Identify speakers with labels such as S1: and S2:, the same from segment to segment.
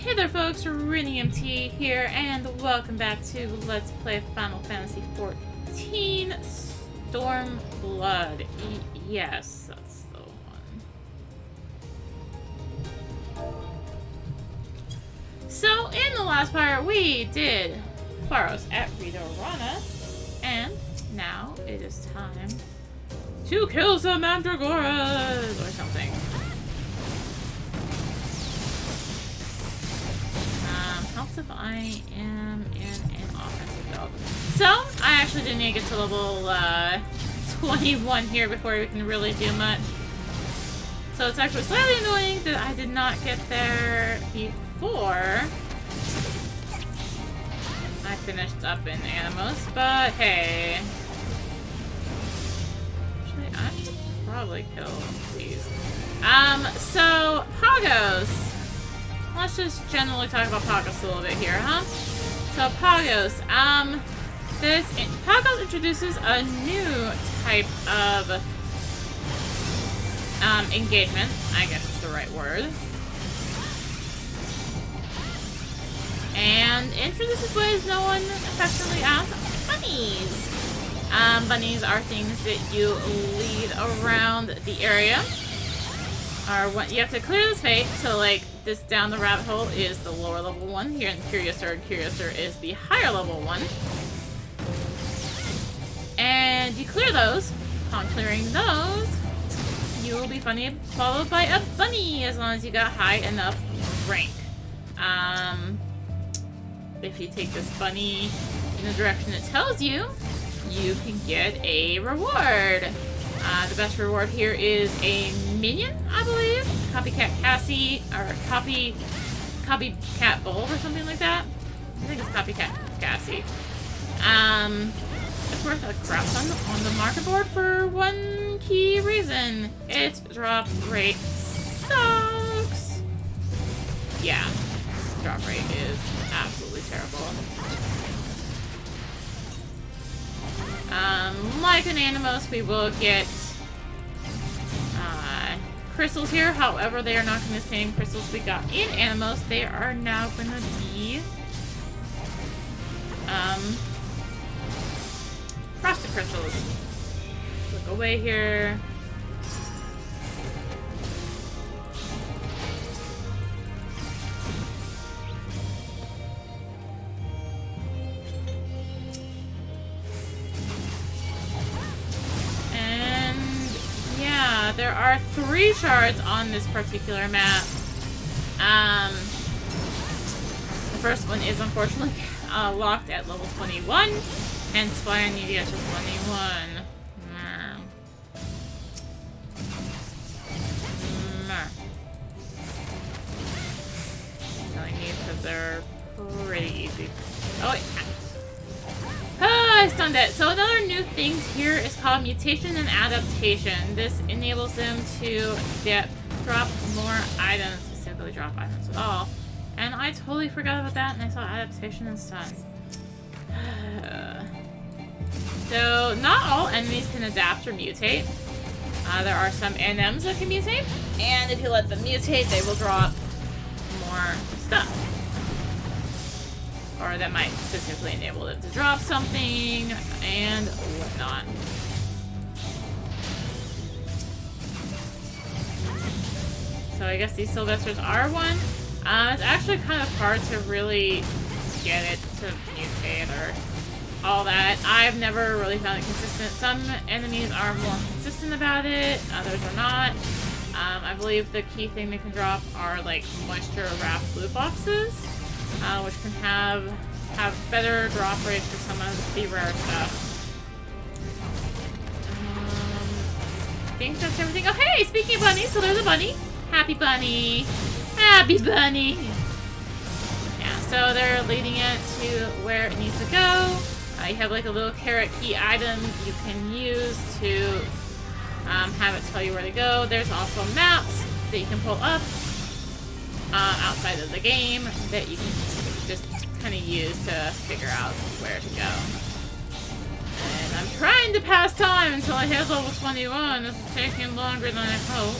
S1: Hey there folks, rinimt here, and welcome back to Let's Play Final Fantasy XIV Stormblood. Yes, that's the one. So, in the last part, we did Pharos at Ridorana, and now it is time to kill some Mandragoras or something. Helps if I am in an offensive build. So, I actually didn't even get to level 21 here before we can really do much. So it's actually slightly annoying that I did not get there before I finished up in Anapos, but hey. Actually, I should probably kill these. So, Pagos. Let's just generally talk about Pagos a little bit here, huh? So Pagos, Pagos introduces a new type of engagement, I guess is the right word. And introduces what is known affectionately as bunnies. Bunnies are things that you lead around the area. Or what you have to clear this fate, so like this down the rabbit hole is the lower level one here in Curiouser, and Curiouser is the higher level one. And you clear those. Upon clearing those, you will be followed by a bunny as long as you got high enough rank. If you take this bunny in the direction it tells you, you can get a reward. The best reward here is a minion, I believe. Copycat Cassie, or Copycat Bulb or something like that. I think it's Copycat Cassie. It's worth a crap ton on the market board for one key reason. Its drop rate sucks. Yeah, drop rate is absolutely terrible. Like in Anapos, we will get crystals here. However, they are not going to be the same crystals we got in Anapos. They are now going to be frosted crystals. Look away here. There are 3 shards on this particular map. The first one is unfortunately locked at level 21, hence why I need to get to 21. I need because they're pretty easy. Oh, wait. I stunned it. So another new thing here is called mutation and adaptation. This enables them to drop more items, specifically drop items at all. And I totally forgot about that, and I saw adaptation and stun. So not all enemies can adapt or mutate. There are some NMs that can mutate, and if you let them mutate, they will drop more stuff. Or that might specifically enable them to drop something, and whatnot. So I guess these Sylvesters are one. It's actually kind of hard to really get it to mutate or all that. I've never really found it consistent. Some enemies are more consistent about it, others are not. I believe the key thing they can drop are like moisture wrapped loot boxes. Which can have better drop rates for some of the rare stuff. I think that's everything. Oh, hey! Speaking of bunnies, so there's a bunny. Happy bunny. Happy bunny. Yeah, so they're leading it to where it needs to go. You have like a little carrot key item you can use to have it tell you where to go. There's also maps that you can pull up outside of the game that you can just kind of use to figure out where to go. And I'm trying to pass time until I hit level 21. This is taking longer than I hoped.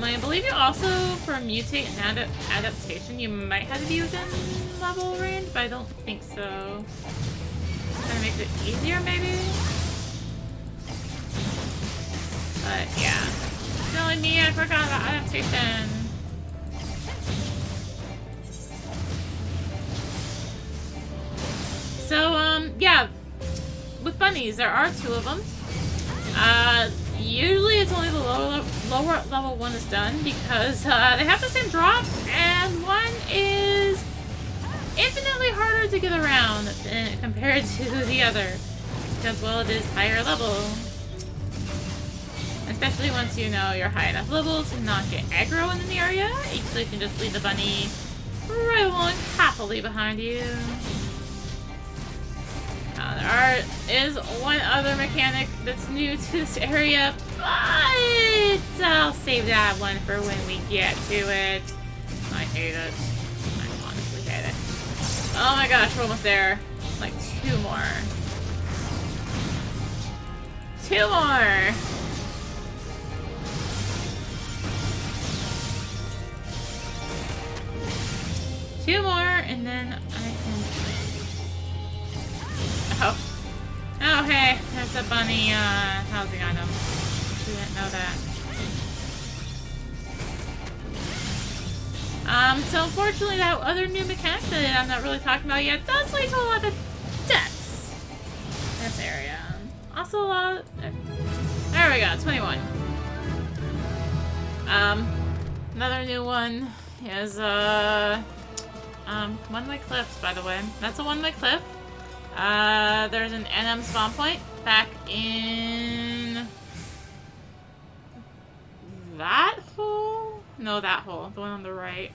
S1: I believe you also, for mutate and adaptation, you might have to be within level range, but I don't think so. Kind of makes it easier, maybe? But yeah. Silly me, I forgot about adaptation. So, yeah. With bunnies, there are 2 of them. Usually it's only the lower level one is done because they have the same drop, and one is infinitely harder to get around compared to the other because, well, it is higher level. Especially once you know you're high enough level to not get aggro in the area, so you can just leave the bunny right along happily behind you. There is one other mechanic that's new to this area, but I'll save that one for when we get to it. I hate it. I honestly hate it. Oh my gosh, we're almost there. Like 2 more. 2 more! Two more, and then I can... Oh. Oh, hey. There's a bunny, housing item. Didn't know that. So unfortunately that other new mechanic that I'm not really talking about yet does lead to a lot of deaths in this area. Also a lot... There we go, 21. Another new one is, one-way cliffs, by the way. That's a one-way cliff. There's an NM spawn point back in... that hole? No, that hole. The one on the right.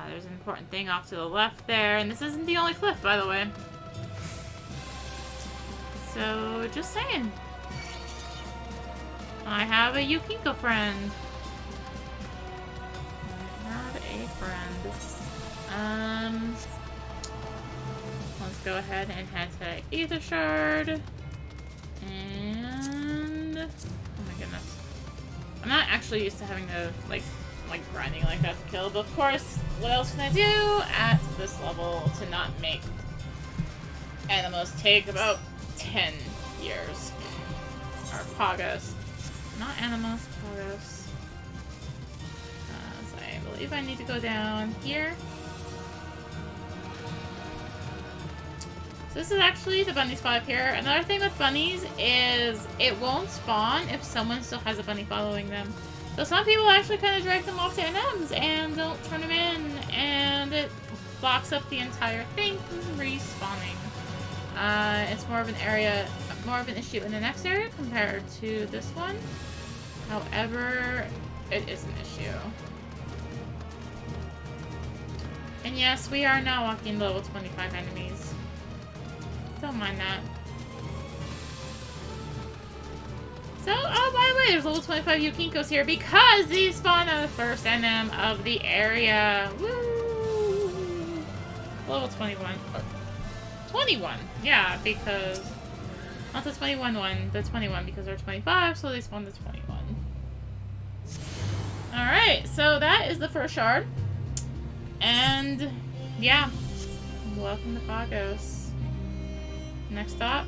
S1: There's an important thing off to the left there. And this isn't the only cliff, by the way. So, just saying. I have a Yukinko friend. I have a friend. Let's go ahead and head to Ether Shard. And... oh my goodness. I'm not actually used to having to, like grinding like that to kill, but of course, what else can I do at this level to not make Animos take about 10 years? Or Pagos. Not Animos, Pagos. So I believe I need to go down here. So this is actually the bunny spot up here. Another thing with bunnies is it won't spawn if someone still has a bunny following them. So some people actually kind of drag them off to NMs and don't turn them in, and it blocks up the entire thing from respawning. It's more of an issue in the next area compared to this one. However, it is an issue. And yes, we are now walking level 25 enemies. Don't mind that. So, oh, by the way, there's level 25 Yukinkos here because these spawn at the first NM of the area. Woo! Level 21. 21! Yeah, because... not the 21 one, the 21 because they're 25, so they spawn the 21. Alright, so that is the first shard. And, yeah. Welcome to Pagos. Next stop?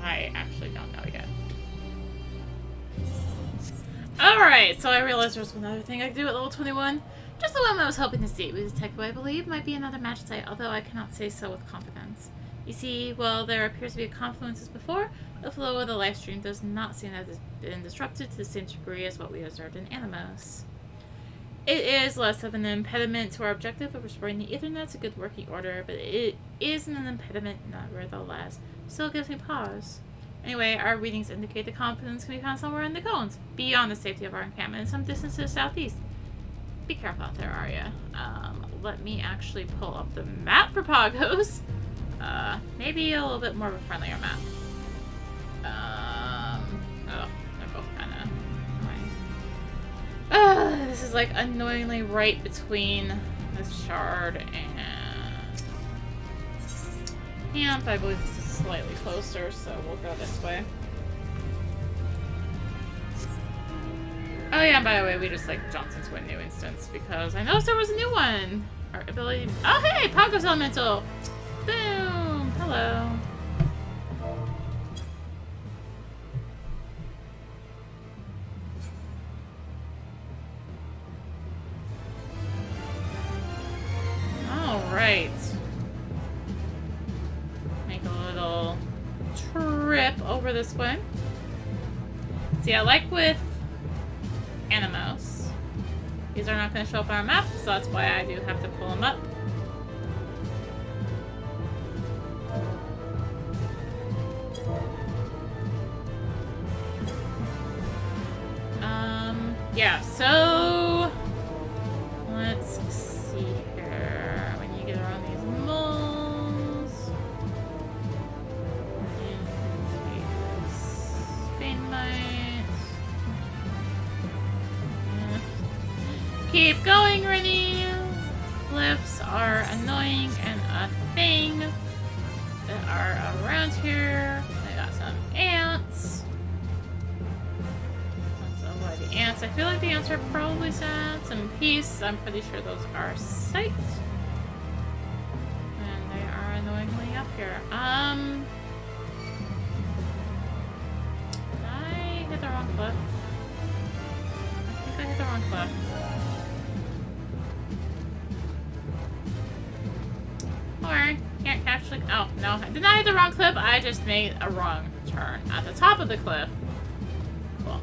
S1: I actually don't know yet. Alright, so I realized there was another thing I could do at level 21. Just the one I was hoping to see. With this tech, I believe, might be another match site, although I cannot say so with confidence. You see, well, there appears to be a confluence as before. The flow of the live stream does not seem to have been disrupted to the same degree as what we observed in Animos. It is less of an impediment to our objective of restoring the Ethernet to good working order, but it isn't an impediment nevertheless. Still gives me pause. Anyway, our readings indicate the confidence can be found somewhere in the cones, beyond the safety of our encampment, in some distance to the southeast. Be careful out there, Arya. Let me actually pull up the map for Pagos. Maybe a little bit more of a friendlier map. Oh, they're both kind of annoying. This is like annoyingly right between this shard and camp. I believe this is slightly closer, so we'll go this way. Oh yeah, by the way, we just like jumped into a new instance because I noticed there was a new one. Our ability. Oh hey, Pagos Elemental. Boom. Hello. All right. Make a little trip over this way. See, I like with Anapos. These are not going to show up on our map, so that's why I do have to pull them up. Yeah, so let's see here. When you get around these moles, Spain light. Keep going, Rennie. Lifts are annoying and a thing that are around here. I got some ants. The ants. I feel like the ants are probably sad. Some peace. I'm pretty sure those are sight. And they are annoyingly up here. Did I hit the wrong cliff? I think I hit the wrong cliff. Or can't catch the. Oh no, I did not hit the wrong cliff. I just made a wrong turn at the top of the cliff. Cool.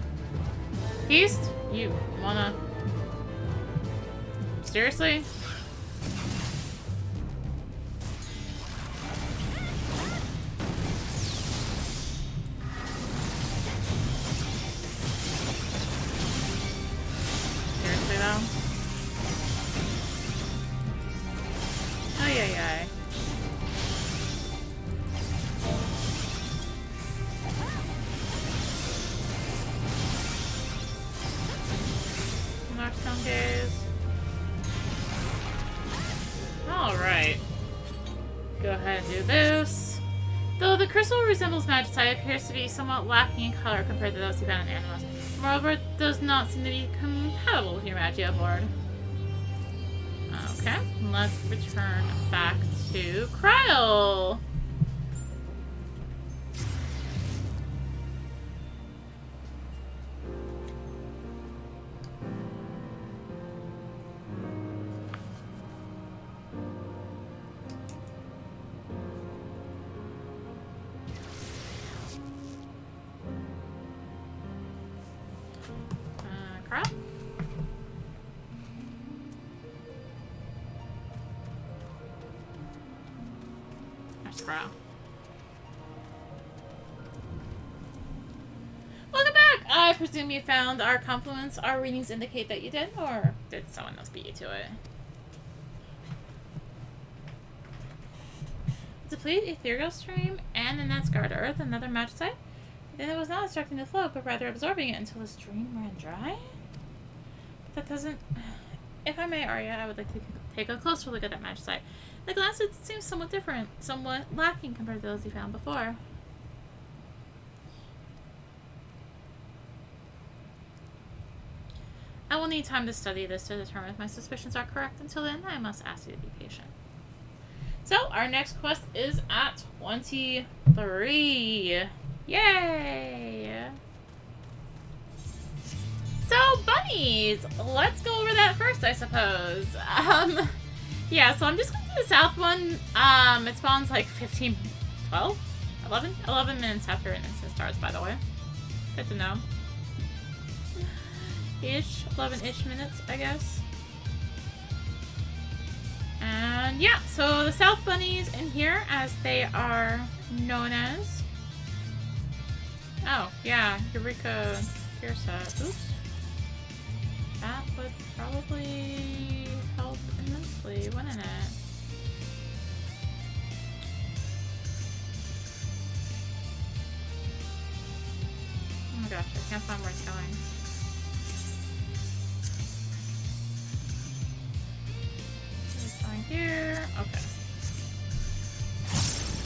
S1: East? You wanna... Seriously? Seriously though? Ay ay ay. Alright. Go ahead and do this. Though the crystal resembles magicite, it appears to be somewhat lacking in color compared to those you found in Anapos. Moreover, it does not seem to be compatible with your magia board. Okay, let's return back to Cryle. Welcome back! I presume you found our compliments. Our readings indicate that you did, or did someone else beat you to it? Deplete ethereal stream and an Asgard Earth, another magicite. Then it was not obstructing the flow, but rather absorbing it until the stream ran dry? That doesn't... If I may, Arya, I would like to take a closer look at that magicite. The glass, it seems somewhat different, somewhat lacking compared to those you found before. I will need time to study this to determine if my suspicions are correct. Until then, I must ask you to be patient. So, our next quest is at 23. Yay! So, bunnies! Let's go over that first, I suppose. Yeah, so I'm just going to do the south one. It spawns like 11 minutes after an instance starts, by the way. Good to know. 11-ish minutes, I guess. And yeah, so the south bunnies in here, as they are known as. Oh, yeah, Eureka Pagos. That would probably help immensely, wouldn't it? Oh my gosh, I can't find where it's going. It's going here. Okay.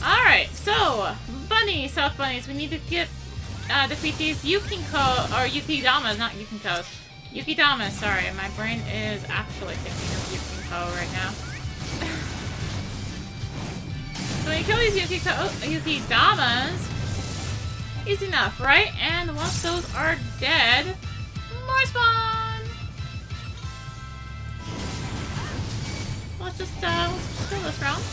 S1: Alright, so, bunny, south bunnies, we need to get, defeat these Yukinko, or Yukidamas, not Yukinkos. Yukidama, sorry, my brain is actually thinking of Yukiko right now. So when you kill these Yukidamas, easy enough, right? And once those are dead, more spawn! Let's just kill this round.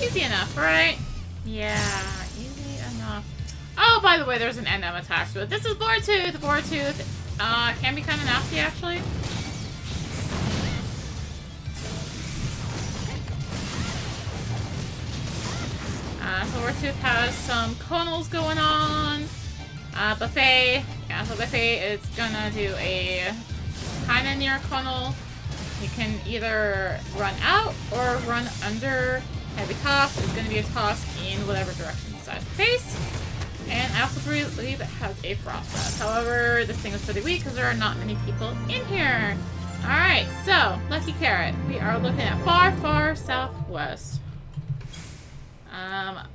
S1: Easy enough, right? Yeah, easy enough. Oh, by the way, there's an NM attached to it. This is Boartooth. Boartooth can be kind of nasty, actually. So Boartooth has some conals going on. Buffet. Yeah, so Buffet is gonna do a kind of near conal. You can either run out or run under. Heavy toss is going to be a toss in whatever direction it decides to face. And I also believe it has a frost breath. However, this thing is pretty weak because there are not many people in here. Alright, so, Lucky Carrot. We are looking at far, far southwest.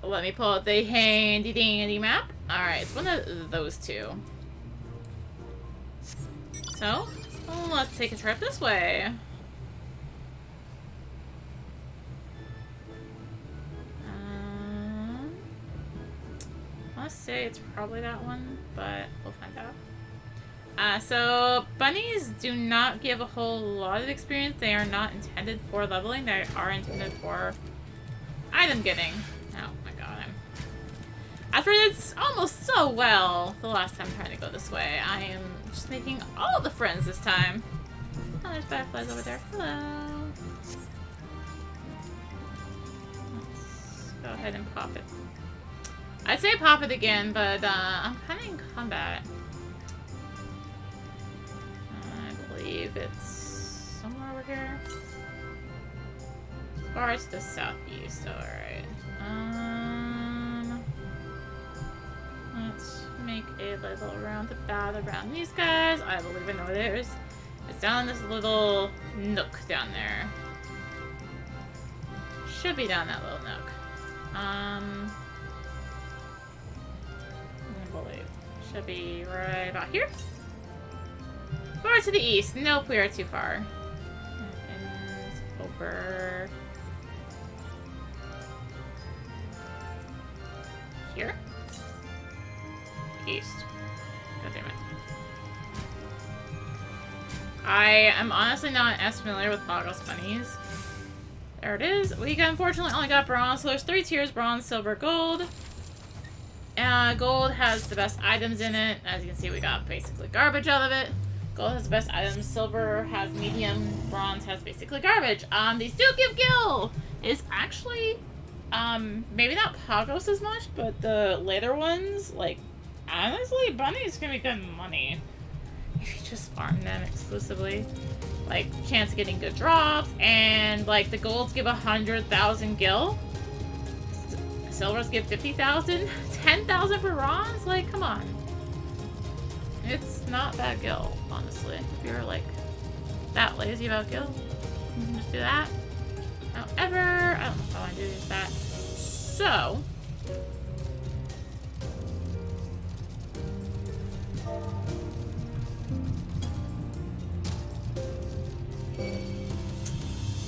S1: Let me pull up the handy dandy map. Alright, it's one of those two. So, let's take a trip this way. I want to say it's probably that one, but we'll find out. So, bunnies do not give a whole lot of experience. They are not intended for leveling. They are intended for item getting. Oh my god. After this almost so well the last time trying to go this way, I am just making all the friends this time. Oh, there's butterflies over there. Hello. Let's go ahead and pop it. I'd say pop it again, but I'm kind of in combat. I believe it's somewhere over here. As far as the southeast, alright. Let's make a little roundabout around these guys. I believe I know what it is. It's down in this little nook down there. Should be down that little nook. I believe. Should be right about here. Far to the east. Nope, we are too far. It is over here. East. God damn it. I am honestly not as familiar with Pagos bunnies. There it is. We unfortunately only got bronze, so there's 3 tiers: bronze, silver, gold. Gold has the best items in it. As you can see, we got basically garbage out of it. Gold has the best items. Silver has medium. Bronze has basically garbage. These do give gil. It's actually, maybe not Pagos as much, but the later ones, like, honestly, bunnies can be good money. If you just farm them exclusively. Like, chance of getting good drops, and, like, the golds give 100,000 gil. Silvers give 50,000. 10,000 for bronze? Like, come on. It's not bad gil, honestly. If you're, like, that lazy about gil, you can just do that. However, I don't know if I want to do that. So,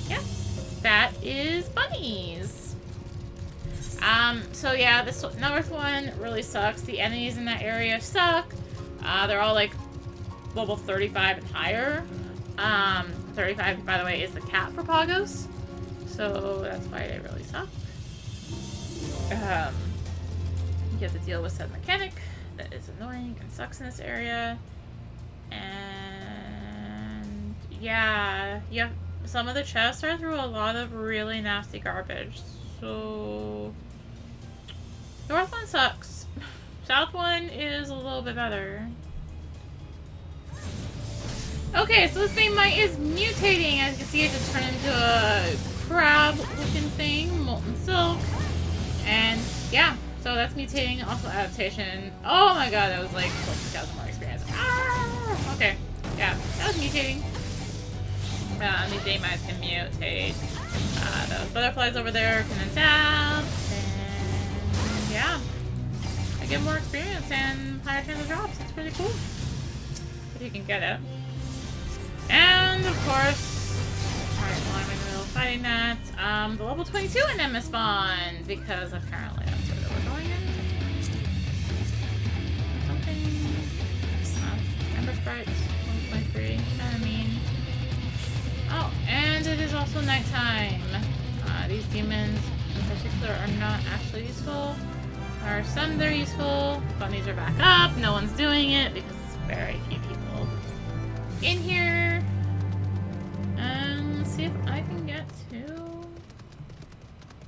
S1: yeah, that is bunnies. So yeah, this north one really sucks. The enemies in that area suck. They're all like level 35 and higher. 35, by the way, is the cap for Pagos. So that's why they really suck. You have to deal with said mechanic that is annoying and sucks in this area. And yeah, some of the chests are through a lot of really nasty garbage. So north one sucks. South one is a little bit better. Okay, so this thing is mutating. As you can see, it just turned into a crab-looking thing, molten silk, and yeah, so that's mutating. Also adaptation. Oh my god, that was like 40,000 more experience. Ah! Okay, yeah, that was mutating. These Damites can mutate. Those butterflies over there can adapt, and yeah. I get more experience and higher chance of drops. It's pretty cool. If you can get it. And of course, alright, well I'm in the middle of fighting that. The level 22 Enema spawned because apparently that's where they were going in. Something. Ember Sprites, 1.3. You know what I mean? Oh, and it is also nighttime. These demons in particular are not actually useful. There are some that are useful. Bunnies are back up. No one's doing it because it's very few people in here. And let's see if I can get to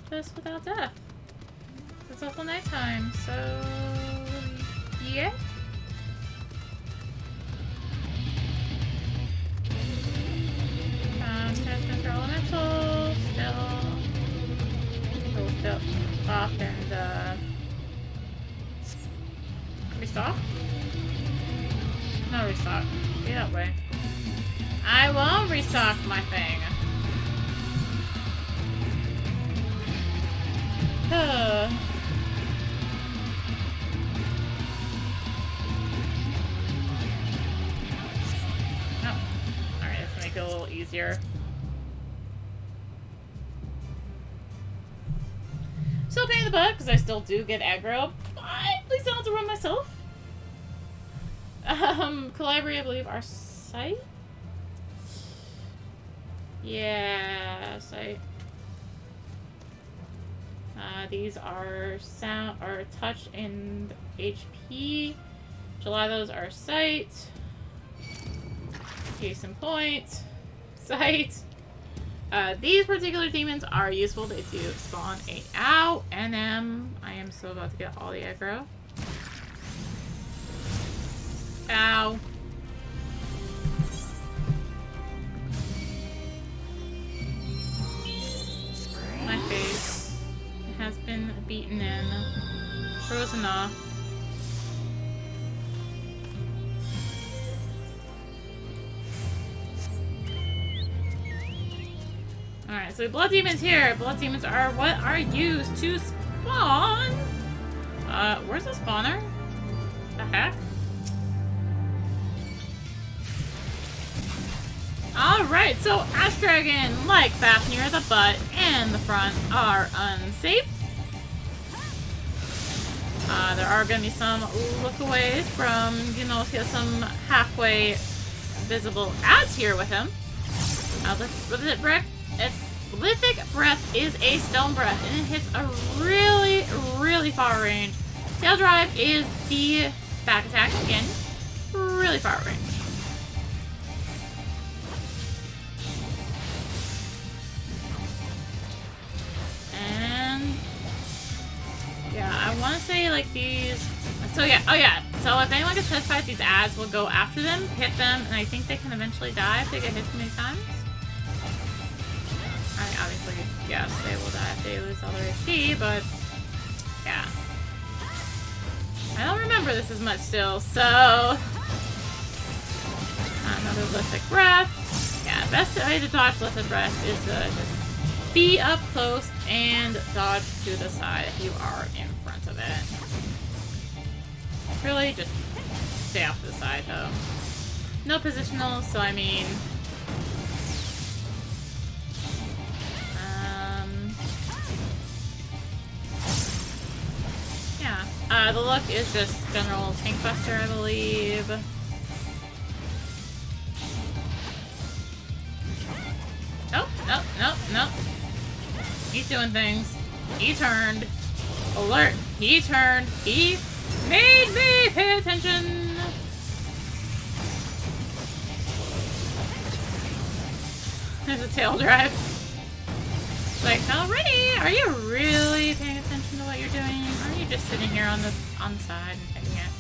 S1: this without death. It's also nighttime, so yeah. Transmitter elemental still off and restock? No restock. Be that way. I won't restock my thing. Oh, alright, let's make it a little easier. Still a pain in the butt, because I still do get aggro, but at least I don't have to run myself. Calibri, I believe, are sight? Yeah, sight. These are sound, or touch and HP. July, those are sight. Case in point. Sight. These particular demons are useful. They do spawn a ow NM. I am so about to get all the aggro. Ow. My face has been beaten in. Frozen off. Alright, so blood demons here. Blood demons are what are used to spawn. Where's the spawner? The heck? Alright, so Ash Dragon, like Fafnir, the butt and the front are unsafe. There are going to be some lookaways from, you know, he has some halfway visible ads here with him. Prolific Breath is a stone breath, and it hits a really, really far range. Tail Drive is the back attack, again, really far range. And yeah, I want to say like these. So yeah, oh yeah. So if anyone gets hit by these ads, will go after them, hit them, and I think they can eventually die if they get hit too many times. I mean, obviously, yes, they will die if they lose all their HP, but yeah. I don't remember this as much still, so another Lithic Breath. Yeah, best way to dodge Lithic Breath is to just be up close and dodge to the side if you are in front of it. Really, just stay off to the side though. No positional, so I mean. Yeah. The look is just general tank buster, I believe. Nope, nope, nope, nope. He's doing things. He turned. Alert. He turned. He made me pay attention. There's a tail drive. Like, already? Are you really paying attention to what you're doing? Or are you just sitting here on the side and taking it?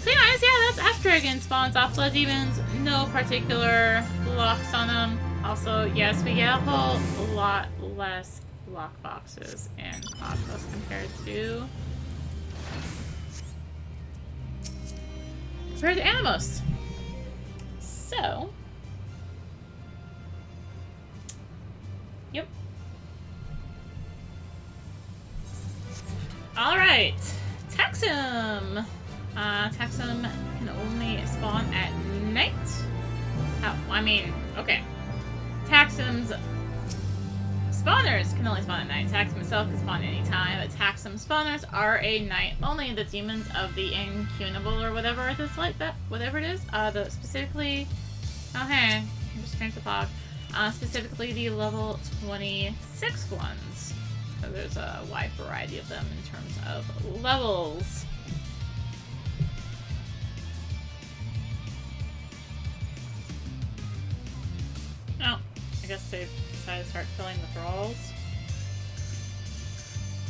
S1: So anyways, yeah, that's Ash Dragon spawns off Blood Demons. No particular locks on them. Also, yes, we get a whole lot less lock boxes in Arthros compared to Anapos. So, yep. Alright. Taxim! Taxim can only spawn at night. Oh, I mean, okay. Taxim's spawners can only spawn at night. Taxim itself can spawn anytime, but Taxim spawners are a night only. The demons of the incunable or whatever it is like that, whatever it is. Specifically, oh hey, I just changed the fog. Specifically the level 26 ones. So there's a wide variety of them in terms of levels. Oh, I guess they've decided to start killing the thralls.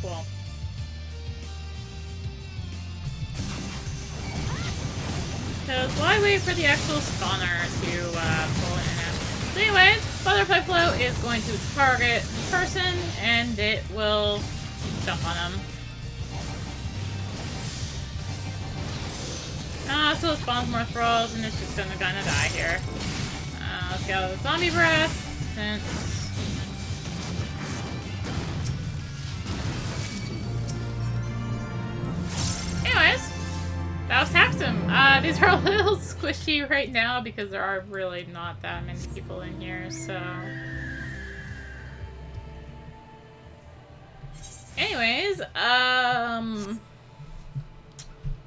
S1: Cool. Because why wait for the actual spawner to pull in and out? So anyways, Butterfly Flow is going to target the person and it will jump on them. So it spawns more thralls and it's just gonna die here. Let's go with Zombie Breath, since... Anyways, that was Taxim. These are a little squishy right now because there are really not that many people in here, so... Anyways,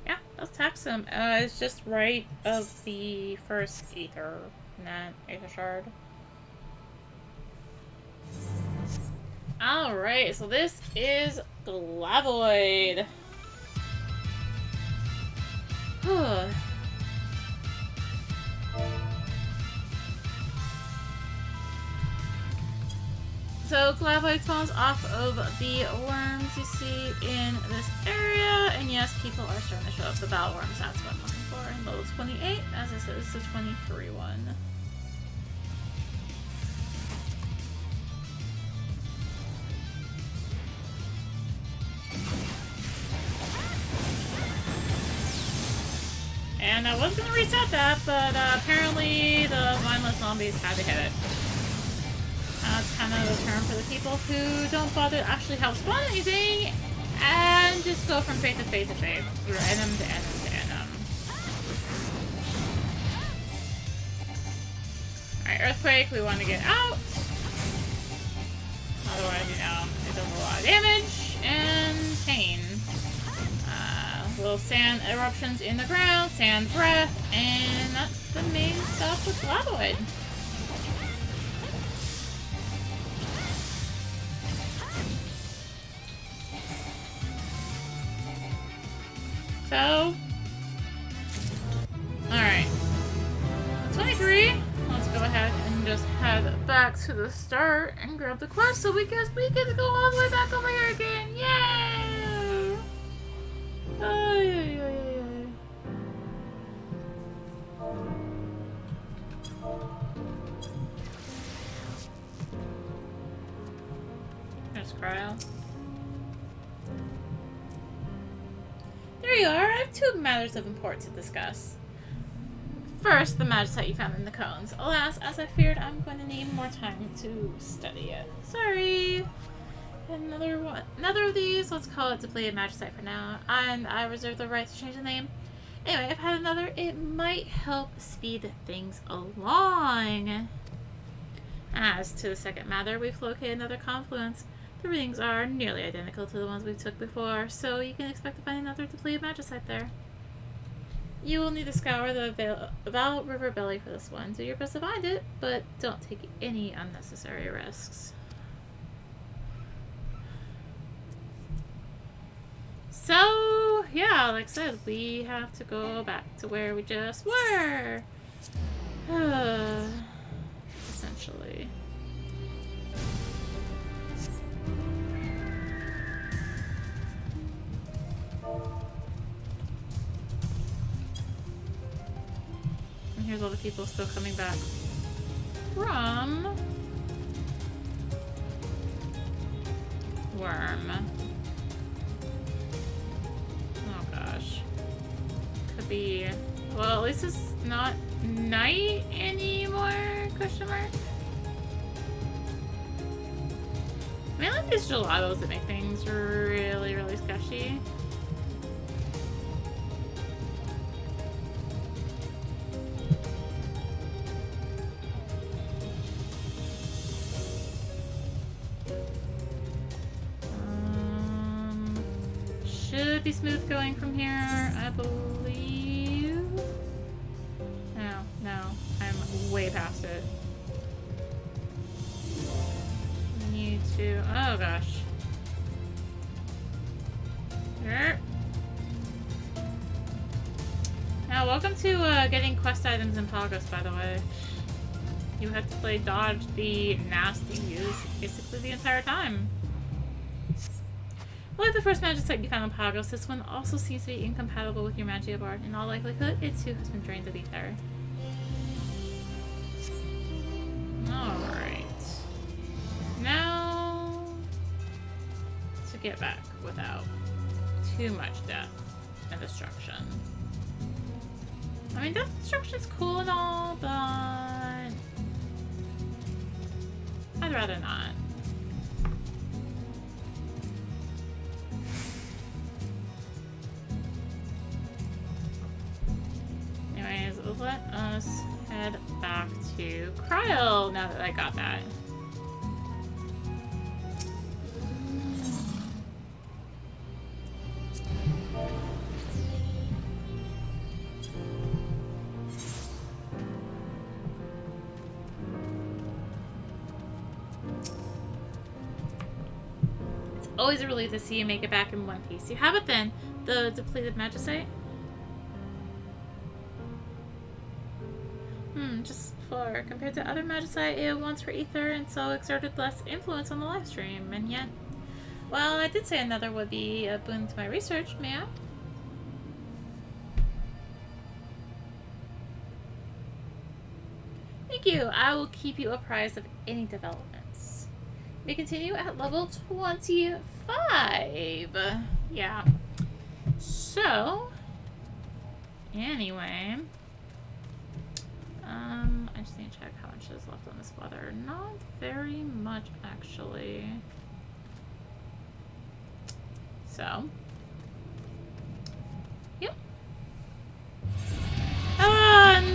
S1: yeah, that's Taxim. It's just right of the first Aether. Aether Shard. Alright, so this is Glavoid. So Glavoid spawns off of the worms you see in this area, and yes, people are starting to show up the battle worms. That's what I'm looking for. In level 28, as I said, this is the 23 one. And I was going to reset that, but apparently the mindless zombies had to hit it. That's kind of the term for the people who don't bother to actually help spawn anything and just go from faith to faith to faith, through enum to enum to enum. Alright, Earthquake, we want to get out. Otherwise, you know, it does a lot of damage. And Pain. Little sand eruptions in the ground, sand breath, and that's the main stuff with Glavoid. So, alright. 23, let's go ahead and just head back to the start and grab the quest so we get to go all the way back over here again. Yay! There's Cryo. There you are. I have two matters of importance to discuss. First, the magicite you found in the cones. Alas, as I feared, I'm going to need more time to study it. Sorry. Another one. Another of these. Let's call it depleted magicite for now. And I reserve the right to change the name. Anyway, I've had another. It might help speed things along. As to the second matter, we've located another confluence. The readings are nearly identical to the ones we took before, so you can expect to find another depleted magicite there. You will need to scour the Val River Belly for this one. Do your best to find it, but don't take any unnecessary risks. So, yeah, like I said, we have to go back to where we just were. Essentially. And here's all the people still coming back from Worm. Oh gosh. Could be, well, at least it's not night anymore, question mark? I mean, I like these gelatos that make things really, really sketchy. should be smooth going from here, I believe. No, I'm way past it. Need to, oh gosh. Now, welcome to getting quest items in Pagos, by the way. You have to play dodge the nasty use basically the entire time. Like the first magic set you found in Pagos, this one also seems to be incompatible with your Magia Bar. In all likelihood, it too has been drained of ether. Alright. Now, to get back without too much death and destruction. I mean, death and destruction is cool and all, but I'd rather not. Anyways, let us head back to Cryo now that I got that. Always a relief to see you make it back in one piece. You have it then, the depleted Magicite? Just for compared to other Magicite, it wants for ether and so exerted less influence on the live stream, and yet, well, I did say another would be a boon to my research, may I? Thank you. I will keep you apprised of any developments. We continue at level 25. Yeah. So, anyway, I just need to check how much is left on this weather. Not very much, actually. So, yep.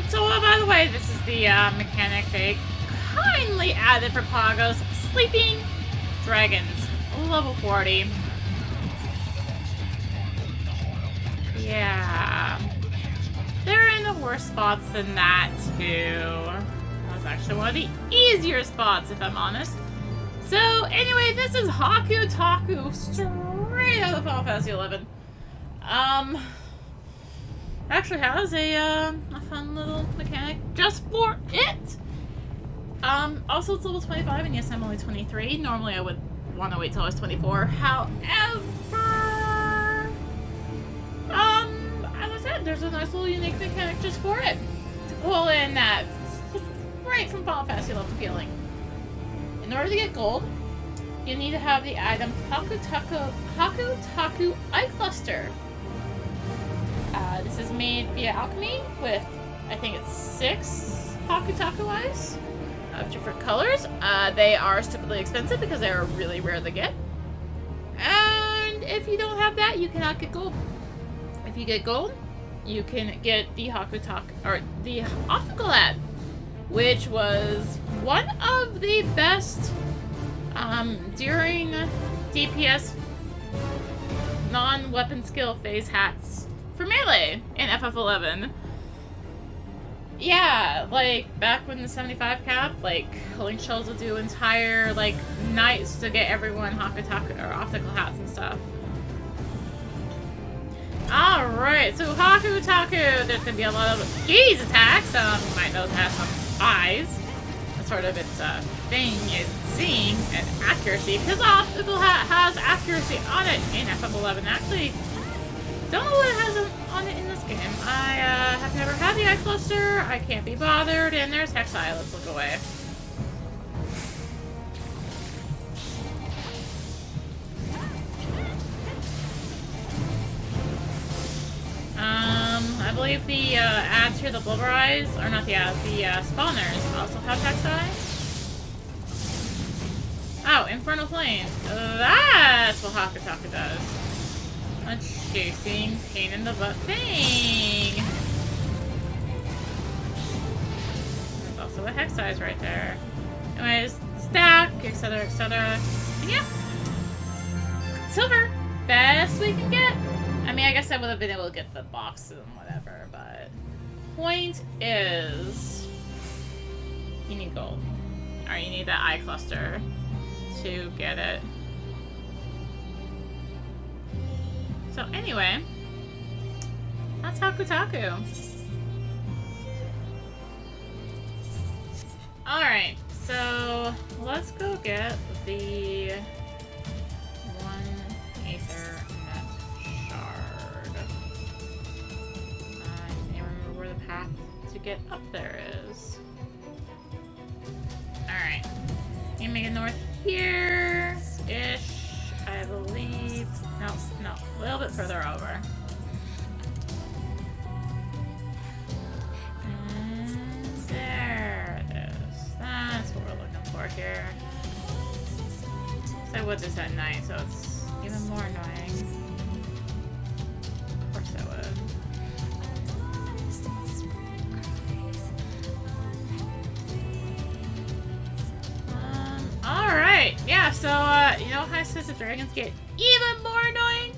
S1: So, by the way, this is the mechanic they kindly added for Pagos. Sleeping Dragons, level 40. Yeah. They're in the worse spots than that, too. That was actually one of the easier spots, if I'm honest. So, anyway, this is Hakutaku, straight out of Final Fantasy XI. Actually has a fun little mechanic just for it. Also it's level 25, and yes, I'm only 23. Normally I would want to wait till I was 24. However, as I said, there's a nice little unique mechanic just for it. To pull in that right from Final Fantasy XI feeling. In order to get gold, you need to have the item Hakutaku Eye Cluster. This is made via alchemy with, I think it's 6 Hakutaku eyes of different colors. They are stupidly expensive because they are really rare to get. And if you don't have that, you cannot get gold. If you get gold, you can get the Hakutaku, or the optical ad, which was one of the best during DPS non-weapon skill phase hats for melee in FF11. Yeah, like back when the 75 cap, like Link Shells would do entire like nights to get everyone Hakutaku or optical hats and stuff. Alright, so Hakutaku, there's gonna be a lot of gaze attacks. You might know it has some eyes. That's sort of its thing is seeing and accuracy, because optical hat has accuracy on it in FF11. Actually, don't know what it has on it in this game. I have never had the eye cluster. I can't be bothered. And there's Hexai. Let's look away. I believe the ads here, the blubber eyes, or not the ads, the spawners also have Hexai. Oh, Infernal Flame. That's what Hakutaku does. A chasing pain in the butt thing. There's also a hex size right there. Anyways, stack, etc., etc. And yeah. Silver. Best we can get. I mean, I guess I would have been able to get the boxes and whatever, but point is, you need gold. Or you need that eye cluster to get it. So anyway, that's Hakutaku. Alright, so let's go get the one Aether Net shard. I can't remember where the path to get up there is. Alright. You make it north here-ish, I believe. No, a little bit further over. And there it is. That's what we're looking for here. So I would this at night, so it's even more annoying. Of course I would. Alright, yeah, so, you know how I said the dragons get even more annoying?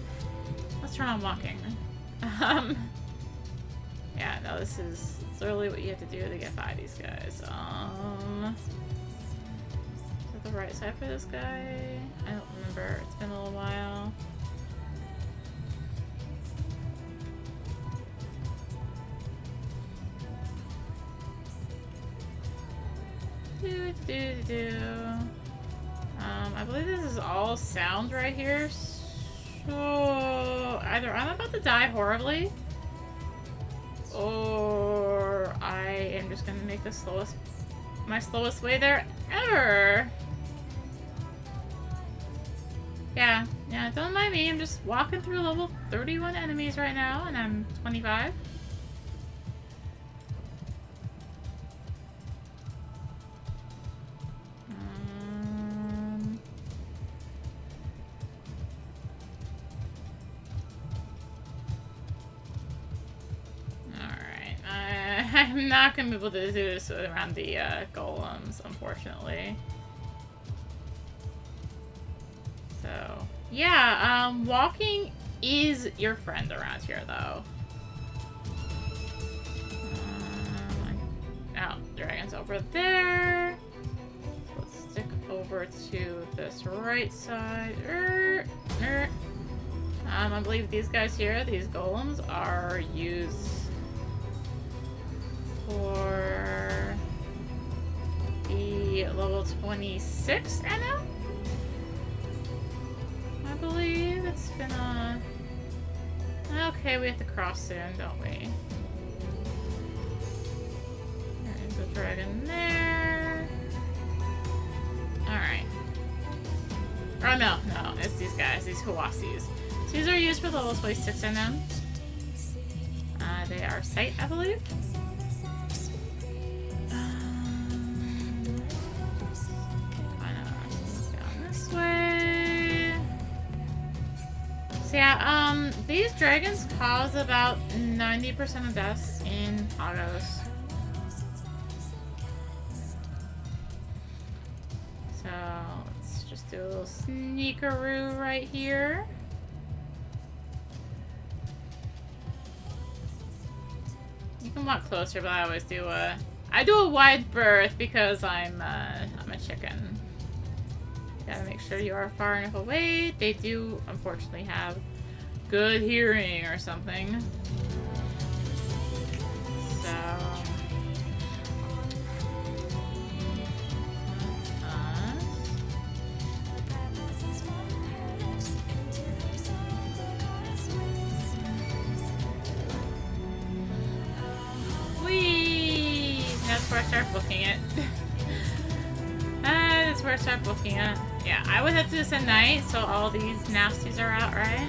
S1: Let's turn on walking. Yeah, no, this is literally what you have to do to get by these guys. Is it the right side for this guy? I don't remember, it's been a little while. I believe this is all sound right here, so either I'm about to die horribly, or I am just gonna make the my slowest way there ever. Yeah, don't mind me, I'm just walking through level 31 enemies right now, and I'm 25. I'm not going to be able to do this around the golems, unfortunately. So, yeah, walking is your friend around here, though. Oh, dragon's over there. Let's stick over to this right side. I believe these guys here, these golems, are used for the level 26 NM? I believe it's been a... Okay, we have to cross soon, don't we? There's a dragon there. Alright. Oh, no, it's these guys, these Hawasis. So these are used for level 26 NM. They are sight, I believe. So yeah, these dragons cause about 90% of deaths in Pagos. So let's just do a little sneakaroo right here. You can walk closer, but I always do I do a wide berth because I'm a chicken. Gotta make sure you are far enough away. They do, unfortunately, have good hearing or something. So... Whee! That's where I start booking it. That's where I start booking it. Yeah, I would have to do this at night, so all these nasties are out, right?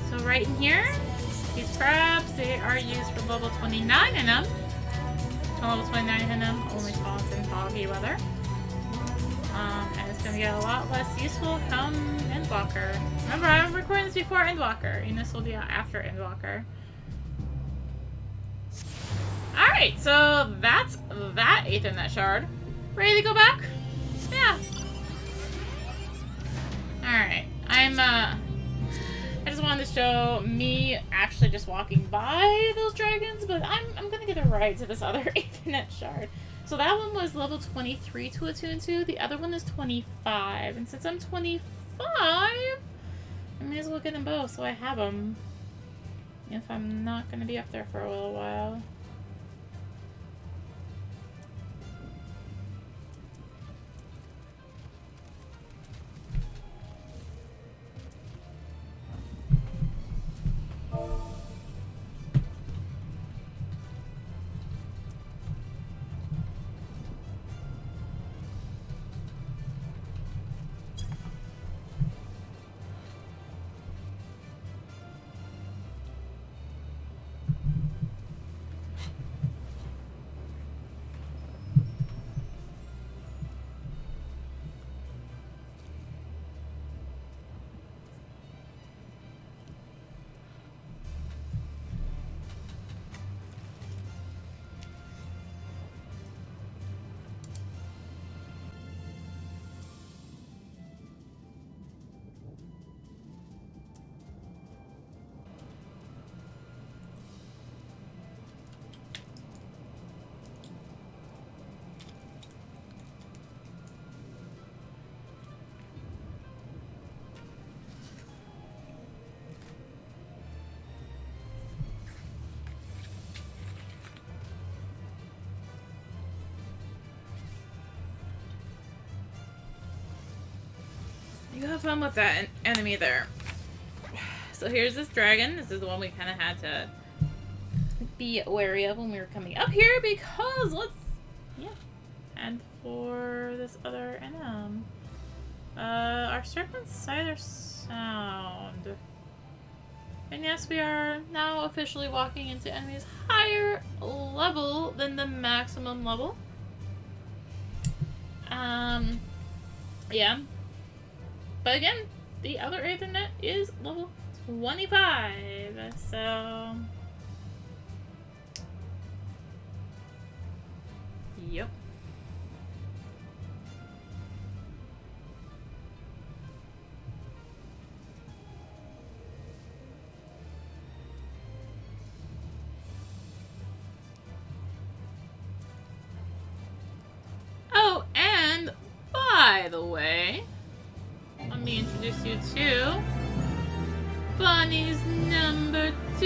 S1: So right in here, these crabs, they are used for level 29 in them. So level 29 in them only spawns in foggy weather. And it's gonna get a lot less useful come Endwalker. Remember, I'm recording this before Endwalker, and this will be after Endwalker. Alright, so that's that Ethernet shard. Ready to go back? Yeah. show me actually just walking by those dragons, but I'm gonna get a ride to this other Aethernet shard. So that one was level 23 to attune to. The other one is 25. And since I'm 25, I may as well get them both so I have them. If I'm not gonna be up there for a little while. You have fun with that enemy there. So here's this dragon. This is the one we kind of had to be wary of when we were coming up here because and for this other enemy. Our serpent's sight or sound. And yes, we are now officially walking into enemies higher level than the maximum level. Yeah. But again, the other Aethernet is level 25, so... Yep. Oh, and by the way... Let me introduce you to Bunnies number 2.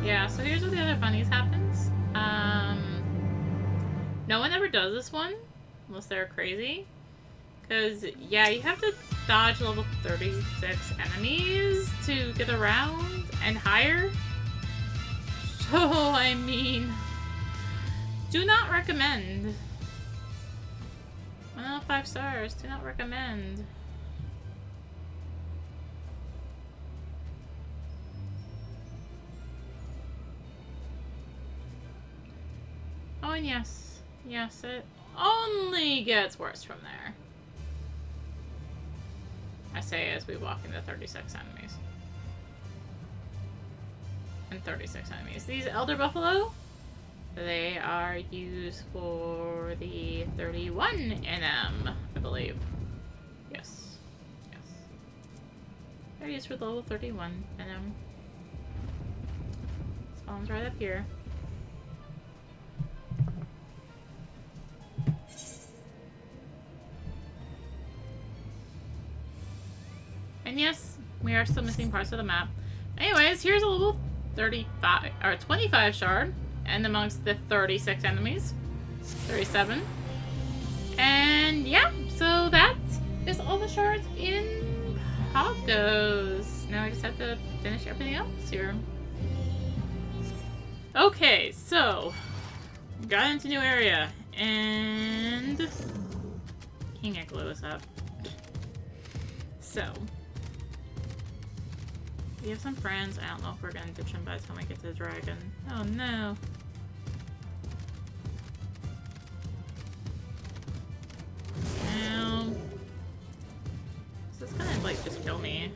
S1: Yeah, so here's what the other bunnies happens. No one ever does this one unless they're crazy. Cause yeah, you have to dodge level 36 enemies to get around and higher. So I mean, do not recommend. 1 out of 5 stars. Do not recommend. Oh, and yes. Yes, it only gets worse from there. I say as we walk into 36 enemies. And 36 enemies. These Elder Buffalo, they are used for the 31 NM, I believe. Yes. Yes. They're used for the level 31 NM. Spawns right up here. And yes, we are still missing parts of the map. Anyways, here's a level 35 or 25 shard. And amongst the 36 enemies. 37. And yeah, so that is all the shards in Pagos. Now I just have to finish everything else here. Okay, so got into new area and King Igloo is up. So we have some friends. I don't know if we're gonna ditch them by the time I get to the dragon. Oh no. Now, so it's gonna like just kill me.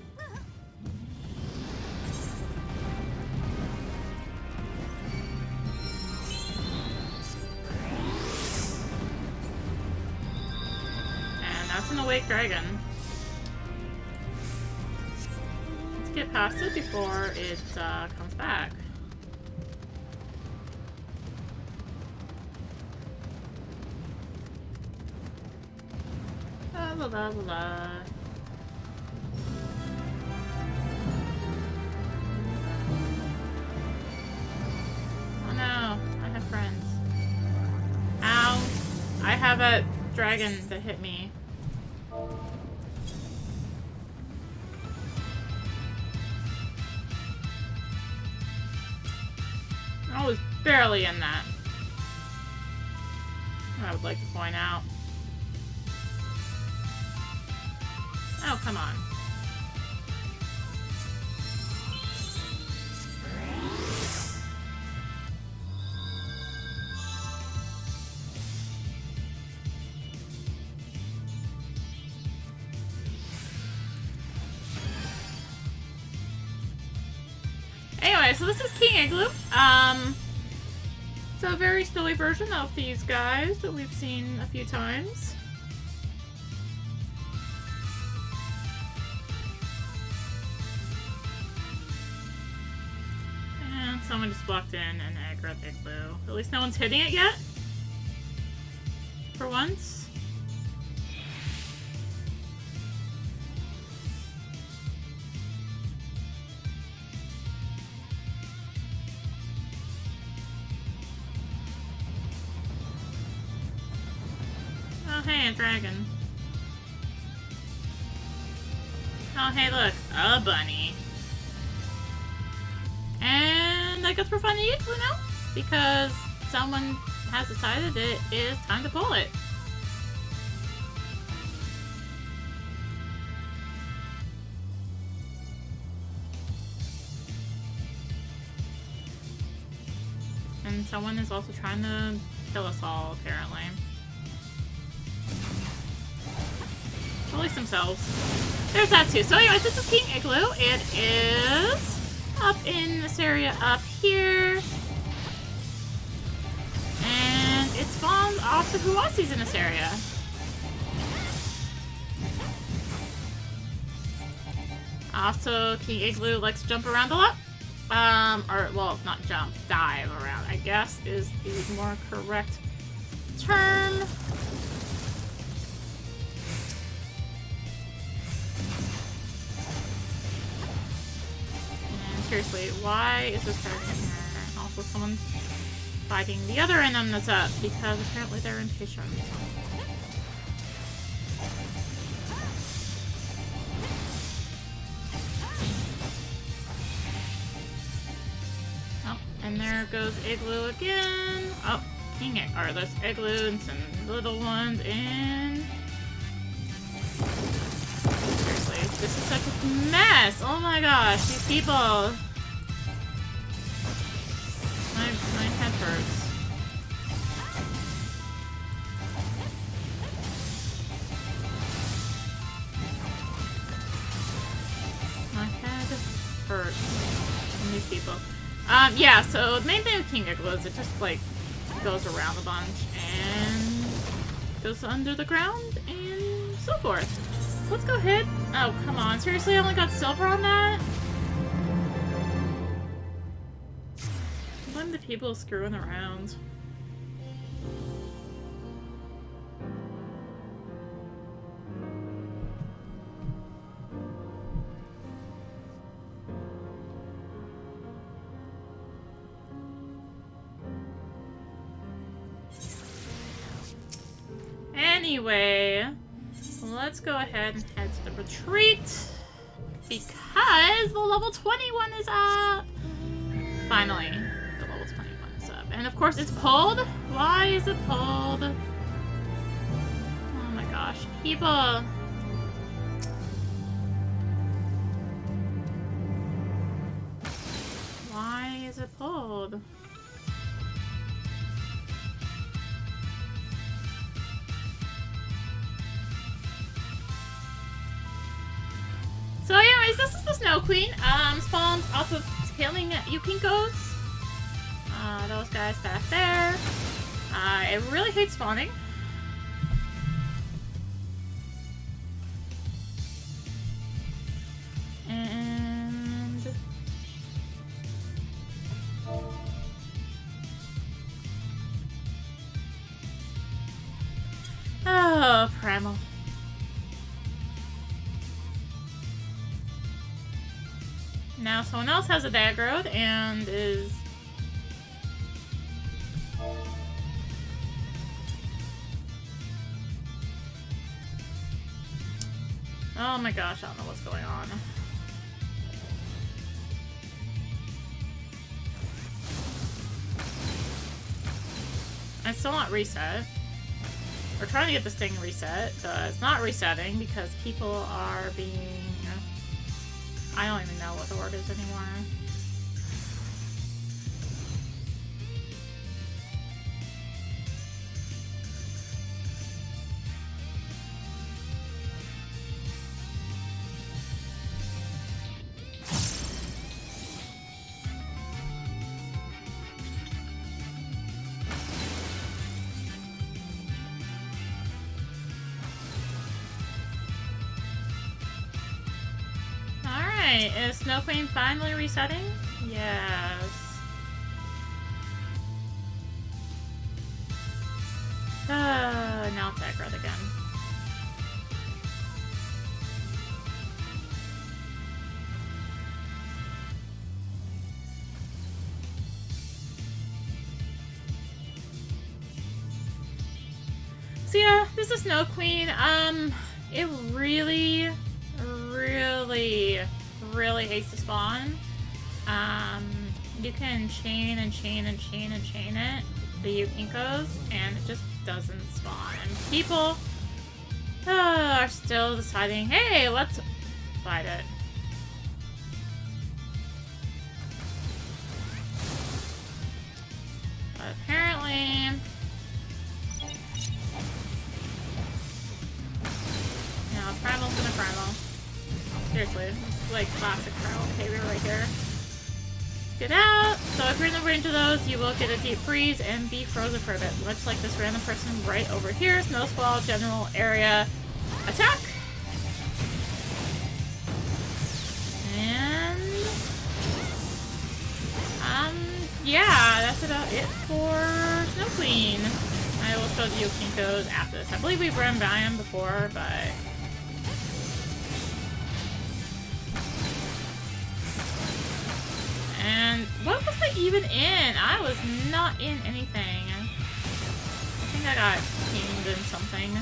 S1: And that's an awake dragon. get past it before it comes back. La la la la la. Oh no, I have friends. Ow! I have a dragon that hit me. I was barely in that. I would like to point out. Oh, come on. Anyway, so this is King Igloo. It's a very snowy version of these guys that we've seen a few times. And someone just walked in and aggroed Igloo. At least no one's hitting it yet. For once. Hey, a dragon. Oh, hey, look. A bunny. And I guess we're finding Igloo now. Because someone has decided it is time to pull it. And someone is also trying to kill us all, apparently. At least themselves. There's that too. So anyways, this is King Igloo. It is up in this area up here. And it spawns off the Huasis in this area. Also, King Igloo likes to jump around a lot. Or, well, not jump, dive around, I guess, is the more correct term. Seriously, why is this dragon in here? Also, someone's fighting the other rinimt that's up because apparently they're impatient. Oh, and there goes Igloo again. Oh, King Igloo. Or there's Igloo and some little ones in. This is such a mess! Oh my gosh, these people! My head hurts. My head hurts from these people. Yeah, so the main thing with King Igloo is it just, like, goes around a bunch and goes under the ground and so forth. Let's go ahead. Oh, come on. Seriously, I only got silver on that? Blame the people screwing around. Anyway, let's go ahead and head to the retreat because the level 21 is up. Finally, the level 21 is up. And of course it's pulled. Why is it pulled? Oh my gosh, people. Why is it pulled? So anyways, this is the Snow Queen. Spawns off of killing Yukinkos. Those guys back there. I really hate spawning. And primal. Now someone else has a dagger and is... Oh my gosh, I don't know what's going on. It's still not reset. We're trying to get this thing reset, but it's not resetting because people are being... I don't even know what the word is anymore. Is Snow Queen finally resetting? Yes. Now it's aggroed again. So yeah, this is Snow Queen. It really hates to spawn. You can chain and chain and chain and chain it, the Yukinkos, and it just doesn't spawn. And people are still deciding, hey, let's fight it. But apparently... Now, Primal's gonna Primal. Seriously, this is like classic Primal behavior right here. Get out! So if you're in the range of those, you will get a deep freeze and be frozen for a bit. Much like this random person right over here. Snow Squall, general area attack! And... yeah, that's about it for Snow Queen. I will show the Yokinkos after this. I believe we've run by them before, but... And what was I even in? I was not in anything. I think I got teamed in something.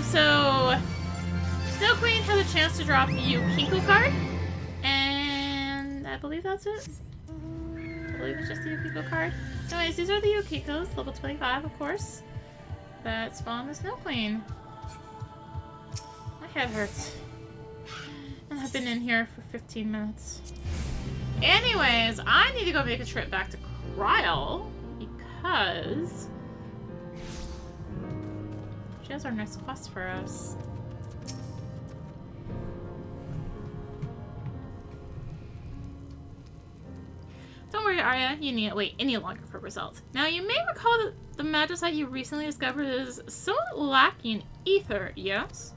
S1: So Snow Queen has a chance to drop the Yukinko card. And I believe that's it. I believe it's just the Yukinko card. Anyways, these are the Yukikos, level 25 of course, that spawn the Snow Queen. My head hurts. And I've been in here for 15 minutes. Anyways, I need to go make a trip back to Cryle because she has our next quest for us. Don't worry, Arya, you needn't wait any longer for results. Now, you may recall that the magicite you recently discovered is somewhat lacking in ether, yes?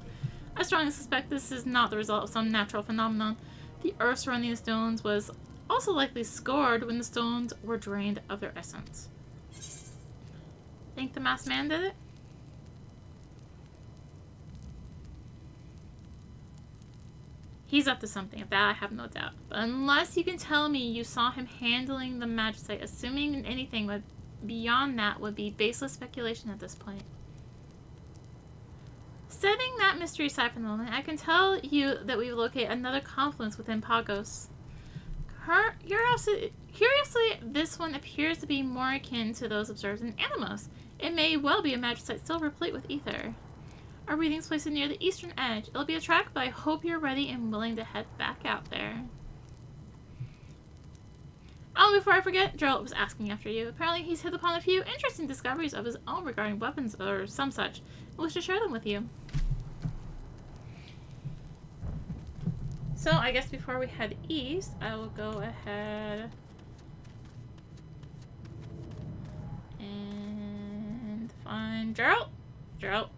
S1: I strongly suspect this is not the result of some natural phenomenon. The earth surrounding the stones was also likely scored when the stones were drained of their essence. Think the masked man did it? He's up to something, of that I have no doubt. But unless you can tell me you saw him handling the magicite, assuming anything beyond that would be baseless speculation at this point. Setting that mystery aside for the moment, I can tell you that we've located another confluence within Pagos. Curiously, this one appears to be more akin to those observed in Anapos. It may well be a magicite still replete with ether. Our reading's placed near the eastern edge. It'll be a trek, but I hope you're ready and willing to head back out there. Oh, before I forget, Geralt was asking after you. Apparently he's hit upon a few interesting discoveries of his own regarding weapons or some such. I wish to share them with you. So, I guess before we head east, I will go ahead and find Geralt. Geralt.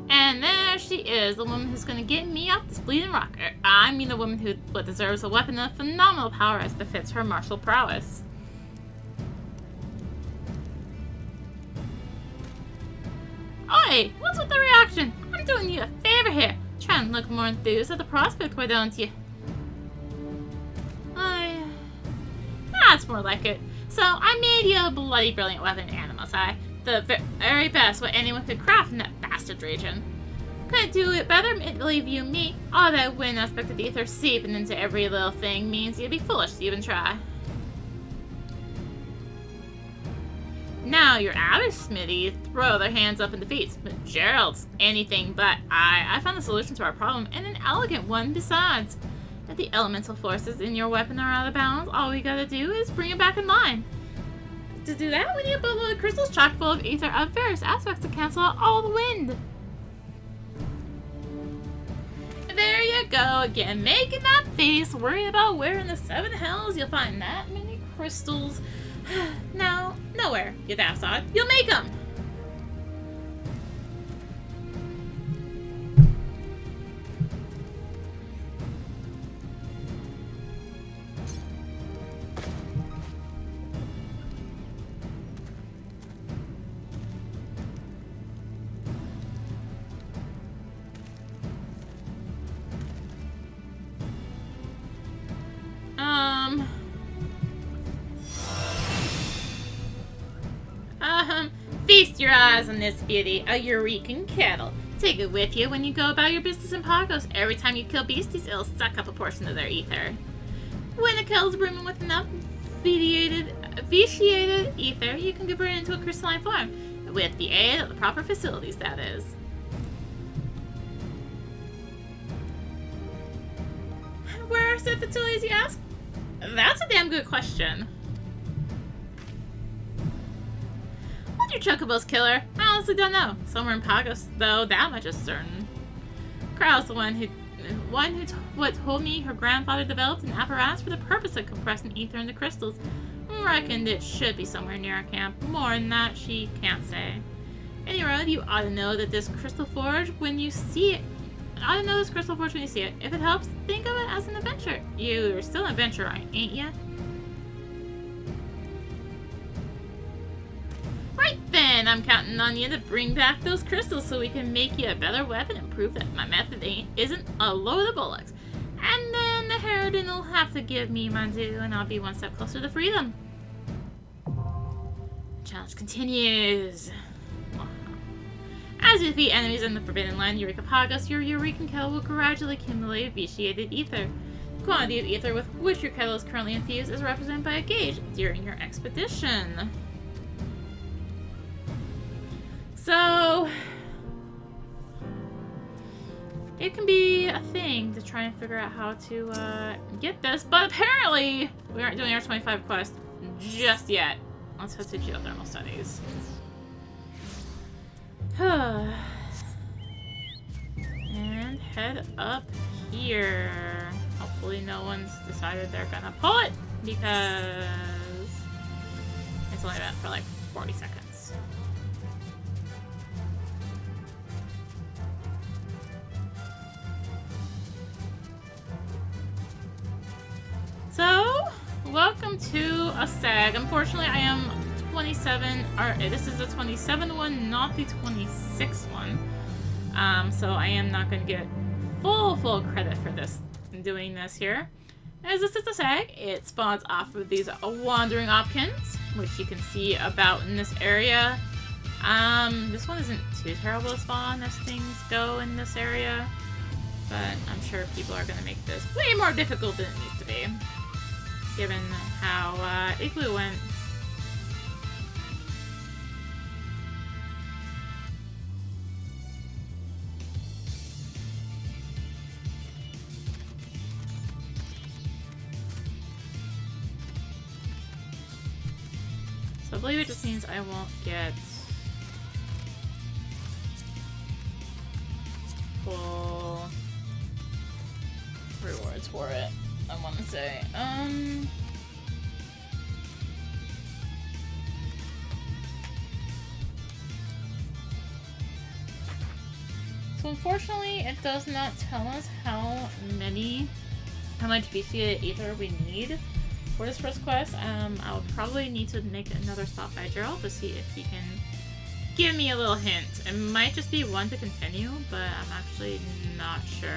S1: And there she is the woman who's gonna get me off this bleeding rock. I mean the woman who deserves a weapon of phenomenal power as befits her martial prowess. Oi! What's with the reaction? I'm doing you a favor here. Try and look more enthused at the prospect, why don't you? That's more like it. So, I made you a bloody brilliant weapon, Anapos. The very best what anyone could craft in that bastard region. Couldn't do it better, believe you me. All that wind aspect of the ether seeping into every little thing means you'd be foolish to even try. Now your outer smithy throw their hands up in defeat, but Gerald's anything but. I found the solution to our problem, and an elegant one besides. If the elemental forces in your weapon are out of balance, all we gotta do is bring it back in line. To do that, we need a boatload of crystals chock full of ether of various aspects to cancel out all the wind. There you go again, making that face, worried about where in the seven hells you'll find that many crystals. No, nowhere, you daft sod. You'll make them! Feast your eyes on this beauty, a Eureka kettle. Take it with you when you go about your business in Pagos. Every time you kill beasties, it'll suck up a portion of their ether. When the kettle's brimming with enough vitiated ether, you can convert it into a crystalline form. With the aid of the proper facilities, that is. Where are said facilities, you ask? That's a damn good question. Your Chocobo's killer? I honestly don't know. Somewhere in Pagos, though, that much is certain. Krau's the one who told me her grandfather developed an apparatus for the purpose of compressing ether into crystals. Reckoned it should be somewhere near our camp. More than that, she can't say. Anyway, you ought to know that this crystal forge when you see it. If it helps, think of it as an adventure. You're still an adventurer, ain't ya? Right then, I'm counting on you to bring back those crystals so we can make you a better weapon and prove that my method isn't a load of bullocks. And then the Harridan will have to give me my due, and I'll be one step closer to freedom. The challenge continues. As you defeat enemies in the Forbidden Land, Eureka Pagos, your Eureka kettle will gradually accumulate vitiated ether. The quantity of ether with which your kettle is currently infused is represented by a gauge during your expedition. So, it can be a thing to try and figure out how to get this, but apparently we aren't doing our 25 quest just yet. Let's head to geothermal studies. And head up here. Hopefully no one's decided they're gonna pull it, because it's only been for like 40 seconds. So, welcome to Asag. Unfortunately, I am 27, or this is the 27 one, not the 26 one. So I am not going to get full credit for this, doing this here. As this is Asag, it spawns off of these wandering opkins, which you can see about in this area. This one isn't too terrible to spawn as things go in this area, but I'm sure people are going to make this way more difficult than it needs to be, given how Igloo went. So I believe it just means I won't get full rewards for it, I want to say. So unfortunately, it does not tell us how much BC Ether we need for this first quest. I'll probably need to make another stop by Gerald to see if he can give me a little hint. It might just be one to continue, but I'm actually not sure.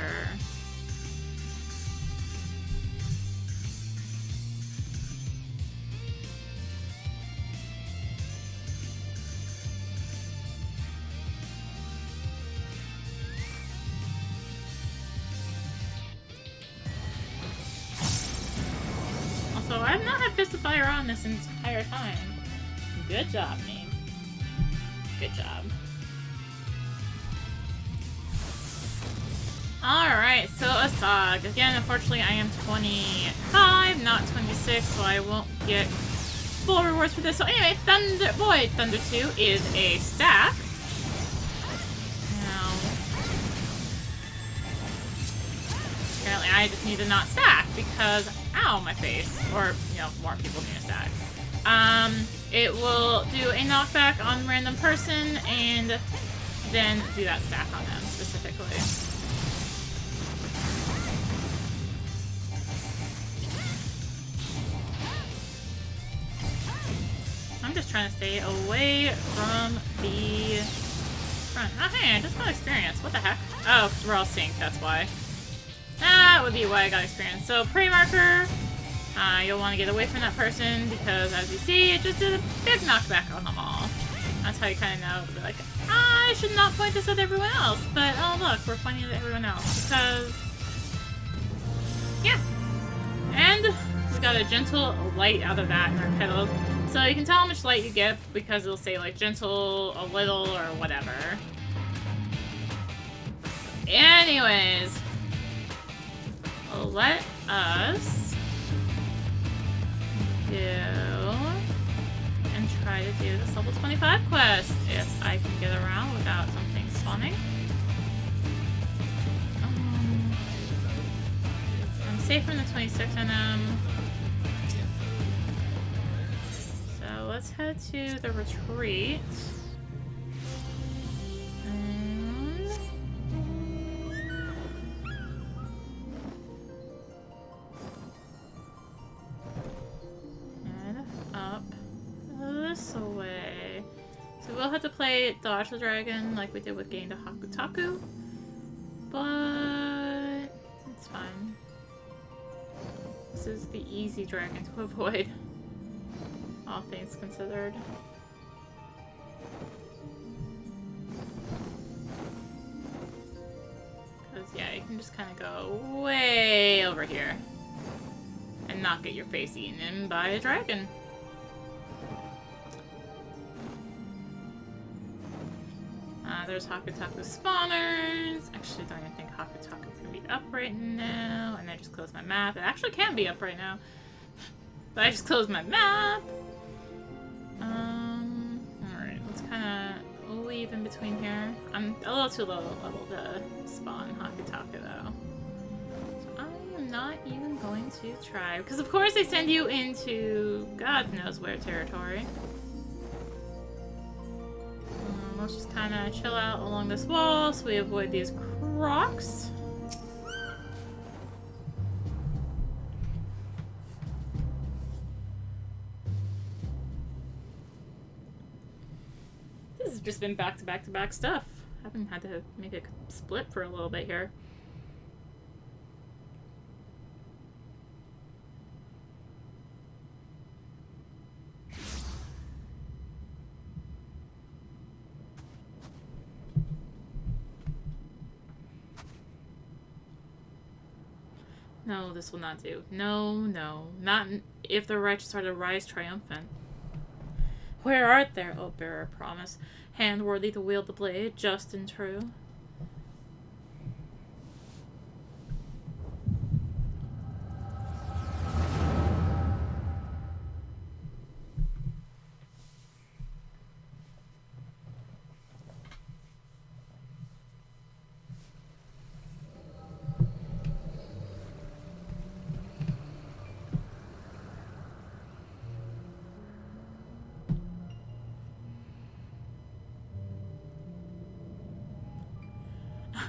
S1: Also, I've not had Fist of Fire on this entire time. Good job, Nate. Good job. Alright, so Asag. Again, unfortunately, I am 25, not 26, so I won't get full rewards for this. So anyway, Thunder 2 is a stack. Now, apparently I just need to not stack because, ow, my face. Or, you know, more people need to stack. It will do a knockback on random person and then do that stack on them specifically. I'm just trying to stay away from the front. Oh, hey, I just got experience. What the heck? Oh, because we're all synced, that's why. That would be why I got experience. So, pre-marker. You'll want to get away from that person because, as you see, it just did a big knockback on them all. That's how you kind of know. Be like, I should not point this at everyone else, but oh look, we're pointing it at everyone else because, yeah. And we got a gentle light out of that in our pedal, so you can tell how much light you get because it'll say like gentle, a little, or whatever. Anyways, let us do and try to do this level 25 quest if I can get around without something spawning. I'm safe from the 26 NM. So let's head to the retreat. Away. So we'll have to play Dodge the Dragon like we did with getting to Hakutaku, but it's fine. This is the easy dragon to avoid, all things considered. Because, yeah, you can just kind of go way over here and not get your face eaten in by a dragon. There's Hakutaku spawners. Actually, don't even think Hakutaku can be up right now. And I just closed my map. It actually can be up right now. But I just closed my map. Alright, let's kind of leave in between here. I'm a little too low level to spawn Hakutaku, though. So I am not even going to try. Because, of course, they send you into God knows where territory. Let's just kind of chill out along this wall so we avoid these crocs. This has just been back to back to back stuff. I haven't had to make a split for a little bit here. No, this will not do. No, no. Not if the righteous are to rise triumphant. Where art thou, O bearer of promise, hand worthy to wield the blade, just and true?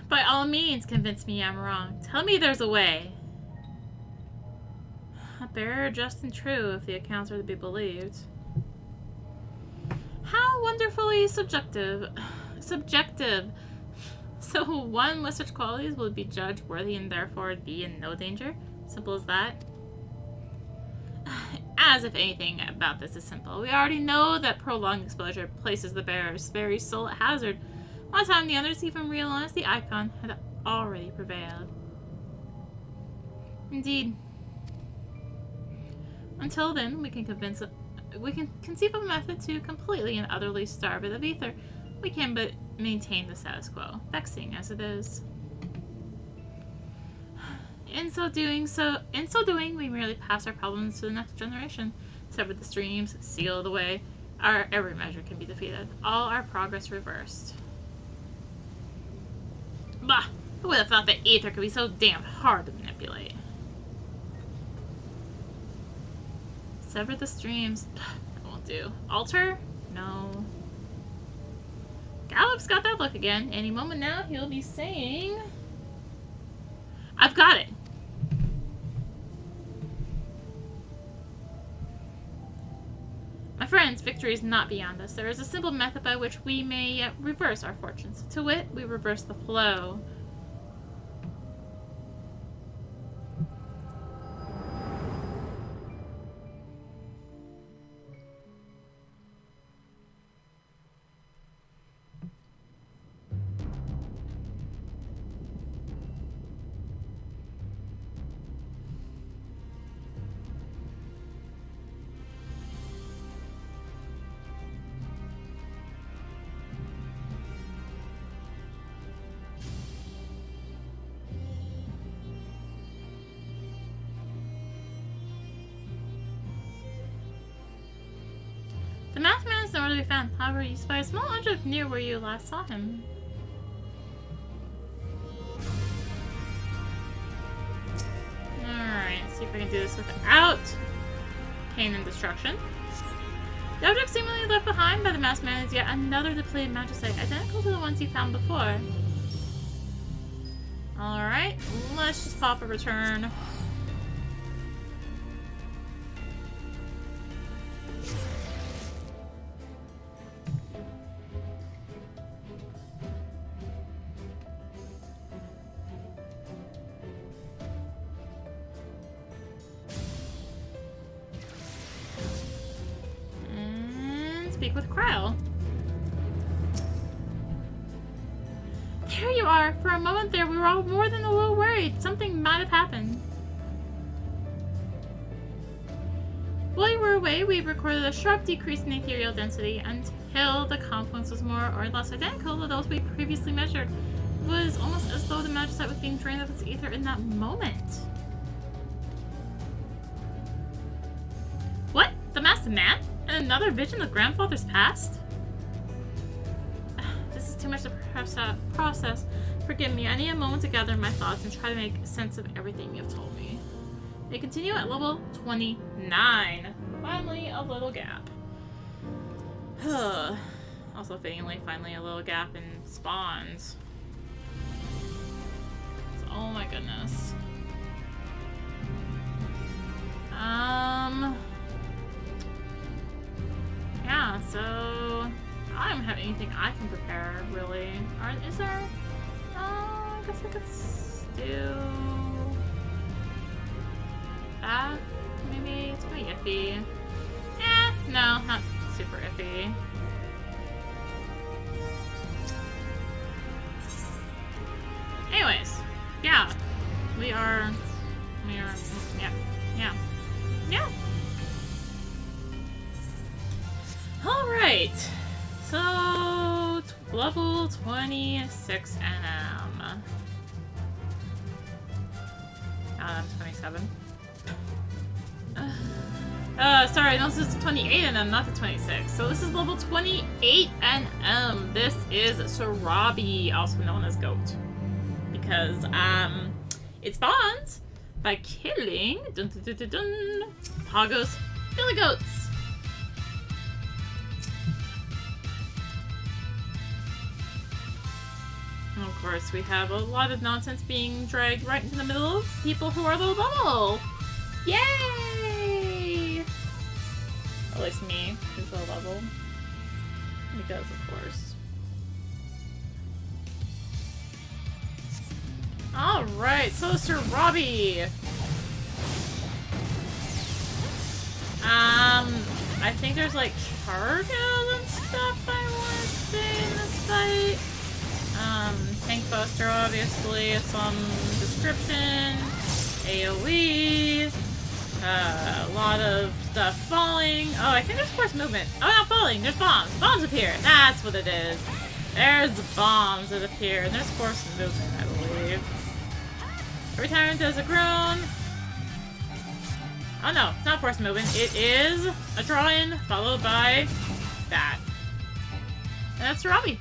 S1: By all means, convince me I'm wrong. Tell me there's a way. A bearer just and true, if the accounts are to be believed. How wonderfully subjective. Subjective. So one with such qualities will be judged worthy and therefore be in no danger? Simple as that? As if anything about this is simple. We already know that prolonged exposure places the bearer's very soul at hazard. By the time the others even realized the icon had already prevailed. Indeed. Until then, we can conceive of a method to completely and utterly starve it of ether. We can but maintain the status quo, vexing as it is. In so doing, we merely pass our problems to the next generation. Sever the streams, seal the way. Our every measure can be defeated. All our progress reversed. Bah! Who would have thought that ether could be so damn hard to manipulate? Sever the streams. That won't do. Alter? No. Gallup's got that look again. Any moment now, he'll be saying... I've got it! My friends, victory is not beyond us. There is a simple method by which we may reverse our fortunes. To wit, we reverse the flow. The masked man is nowhere to be found. However, you spy a small object near where you last saw him. Alright, let's see if I can do this without pain and destruction. The object seemingly left behind by the masked man is yet another depleted magicite, identical to the ones you found before. Alright, let's just pop a return. Speak with Kryle. There you are! For a moment there, we were all more than a little worried. Something might have happened. While you were away, we recorded a sharp decrease in ethereal density until the confluence was more or less identical to those we previously measured. It was almost as though the magicite was being drained of its ether in that moment. What? The masked man? And another vision of grandfather's past? This is too much to process. Forgive me, I need a moment to gather my thoughts and try to make sense of everything you've told me. They continue at level 29. Finally, a little gap. Also fittingly, finally a little gap in spawns. So, oh my goodness. Yeah, so I don't have anything I can prepare, really. Is there? I guess I could do that. Maybe it's pretty iffy. No, not super iffy. Anyways, yeah, we are, yeah. Alright, so level 26 NM. I'm 27. Sorry, no, this is 28 NM, not the 26. So this is level 28 NM. This is Surabhi, also known as Goat. Because, it spawns by killing Pagos Billy Goats. Oh course, we have a lot of nonsense being dragged right into the middle of people who are low level. Yay! At least me, who's low level. Because, of course. Alright, so Surabhi. I think there's like charges and stuff I want to say in this fight. Tank Buster, obviously, some description, AoE, a lot of stuff falling. Oh, I think there's force movement. Oh, not falling, there's bombs. Bombs appear, that's what it is. There's bombs that appear, and there's force movement, I believe. Every time it does a groan. Oh no, it's not force movement. It is a draw-in followed by that. And that's Surabhi.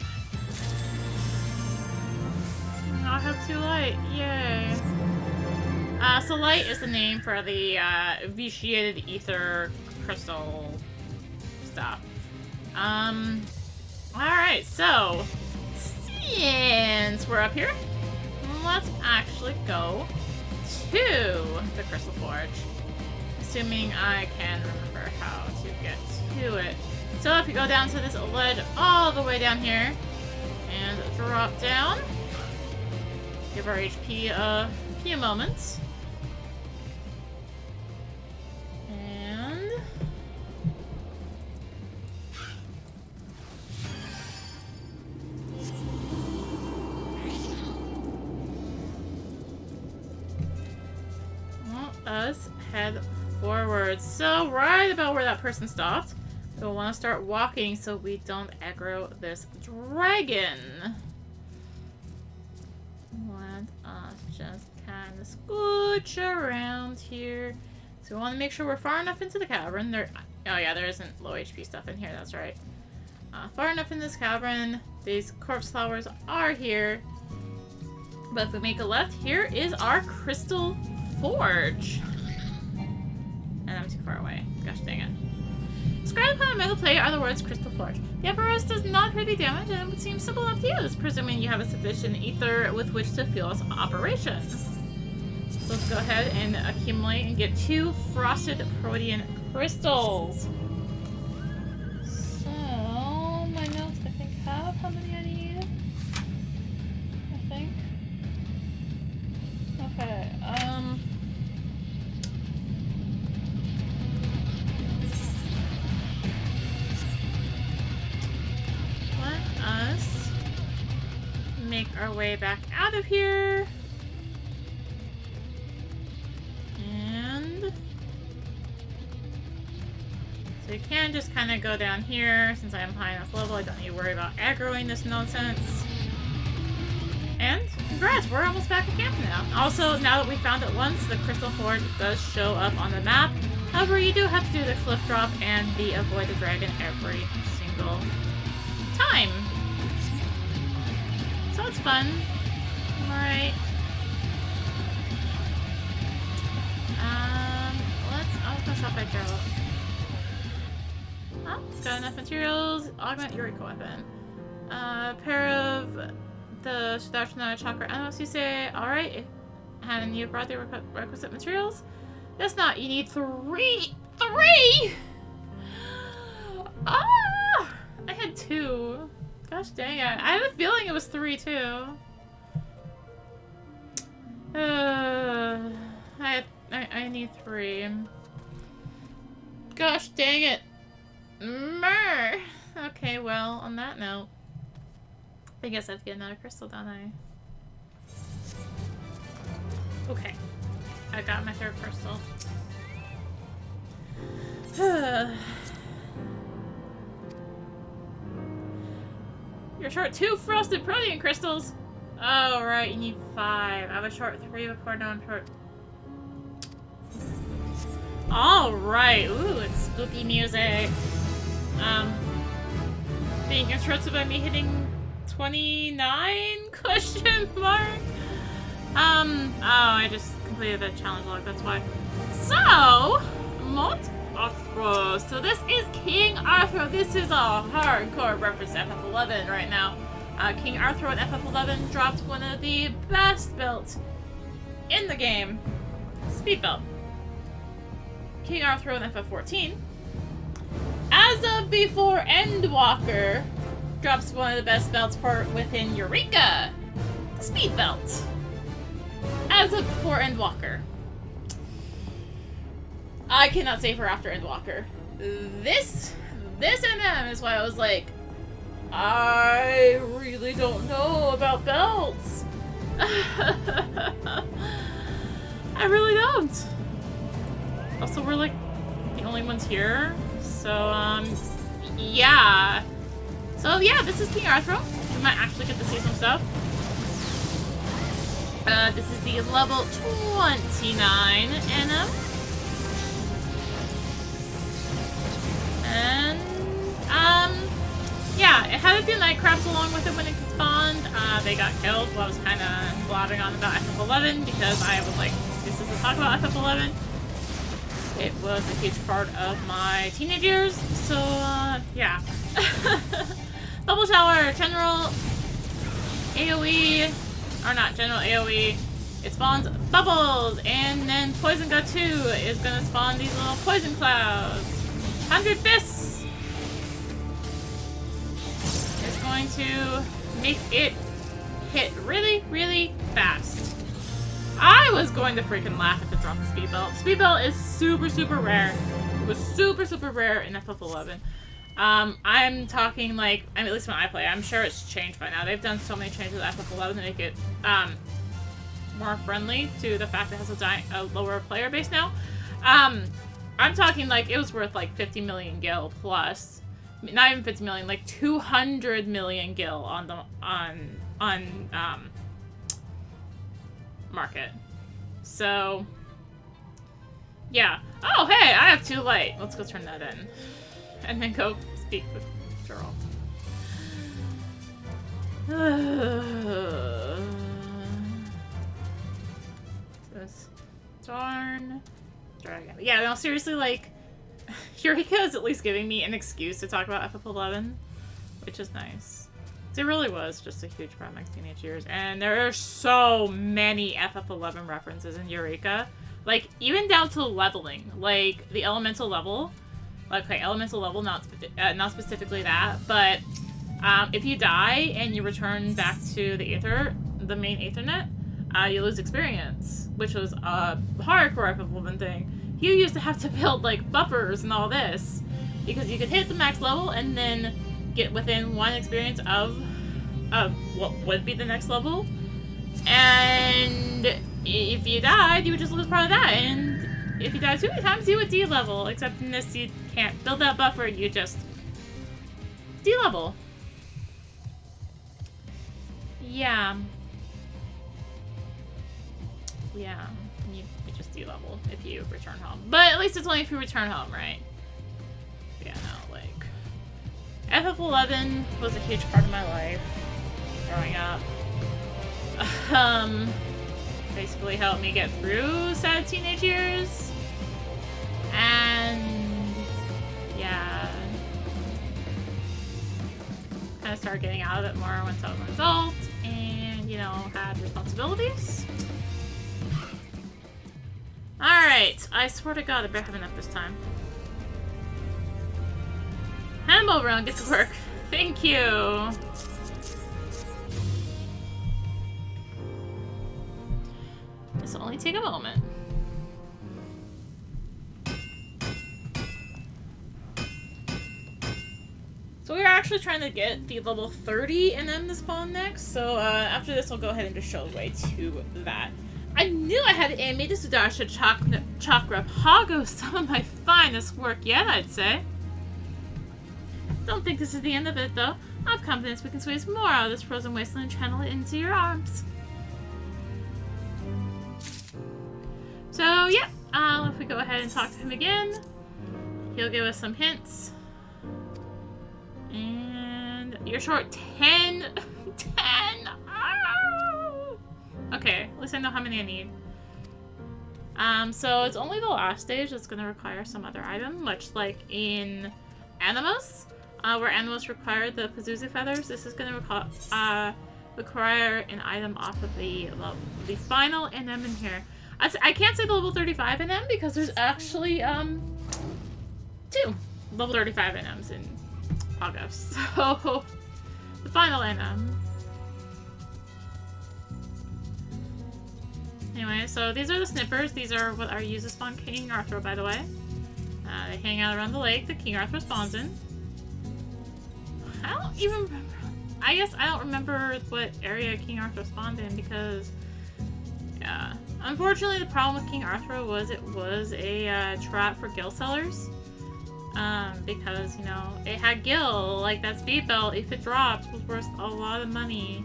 S1: Not have too light. Yay. So light is the name for the vitiated ether crystal stuff. Alright, so since we're up here, let's actually go to the Crystal Forge. Assuming I can remember how to get to it. So if you go down to this ledge all the way down here and drop down, give our HP a few moments. And let us head forward. So right about where that person stopped, we'll want to start walking so we don't aggro this dragon. Let us just kind of scooch around here. So we want to make sure we're far enough into the cavern. Oh yeah, there isn't low HP stuff in here, that's right. Far enough in this cavern. These corpse flowers are here. But if we make a left, here is our Crystal Forge. And I'm too far away. Gosh dang it. Inscribed upon a metal plate are the words Crystal Forge. The apparatus does not create damage and it would seem simple enough to use, presuming you have a sufficient ether with which to fuel its operation. So let's go ahead and accumulate and get 2 frosted protean crystals. So, my notes I think have how many I need. I think. Okay, let us make our way back out of here. And so you can just kind of go down here. Since I am high enough level, I don't need to worry about aggroing this nonsense. And congrats, we're almost back at camp now. Also, now that we found it once, the Crystal Forge does show up on the map. However, you do have to do the cliff drop and the avoid the dragon every single time. So it's fun. Alright. I'll go stop by Gerald. Oh, got enough materials. Augment Eureka weapon. Pair of the Sudarshana Chakra Anapos, you say. Alright. And you brought the requisite materials? That's not. You need 3. 3! Ah! I had 2. Gosh dang it. I had a feeling it was 3 too. I need 3. Gosh dang it. Mer. Okay, well, on that note, I guess I have to get another crystal, don't I? Okay. I got my 3rd crystal. You're short 2 frosted protean crystals. Oh, right, you need 5. I was short 3 before, now I'm short. Alright, ooh, it's spooky music. Being interrupted by me hitting 29? Question mark? Oh, I just completed the challenge log, that's why. So, Morte Arthro. So this is King Arthro. This is a hardcore reference to FF11 right now. King Arthro at FF11 dropped one of the best belts in the game. Speed belt. King Arthro in FF14. As of before Endwalker drops one of the best belts for within Eureka. Speed belt. As of before Endwalker. I cannot say for after Endwalker. This MM is why I was like, I really don't know about belts. I really don't. Also, we're like the only ones here. So, yeah. So, yeah, this is King Arthro. We might actually get to see some stuff. This is the level 29 NM. And, yeah, it had a few night crabs along with it when it spawned. They got killed while I was kind of blabbering on about FF11 because I was like, this is to talk about FF11. It was a huge part of my teenage years, so, yeah. Bubble Shower, General AoE, or not, General AoE. It spawns bubbles, and then Poison God 2 is gonna spawn these little poison clouds. 100 Fists is going to make it hit really, really fast. I was going to freaking laugh if it dropped the Speed Belt. Speed Belt is super, super rare. It was super, super rare in FF11. I'm talking like, I mean, at least when I play, I'm sure it's changed by now. They've done so many changes with FF11 to make it more friendly to the fact that it has a lower player base now. I'm talking like it was worth like 50 million gil plus, not even 50 million, like 200 million gil on the market. So yeah. Oh hey, I have 2 light. Let's go turn that in, and then go speak with Gerald. This darn dragon. Yeah, no, seriously, like Eureka is at least giving me an excuse to talk about FF11, which is nice. It really was just a huge part of my teenage years, and there are so many FF11 references in Eureka, like even down to leveling, like the elemental level. Okay, elemental level, not specifically that, but if you die and you return back to the main Aethernet, you lose experience, which was a hardcore FF11 thing. You used to have to build like buffers and all this because you could hit the max level and then get within 1 experience of what would be the next level, and if you died, you would just lose part of that. And if you die too many times, you would D-level. Except in this, you can't build that buffer; you just D-level. Yeah. Yeah. You just D-level if you return home. But at least it's only if you return home, right? Yeah. No, like FF11 was a huge part of my life growing up. Basically helped me get through sad teenage years. And yeah, kind of started getting out of it more once I was an adult and, you know, had responsibilities. Alright, I swear to God I better have enough this time. Hand him over and get to work. Thank you. This will only take a moment. So we're actually trying to get the level 30 NM to spawn next. So after this, I'll go ahead and just show the way to that. I knew I had animated Sudarsha Chakra Pagos, some of my finest work yet, I'd say. Don't think this is the end of it, though. I have confidence we can squeeze more out of this frozen wasteland and channel it into your arms. So, yeah, if we go ahead and talk to him again, he'll give us some hints. And you're short 10. 10! Oh! Okay, at least I know how many I need. So it's only the last stage that's going to require some other item, much like in Anapos. where animals require the Pazuzu feathers. This is going to require an item off of the final NM in here. I can't say the level 35 NM because there's actually 2 level 35 NMs in August. So the final NM. Anyway, so these are the snippers. These are what are used to spawn King Arthro, by the way. They hang out around the lake that King Arthro spawns in. I don't even remember. I guess I don't remember what area King Arthro spawned in because, yeah. Unfortunately, the problem with King Arthro was it was a trap for gil sellers. Because, you know, it had gil, like that speed belt, if it dropped, was worth a lot of money.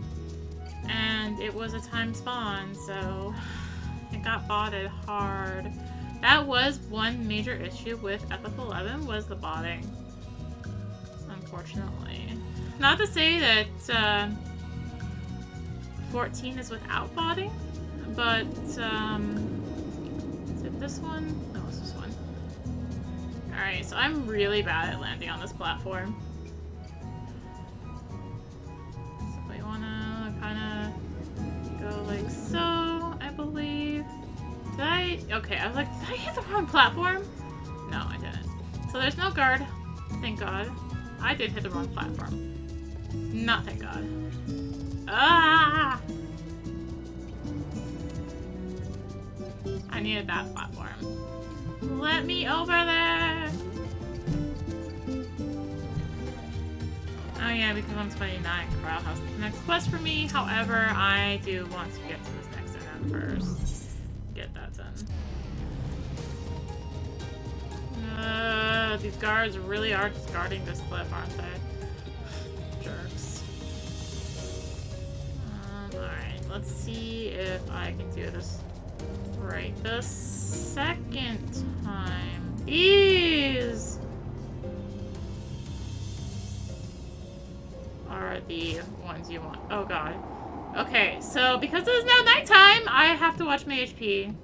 S1: And it was a time spawn, so it got botted hard. That was one major issue with FF11 was the botting. Unfortunately. Not to say that 14 is without botting, but is it this one? No, it's this one. Alright, so I'm really bad at landing on this platform. So we wanna kinda go like so, I believe. Did I? Okay, I was like, did I hit the wrong platform? No, I didn't. So there's no guard. Thank God. I did hit the wrong platform. Not thank God. Ah! I needed that platform. Let me over there! Oh yeah, because I'm 29, Corral has the next quest for me. However, I do want to get to this next event first. Get that done. These guards really are just guarding this cliff, aren't they? Jerks. Alright, let's see if I can do this right the second time. These are the ones you want. Oh god. Okay, so because it is now nighttime, I have to watch my HP.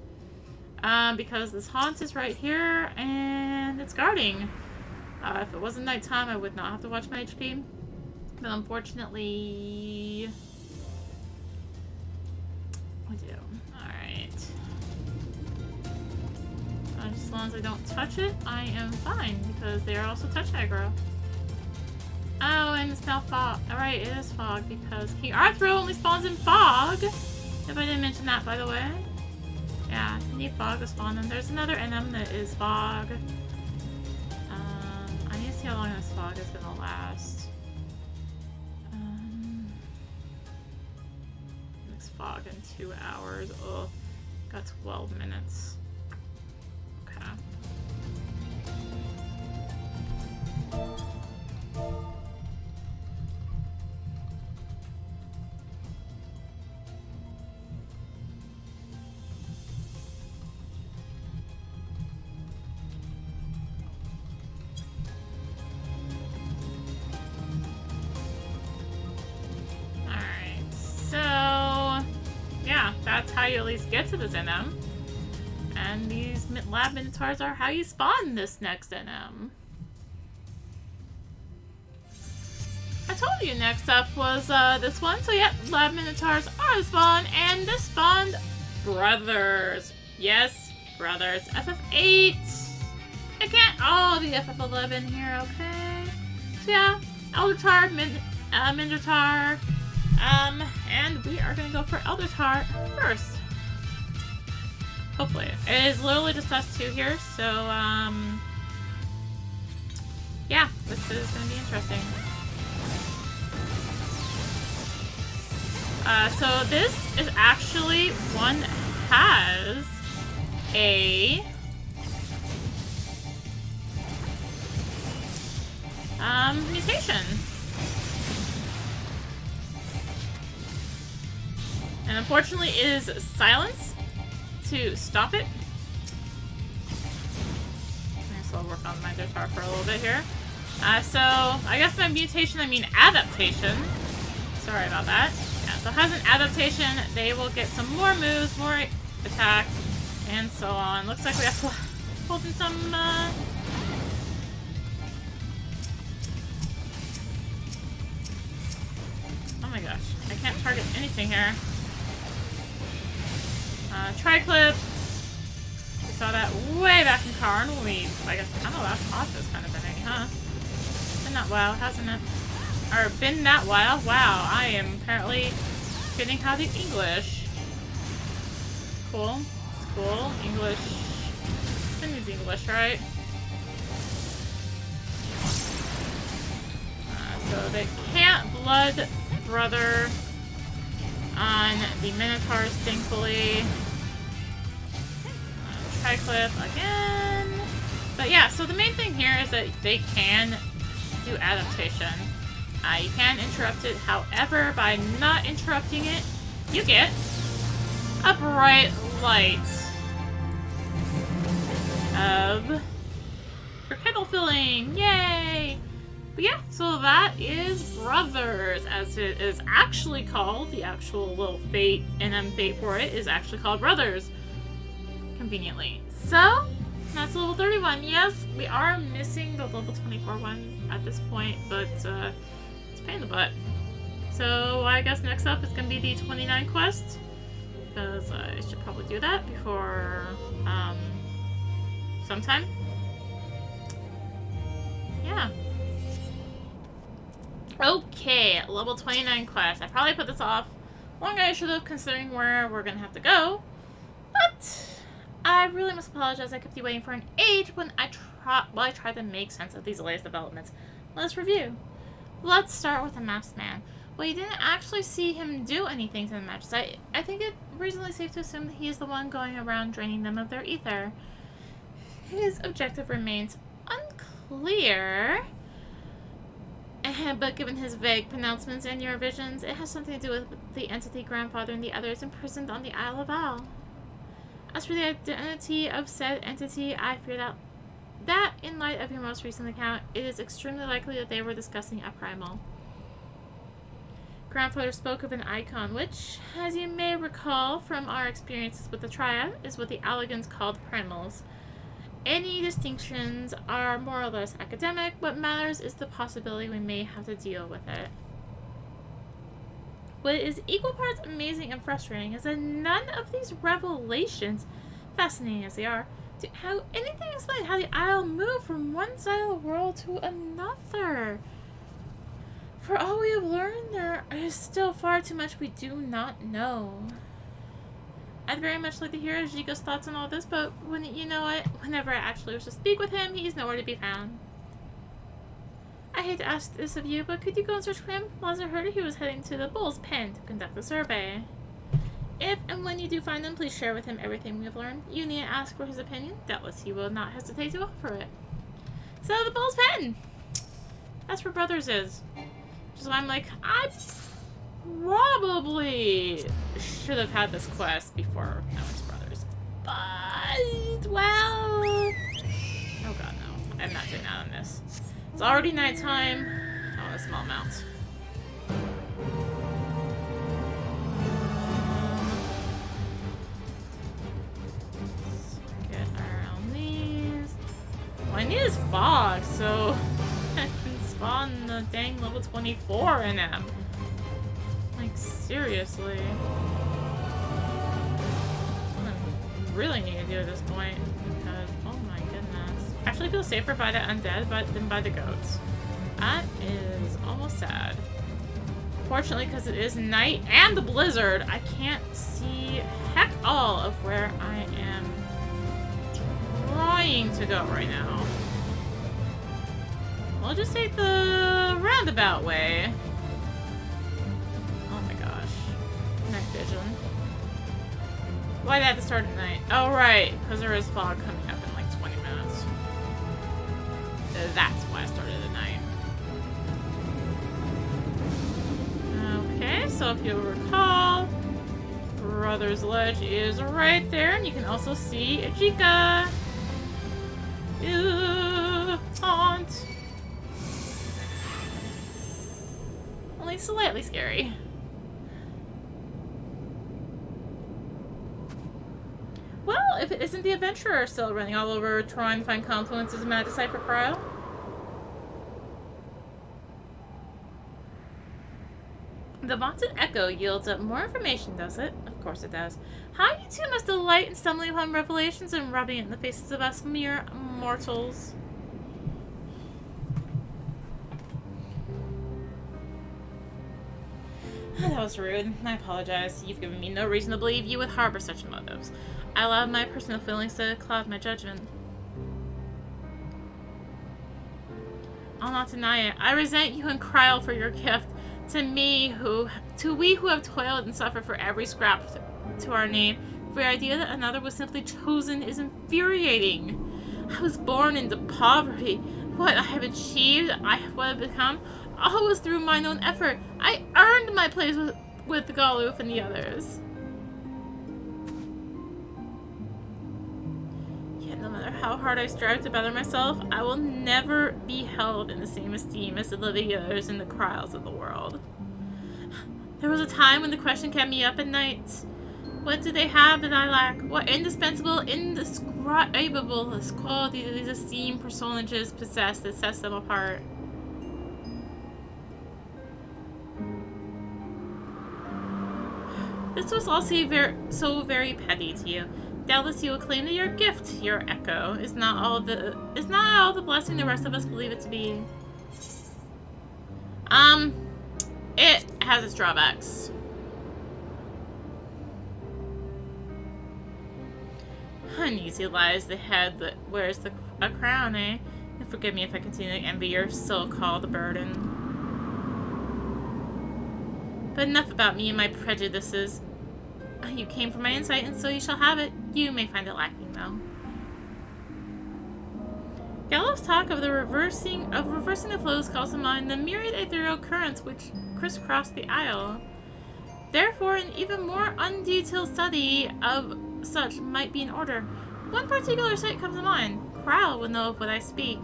S1: Because this haunt is right here, and it's guarding. If it wasn't nighttime, I would not have to watch my HP. But unfortunately, I do. Alright. As long as I don't touch it, I am fine, because they are also touch aggro. Oh, and it's now fog. Alright, it is fog, because King Arthro only spawns in fog! If I didn't mention that, by the way. Yeah, you need fog to spawn them. There's another NM that is fog. I need to see how long this fog is gonna last. Next fog in 2 hours. Ugh. Got 12 minutes. Okay. That's how you at least get to this NM. And these lab Mindertaurs are how you spawn this next NM. I told you next up was this one. So yeah, lab Mindertaurs are the spawn, and this spawned brothers. Yes, brothers. FF8. It can't all be FF11 here, okay? So yeah, Eldertaur, Mindertaur. And we are gonna go for Eldertaur first. Hopefully. It is literally just us two here, so, yeah, this is gonna be interesting. So this is actually one that has a mutation. And unfortunately it is silence to stop it. So I'll work on my Mindertaur for a little bit here. So I guess by mutation I mean adaptation. Sorry about that. Yeah, so it has an adaptation. They will get some more moves, more attack, and so on. Looks like we have to hold in some can't target anything here. Triclip. We saw that way back in Cairn when we, I guess, kind of last fought this kind of thing, huh? Been that while, hasn't it? Or been that while? Wow, I am apparently getting how the English. Cool. It's cool. English. It means English, right? So they can't blood brother on the Minotaurs, thankfully. Triclip again. But yeah, so the main thing here is that they can do adaptation. You can interrupt it, however, by not interrupting it, you get a bright light of your kettle filling. Yay! But yeah, so that is Brothers, as it is actually called. The actual little fate, NM fate for it is actually called Brothers. Conveniently. So, that's level 31. Yes, we are missing the level 24 one at this point, but it's a pain in the butt. So, I guess next up is going to be the 29 quest, because I should probably do that before sometime. Yeah. Okay, level 29 quest. I probably put this off longer than I should have, considering where we're gonna have to go. But I really must apologize. I kept you waiting for an age when I tried to make sense of these latest developments. Let's review. Let's start with the Masked Man. Well, you didn't actually see him do anything to the matches. I think it's reasonably safe to assume that he is the one going around draining them of their ether. His objective remains unclear. But given his vague pronouncements and your visions, it has something to do with the entity grandfather and the others imprisoned on the Isle of Al. As for the identity of said entity, I fear that in light of your most recent account, it is extremely likely that they were discussing a primal. Grandfather spoke of an icon, which, as you may recall from our experiences with the Triad, is what the Allegans called primals. Any distinctions are more or less academic. What matters is the possibility we may have to deal with it. What is equal parts amazing and frustrating is that none of these revelations, fascinating as they are, do how anything explain how the Isle moved from one side of the world to another. For all we have learned, there is still far too much we do not know. I'd very much like to hear Jigo's thoughts on all this, but whenever I actually wish to speak with him, he's nowhere to be found. I hate to ask this of you, but could you go and search for him? Last I heard, he was heading to the Bull's Pen to conduct a survey. If and when you do find him, please share with him everything we've learned. You need to ask for his opinion. Doubtless he will not hesitate to offer it. So, the Bull's Pen! That's where Brothers is. Which is why I'm like, I probably should have had this quest before I went to Brothers. But, well... Oh god, no. I'm not doing that on this. It's already nighttime. Oh, a small amount. Let's get around these. Well, I need his fog, so I can spawn the dang level 24 in him. Like, seriously. What I really need to do at this point, because, oh my goodness. I actually feel safer by the undead than by the goats. That is almost sad. Fortunately, because it is night and the blizzard, I can't see heck all of where I am trying to go right now. We'll just take the roundabout way. Oh my gosh. Night vision. Why'd I have to start at night? Oh right, because there is fog coming up in like 20 minutes. That's why I started at night. Okay, so if you recall, Brother's Ledge is right there, and you can also see Ajika. Haunt. Only slightly scary. Well, if it isn't the adventurer still running all over trying to find confluences and mad decipher cryo. The vaunted echo yields up more information, does it? Of course it does. How you two must delight in stumbling upon revelations and rubbing it in the faces of us mere mortals. That was rude. I apologize. You've given me no reason to believe you would harbor such motives. I allowed my personal feelings to cloud my judgment. I'll not deny it. I resent you and Kryl for your gift. To we who have toiled and suffered for every scrap to our name, for the idea that another was simply chosen is infuriating. I was born into poverty. What I have achieved, what I've become, all was through mine own effort. I earned my place with Galuf and the others. Yet no matter how hard I strive to better myself, I will never be held in the same esteem as the Liviers and the Kryls of the world. There was a time when the question kept me up at night. What do they have that I lack? What indispensable, indescribable quality do these esteemed personages possess that sets them apart? This was also so very petty to you. Doubtless you will claim that your gift, your echo, is not all the blessing the rest of us believe it to be. It has its drawbacks. Uneasy lies the head that wears a crown, eh? And forgive me if I continue to envy your so-called burden. But enough about me and my prejudices. You came for my insight, and so you shall have it. You may find it lacking, though. Gallo's talk of reversing the flows calls to mind the myriad ethereal currents which crisscross the isle. Therefore, an even more undetailed study of such might be in order. One particular sight comes to mind. Kryl will know of what I speak.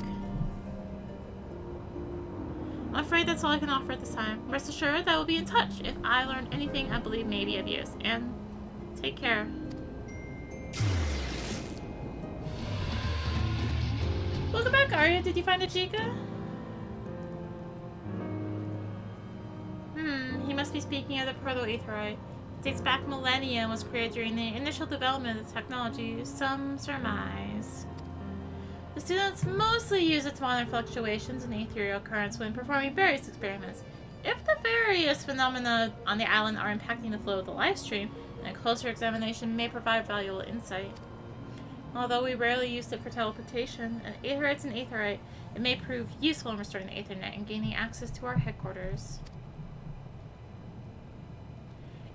S1: I'm afraid that's all I can offer at this time. Rest assured that I will be in touch if I learn anything I believe may be of use. And take care. Welcome back, Arya. Did you find a Chica? He must be speaking of the proto-aetherite. It dates back millennia and was created during the initial development of the technology, some surmise. The students mostly use its modern fluctuations and ethereal currents when performing various experiments. If the various phenomena on the island are impacting the flow of the live stream, then a closer examination may provide valuable insight. Although we rarely use it for teleportation, aetherites and aetherite, it may prove useful in restoring the Aethernet and gaining access to our headquarters.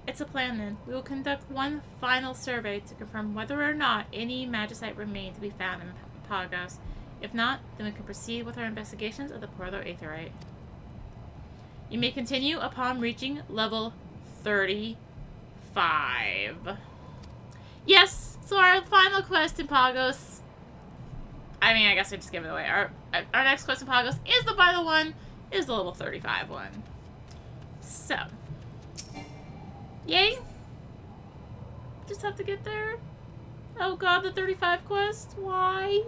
S1: It's a plan then. We will conduct one final survey to confirm whether or not any magicite remain to be found in Pagos. If not, then we can proceed with our investigations of the proto-aetherite. You may continue upon reaching level 35. Yes, so our final quest in Pagos. I mean, I guess I just give it away. Our next quest in Pagos is the final one, is the level 35 one. So, yay! Just have to get there. Oh god, the 35 quest? Why?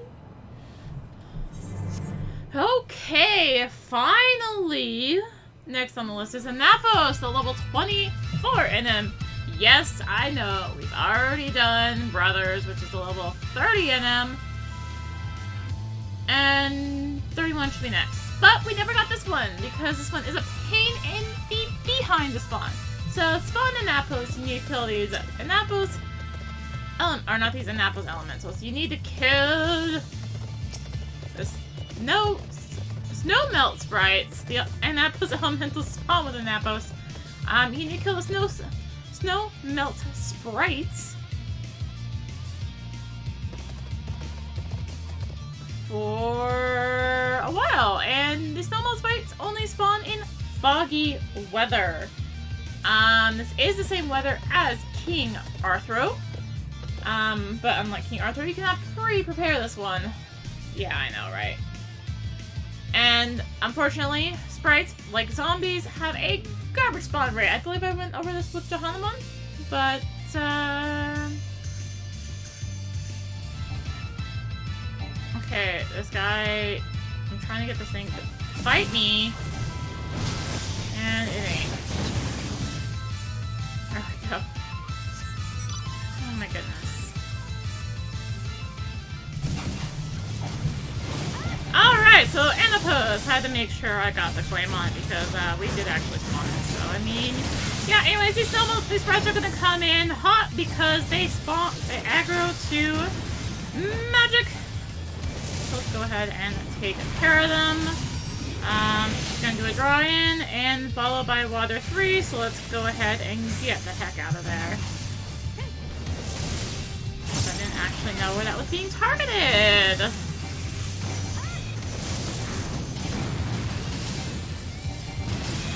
S1: Okay, finally! Next on the list is Anapos, the level 24 NM. Yes, I know, we've already done Brothers, which is the level 30 NM. And 31 should be next. But we never got this one, because this one is a pain in the behind to spawn. So, spawn Anapos, you need to kill these Anapos, or not these Anapos elementals. You need to kill this snow melt sprites. The Anapos elementals spawn with Anapos. You need to kill the snow melt sprites for a while. And the snow melt sprites only spawn in foggy weather. This is the same weather as King Arthro. But unlike King Arthro, you cannot pre-prepare this one. Yeah, I know, right? And unfortunately, sprites, like zombies, have a garbage spawn rate. I believe I went over this with Johannemon, but, okay, this guy, I'm trying to get this thing to fight me, and it ain't. goodness. Alright, so Anapos had to make sure I got the claim on it because we did actually spawn it. So, I mean, yeah, anyways, these sprites are gonna come in hot because they aggro to magic. So let's go ahead and take care of them. She's gonna do a draw in and followed by water 3, so let's go ahead and get the heck out of there. I didn't actually know where that was being targeted.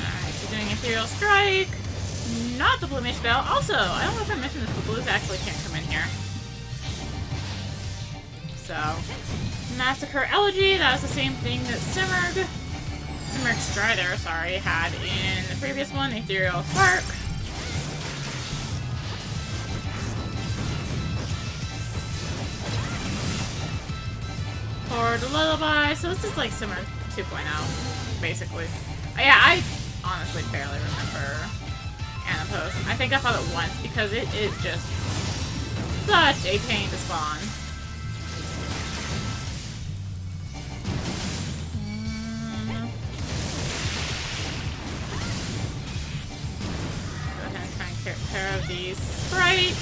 S1: Alright, she's doing Ethereal Strike. Not the Bloomish Spell. Also, I don't know if I mentioned this, but blues actually can't come in here. So, Massacre Elegy, that was the same thing that Simurgh Strider, sorry, had in the previous one, Ethereal Spark. Or the Lullaby, so this is like Simurgh 2.0, basically. Yeah, I honestly barely remember Anapos. I think I fought it once because it is just such a pain to spawn. Take care of these sprites.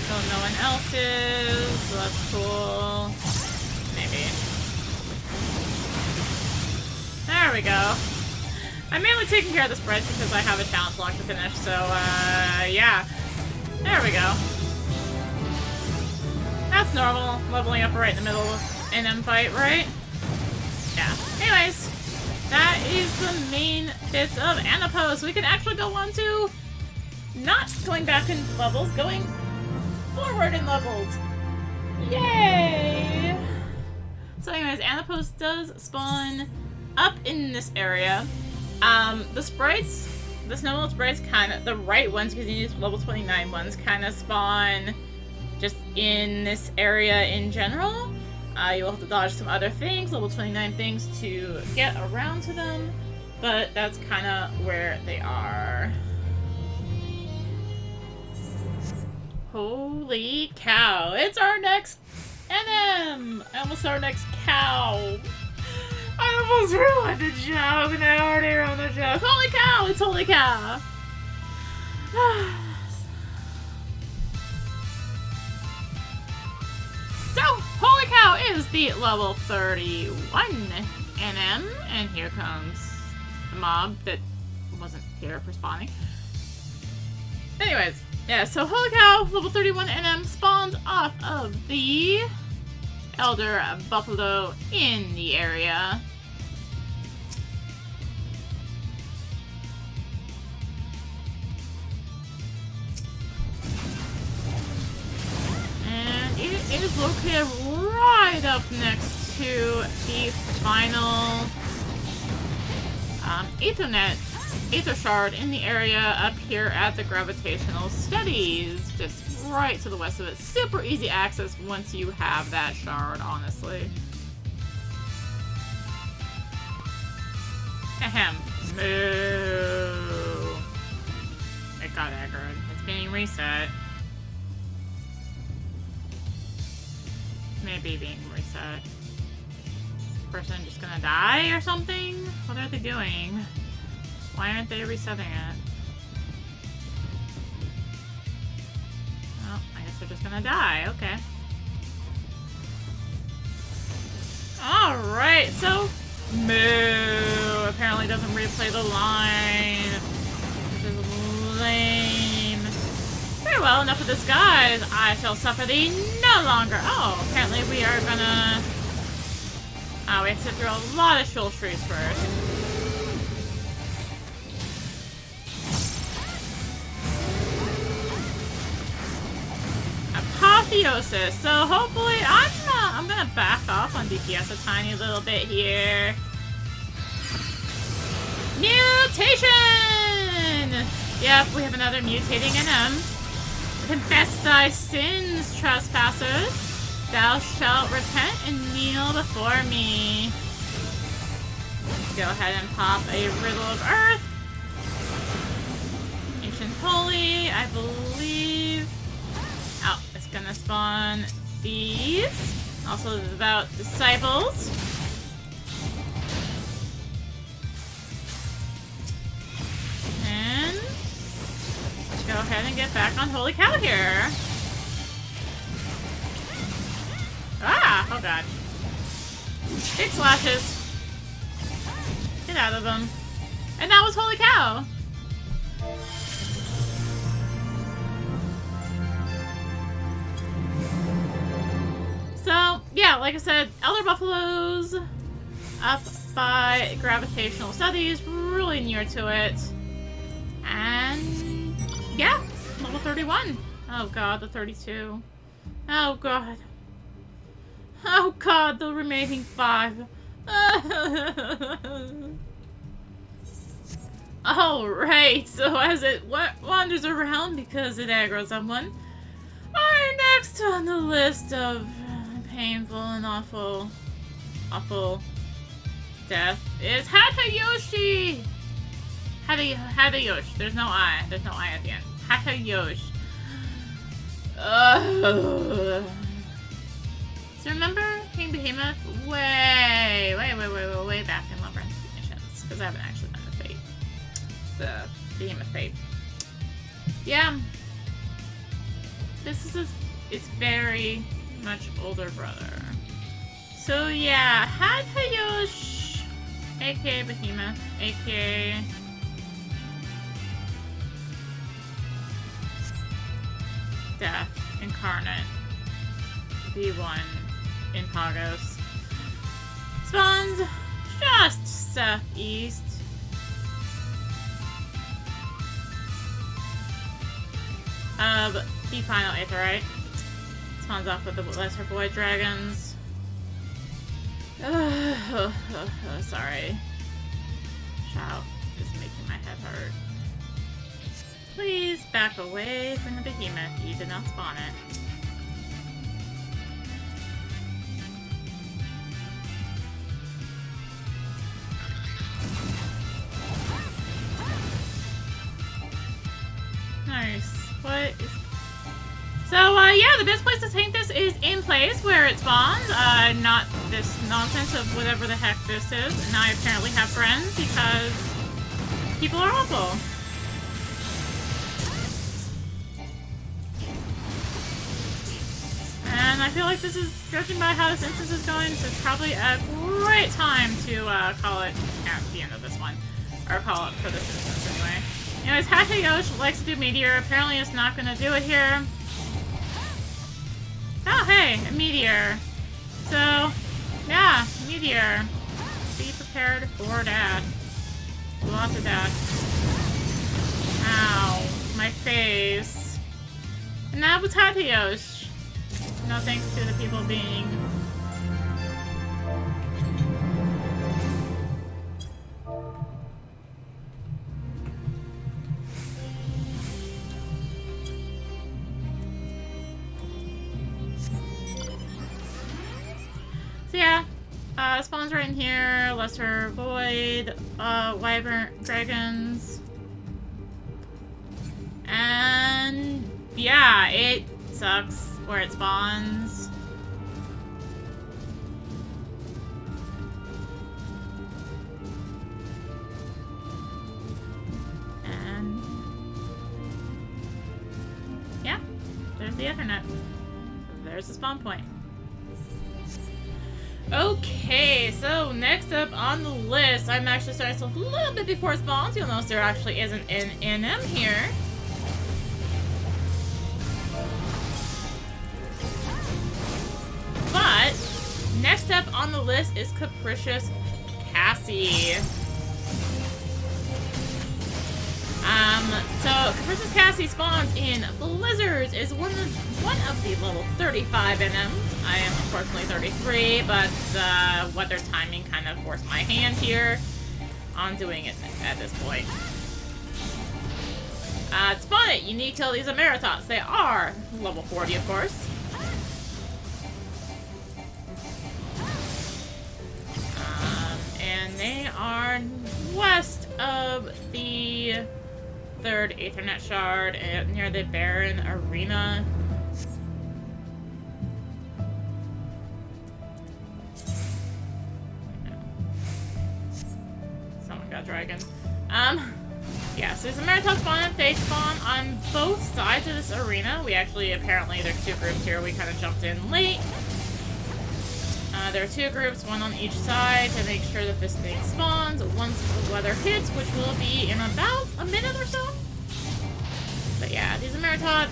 S1: So no one else is. So that's cool. Maybe. There we go. I'm mainly taking care of the sprites because I have a challenge block to finish. So, yeah. There we go. That's normal. Leveling up right in the middle of an NM fight, right? Yeah. Anyways, that is the main bits of Anapos. We can actually go on to not going back in levels, going forward in levels. Yay! So anyways, Anapos does spawn up in this area. The sprites, the Snowman sprites the right ones, because you use level 29 ones, kind of spawn just in this area in general. You will have to dodge some other things, level 29 things, to get around to them, but that's kind of where they are. Holy cow, it's our next NM! Almost our next cow. I almost ruined the joke and I already ruined the joke. Holy cow, it's holy cow. So, holy cow is the level 31 NM, and here comes the mob that wasn't here for spawning. Anyways. Yeah, so holy cow, level 31 NM spawns off of the Elder Buffalo in the area. And it is located right up next to the final Aether Shard in the area up here at the Gravitational Studies, just right to the west of it. Super easy access once you have that shard, honestly. Ahem. Moo. It got aggroed. It's being reset. Maybe being reset. Person just gonna die or something? What are they doing? Why aren't they resetting it? Oh, I guess they're just gonna die. Okay. Alright, so Moo apparently doesn't replay the line. This is lame. Very well, enough of this, guys. I shall suffer thee no longer. Oh, apparently we are gonna... we have to sit through a lot of Shoal Trees first. Apotheosis. So hopefully I'm gonna back off on DPS a tiny little bit here. Mutation! Yep, we have another mutating NM. Confess thy sins, trespassers. Thou shalt repent and kneel before me. Go ahead and pop a Riddle of Earth. Ancient Holy, I believe. gonna spawn these. Also about disciples. And let's go ahead and get back on Holy Cow here. Ah! Oh god. Big slashes. Get out of them. And that was Holy Cow! So, yeah, like I said, Elder Buffaloes up by gravitational studies, really near to it. And yeah, level 31. Oh god, the 32. Oh god. Oh god, the remaining 5. Alright, so as it wanders around because it aggroes someone, our next on the list of painful and awful death is Hadhayosh! Hadhayosh. There's no I. There's no I at the end. Hadhayosh. So remember King Behemoth? Way back in Labyrinth missions. Because I haven't actually done the Fate. The Behemoth Fate. Yeah. This is it's very much older brother. So yeah, Hadhayosh, aka Behemoth, aka Death Incarnate, V1 in Pagos, spawns just southeast of the final Aetheryte. Spawns off with the Lesser Void Dragons. Sorry. Shout is making my head hurt. Please back away from the Behemoth. You did not spawn it. Nice. What is... So, yeah, the best place to tank this is in place where it spawns. Not this nonsense of whatever the heck this is. And I apparently have friends because people are awful. And I feel like this is, judging by how this instance is going, this is probably a great time to call it at the end of this one. Or call it for this instance anyway. Anyways, Hadhayosh likes to do Meteor. Apparently it's not going to do it here. Oh, hey, a Meteor. So, yeah, Meteor. Be prepared for that. Lots of that. Ow, my face. And that was Hadhayosh. No thanks to the people being... So yeah, spawns right in here, Lesser Void, Wyvern Dragons. And yeah, it sucks where it spawns. And yeah, there's the Ethernet. There's the spawn point. Okay, so next up on the list, I'm actually starting to look a little bit before it spawns. You'll notice there actually isn't an NM here. But next up on the list is Capricious Cassie. So Capricious Cassie spawns in Blizzards, is one of the level 35 NMs. I am unfortunately 33, but weather timing kind of forced my hand here on doing it at this point. To spawn it, you need to kill these Emeritots. They are level 40, of course. And they are west of the 3rd Aethernet Shard near the Barren Arena. that dragon. Yeah, so there's a Mindertaur spawn and Fae spawn on both sides of this arena. We actually, apparently, there's two groups here. We kind of jumped in late. There are two groups, one on each side, to make sure that this thing spawns once the weather hits, which will be in about a minute or so. But yeah, these are Mindertaurs.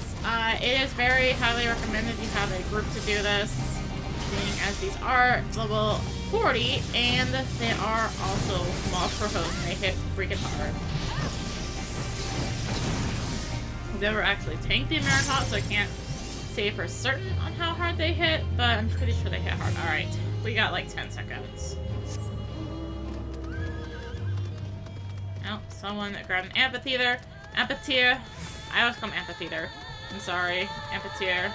S1: It is very highly recommended you have a group to do this, being as these are level 40, and they are also mob pros, and they hit freaking hard. I've never actually tanked the Mindertaurs, so I can't say for certain on how hard they hit, but I'm pretty sure they hit hard. Alright, we got like 10 seconds. Oh, someone grabbed an amphitheater. Amphitheater. I always call them amphitheater. I'm sorry. Amphitheater.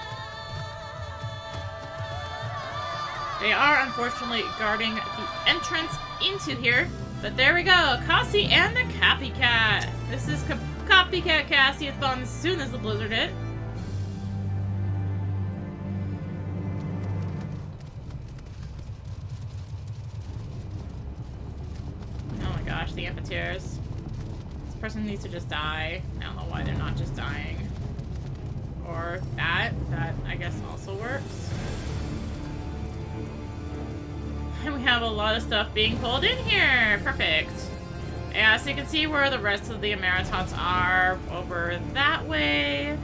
S1: They are unfortunately guarding the entrance into here, but there we go. Cassie and the Copycat. This is Copycat Cassie. It's gone as soon as the blizzard hit. The amphitheaters. This person needs to just die. I don't know why they're not just dying. Or that I guess also works. And we have a lot of stuff being pulled in here. Perfect. Yeah, so you can see where the rest of the Mindertaurs are over that way.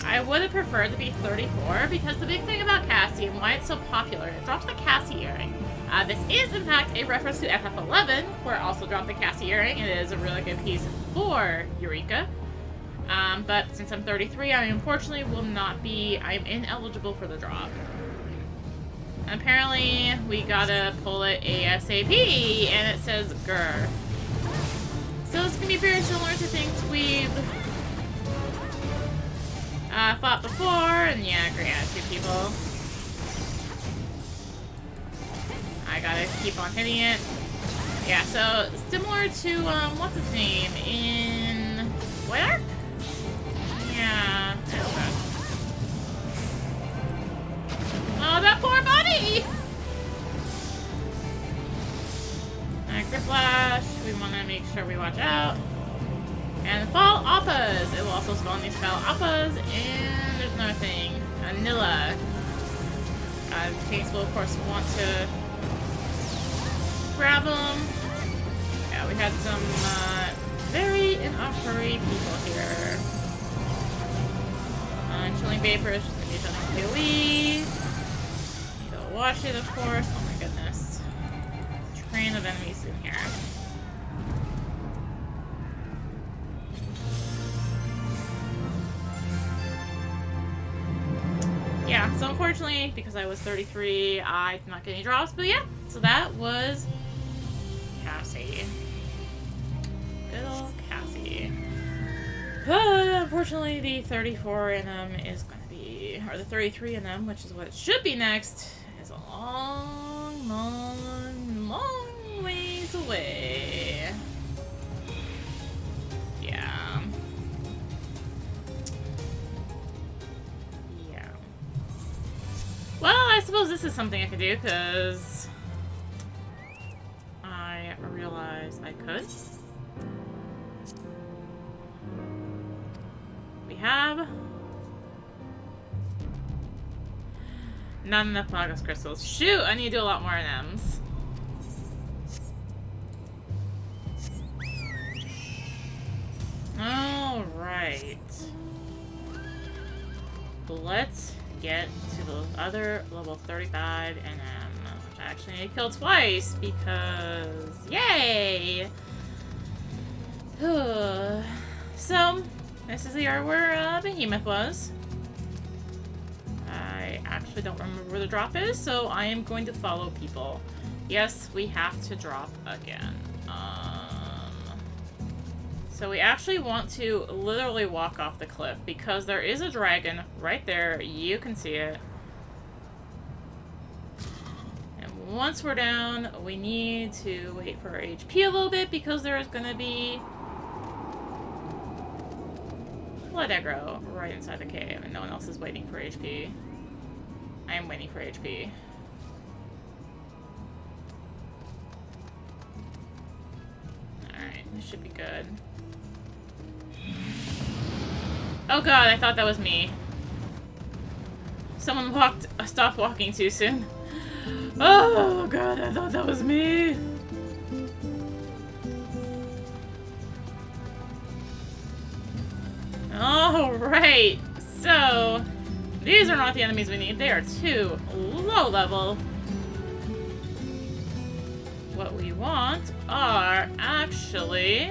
S1: I would have preferred to be 34 because the big thing about Cassie and why it's so popular, it drops the Cassie earring. This is in fact a reference to FF11, where it also dropped the Cassie earring. It is a really good piece for Eureka. But since I'm 33, I unfortunately will not be, I'm ineligible for the drop. And apparently we gotta pull it ASAP, and it says grr. So it's gonna be very similar to things we've fought before, and yeah, great attitude, people. I gotta keep on hitting it. Yeah, so similar to, what's his name in White Ark? Yeah, okay. Oh, that poor buddy! Grip Lash, we want to make sure we watch out. And Fall Appas! It will also spawn these Fall Appas, and there's another thing. Nilla. Case will, of course, want to grab them. Yeah, we had some very in a hurry people here. Chilling Vapors, just gonna be chilling AoE. Need to watch it, of course. Oh my goodness. Train of enemies in here. Yeah, so unfortunately, because I was 33, I did not get any drops, but yeah, so that was Cassie. Good old Cassie. But unfortunately, the 34 in them is going to be, or the 33 in them, which is what it should be next, is a long, long, long ways away. Yeah. Yeah. Well, I suppose this is something I could do, because I realized I could. We have not enough Pagos crystals. Shoot, I need to do a lot more NMs. Alright. Let's get to the other level 35 NM, which I actually need to kill twice because yay! So this is the area where Behemoth was. I actually don't remember where the drop is, so I am going to follow people. Yes, we have to drop again. So we actually want to literally walk off the cliff because there is a dragon right there. You can see it. And once we're down, we need to wait for our HP a little bit because there is going to be blood aggro right inside the cave, and no one else is waiting for HP. I am waiting for HP. This should be good. Oh god, I thought that was me. Someone stopped walking too soon. Oh god, I thought that was me. Alright, so these are not the enemies we need. They are too low level. What we want are actually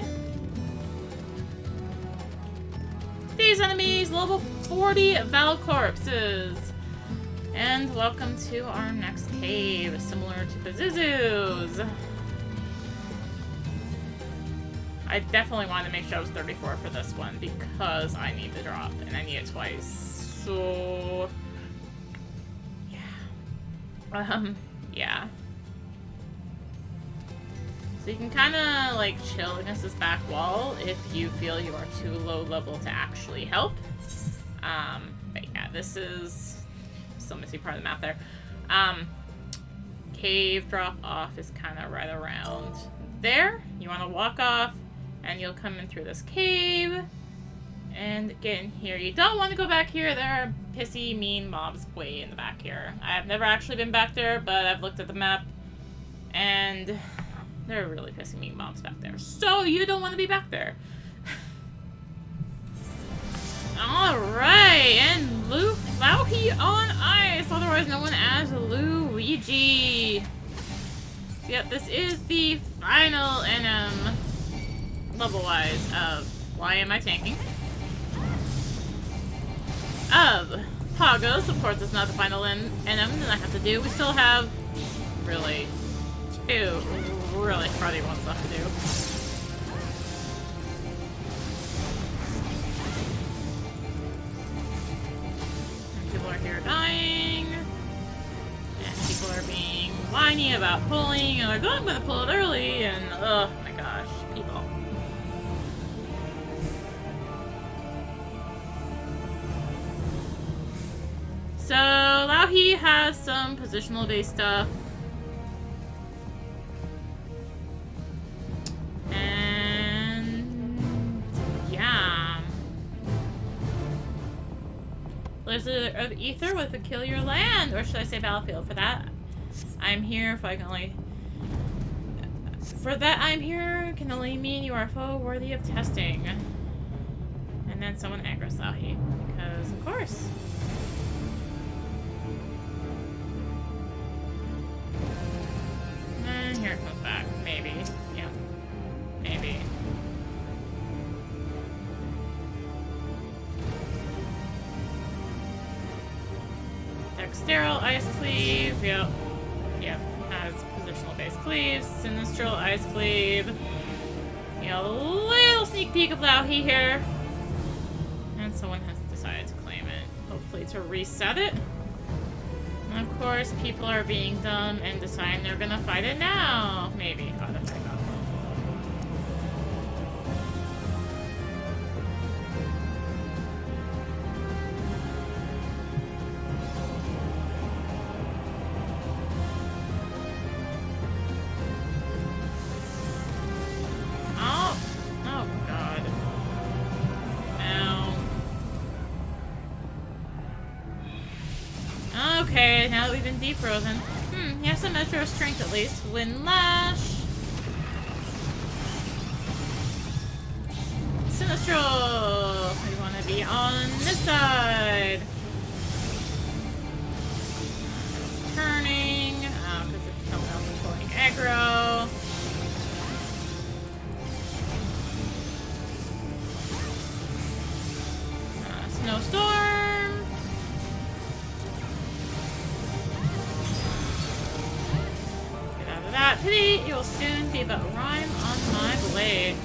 S1: these enemies, level 40 Val Corpses. And welcome to our next cave, similar to the Zuzus. I definitely wanted to make sure I was 34 for this one because I need the drop and I need it twice. So yeah. So you can kind of like chill against this back wall if you feel you are too low level to actually help. But yeah, this is still missing part of the map there. Cave drop off is kind of right around there. You want to walk off and you'll come in through this cave and get in here. You don't want to go back here. There are pissy, mean mobs way in the back here. I've never actually been back there, but I've looked at the map and there are really pissy, mean mobs back there. So you don't want to be back there. Alright, and Louhi on ice, otherwise known as Luigi. Yep, this is the final NM level-wise of why am I tanking? Of Pagos, of course it's not the final NM that I have to do. We still have really two really cruddy ones left to do. People are here dying, and people are being whiny about pulling, and like, oh, I'm gonna pull it early, and oh my gosh, people. So, Louhi has some positional based stuff. And yeah. Blizzard of Ether with a kill your land, or should I say battlefield for that? I'm here if I can only... For that I'm here can only mean you are a foe worthy of testing. And then someone Angra Louhi, because of course. And here it comes back. Maybe. Yeah. Maybe. Dexteral Ice Cleave, yep. Yep, has positional base cleaves. Sinistral Ice Cleave. You know, a little sneak peek of Louhi here. And someone has decided to claim it. Hopefully to reset it. And of course, people are being dumb and deciding they're gonna fight it now. Maybe. Oh, that's right. Okay, now that we've been defrozen. You have some measure of strength at least. Wind Lash. Sinistral! We want to be on this side. Turning. Because if someone else is pulling aggro. Snowstorm. Pity, you will soon be but rime on my blade.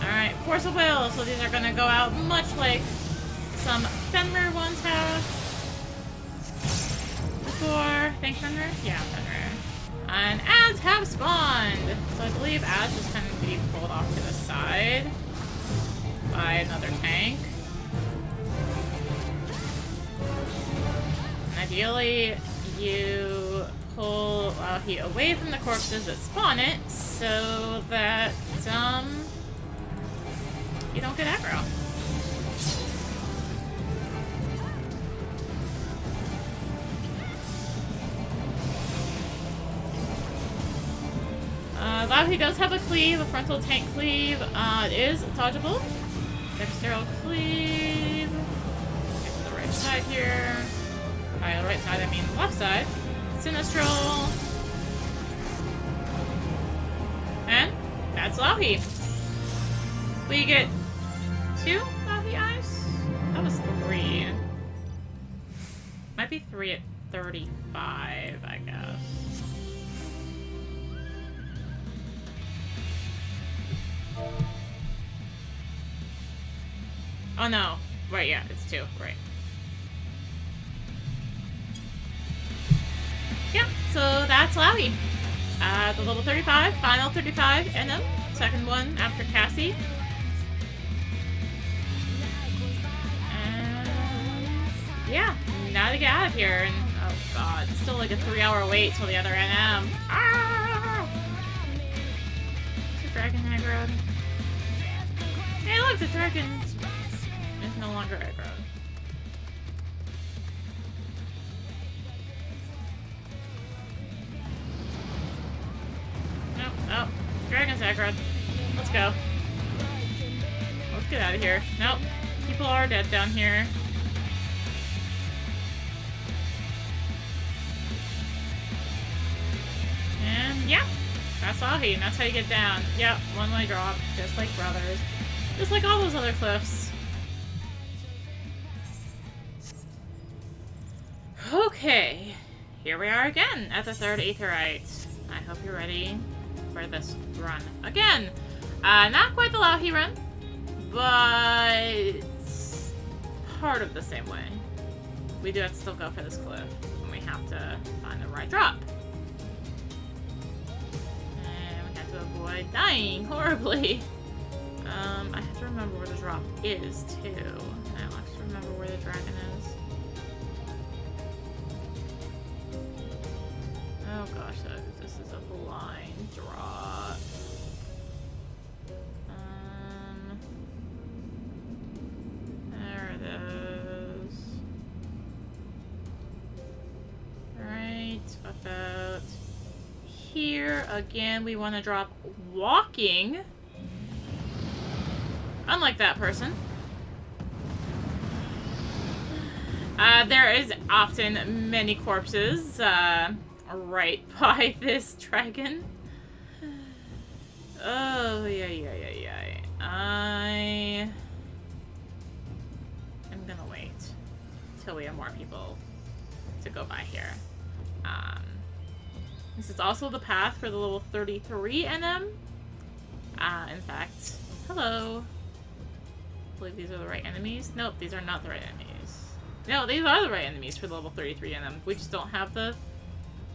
S1: Alright, Force of Will, so these are gonna go out much like some Fenrir ones have. Before, thanks Fenrir? Yeah, Fenrir. And ads have spawned! So I believe ads just kind of be pulled off to the side by another tank. Ideally, you pull Louhi away from the corpses that spawn it, so that you don't get aggro. Louhi does have a cleave, a frontal tank cleave. It is dodgeable. Dexteral cleave. Get to the right side here. By the right side, I mean the left side. Sinistral. And that's Louhi. We get 2 Louhi eyes? That was 3. Might be 3 at 35, I guess. Oh no. Right, yeah, it's 2. Right. Yeah, so that's Louhi. The level 35, final 35 NM. Second one after Cassie. And yeah, now to get out of here. And oh god, it's still like a 3-hour wait till the other NM. Ah! It's a dragon aggroed. Hey look, the dragon is no longer aggroed. Nope, oh, dragon's aggroed. Let's go. Let's get out of here. Nope, people are dead down here. And yeah, that's Louhi, and that's how you get down. Yep, one-way drop, just like Brothers. Just like all those other cliffs. Okay, here we are again at the 3rd Aetheryte. I hope you're ready for this run again. Not quite the Louhi run, but part of the same way. We do have to still go for this cliff, and we have to find the right drop. And we have to avoid dying horribly. I have to remember where the drop is, too. And I have to remember where the dragon is. Oh gosh, this is a blind drop. There it is. Right about here. Again, we want to drop walking. Unlike that person. There is often many corpses right by this dragon. Oh, yeah. I am gonna wait till we have more people to go by here. This is also the path for the level 33 NM. In fact, hello. I believe these are the right enemies. Nope, these are not the right enemies. No, these are the right enemies for the level 33 NM. We just don't have the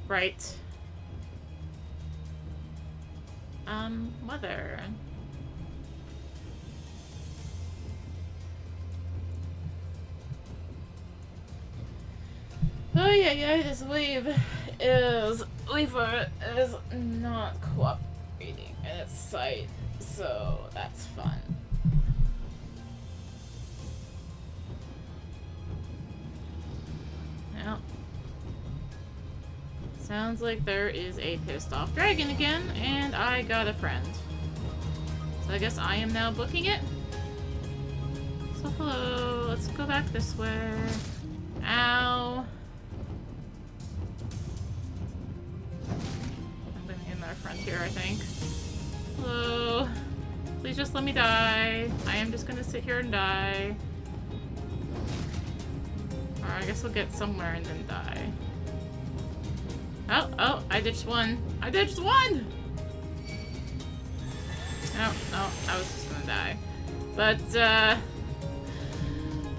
S1: right weather. Oh yeah, this weaver is not cooperating in its sight, so that's fun. Well, sounds like there is a pissed off dragon again, and I got a friend. So I guess I am now booking it. So hello, let's go back this way. Ow. I'm gonna get another friend here, I think. Hello. Please just let me die. I am just gonna sit here and die. Or I guess we'll get somewhere and then die. Oh, I ditched one. I ditched one! Oh, I was just gonna die. But,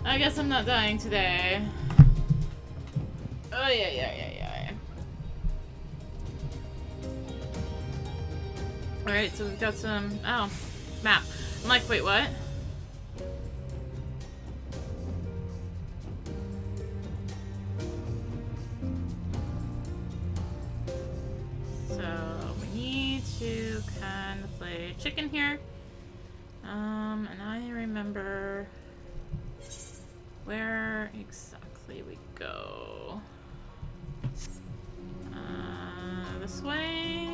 S1: I guess I'm not dying today. Oh, yeah. Alright, so we've got some... Oh, map. I'm like, wait, what? To kind of play chicken here. And I remember where exactly we go. This way.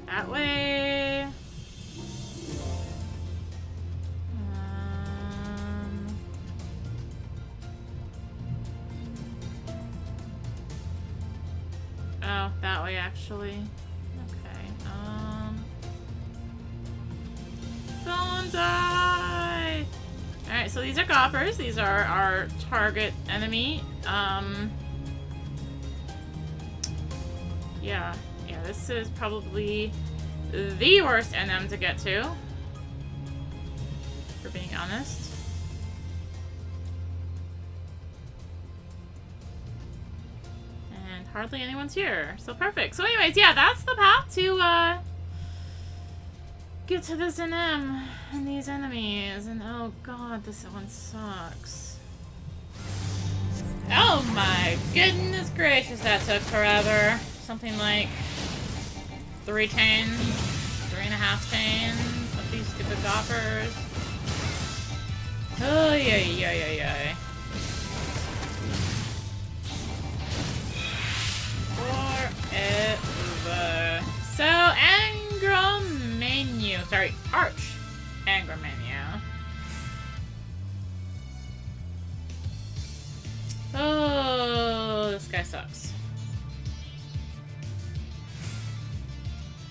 S1: That way. Oh, that way actually. Okay. Don't die! Alright, so these are goppers. These are our target enemy. Yeah, this is probably the worst NM to get to, for being honest. And hardly anyone's here, so perfect. So anyways, yeah, that's the path to, get to this NM and these enemies. And oh god, this one sucks. Oh my goodness gracious, that took forever. Something like 3 chains, 3.5 chains of these stupid goppers. Oh, yeah. Forever. So, Angra Mainyu. Sorry, Angra Mainyu. Oh, this guy sucks.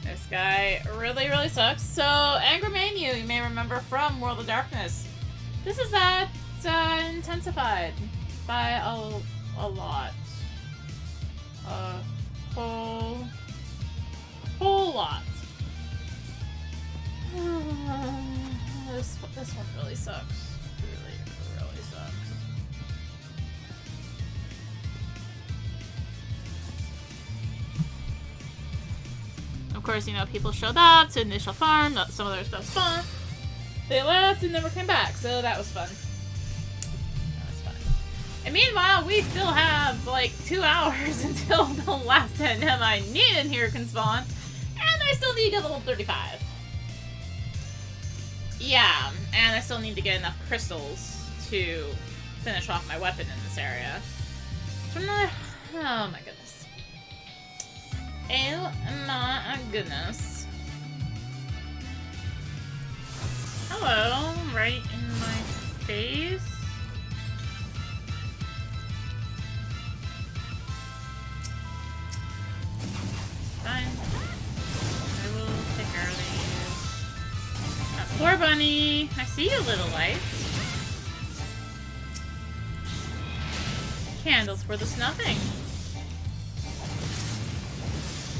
S1: This guy really, really sucks. So, Angra Mainyu, you may remember from World of Darkness. This is that intensified by a lot. A whole lot. This one really sucks. Really sucks. Of course, you know, people showed up to initial farm, some of their stuff's fun. They left and never came back, so that was fun. And meanwhile, we still have like 2 hours until the last NM I need in here can spawn, and I still need to get level 35. Yeah, and I still need to get enough crystals to finish off my weapon in this area. So I'm not... Oh my goodness. Oh my goodness. Hello, right in my face. Fine. I will take care of these. Poor bunny. I see you, little light. Candles for the snuffing.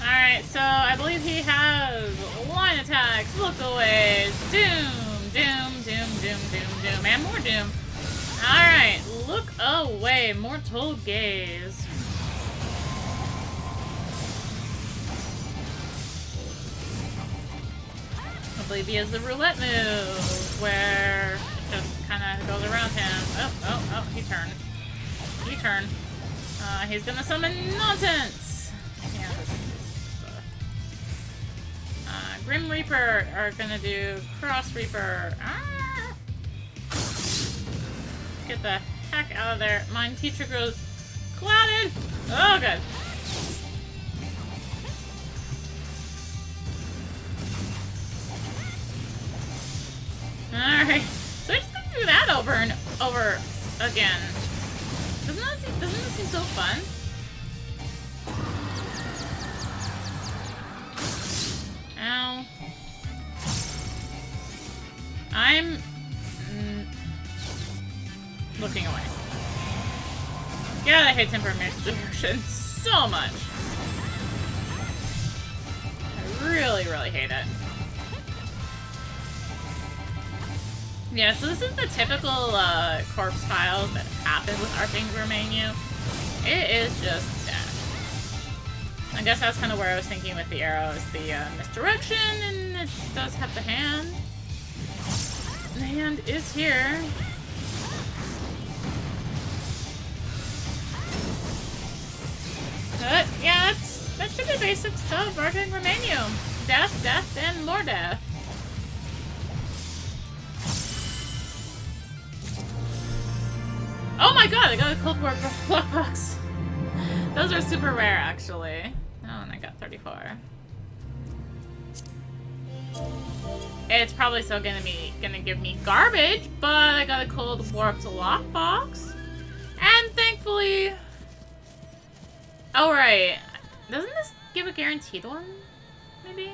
S1: Alright, so I believe he has line attacks, look away, doom, and more doom. Alright, look away, mortal gaze. I believe he has the roulette move, where it just kind of goes around him. Oh, he turned. He's gonna summon nonsense! Yeah, Grim Reaper are gonna do Cross Reaper. Ah! Get the heck out of there. Mine teacher grows clouded! Oh, good. Alright. So I just have to do that over and over again. Doesn't that seem so fun? Ow. I'm looking away. God, I hate temperament distortion so much. I really, really hate it. Yeah, so this is the typical corpse tiles that happen with Angra Mainyu. It is just death. I guess that's kind of where I was thinking with the arrows. The misdirection, and it does have the hand. The hand is here. But yeah, that should be basics of Angra Mainyu. Death, death, and more death. my god, I got a cold war box. Those are super rare, actually. Oh, and I got 34. It's probably still gonna give me garbage, but I got a cold warped lockbox. And thankfully... Oh, right. Doesn't this give a guaranteed one? Maybe?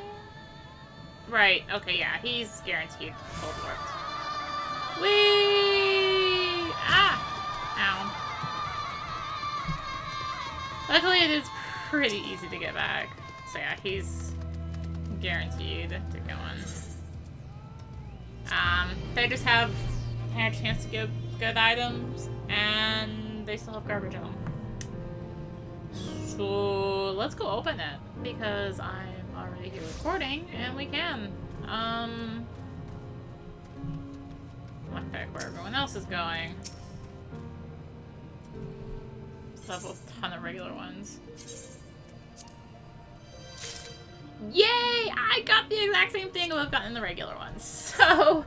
S1: Right, okay, yeah, he's guaranteed cold warped. Whee! Ah! Ow. Luckily, it is pretty easy to get back. So yeah, he's guaranteed to go on. They just have had a chance to get good items, and they still have garbage in them. So let's go open it, because I'm already here recording, and we can. Look back where everyone else is going. Still have a ton of regular ones. Yay! I got the exact same thing I've gotten in the regular ones. So,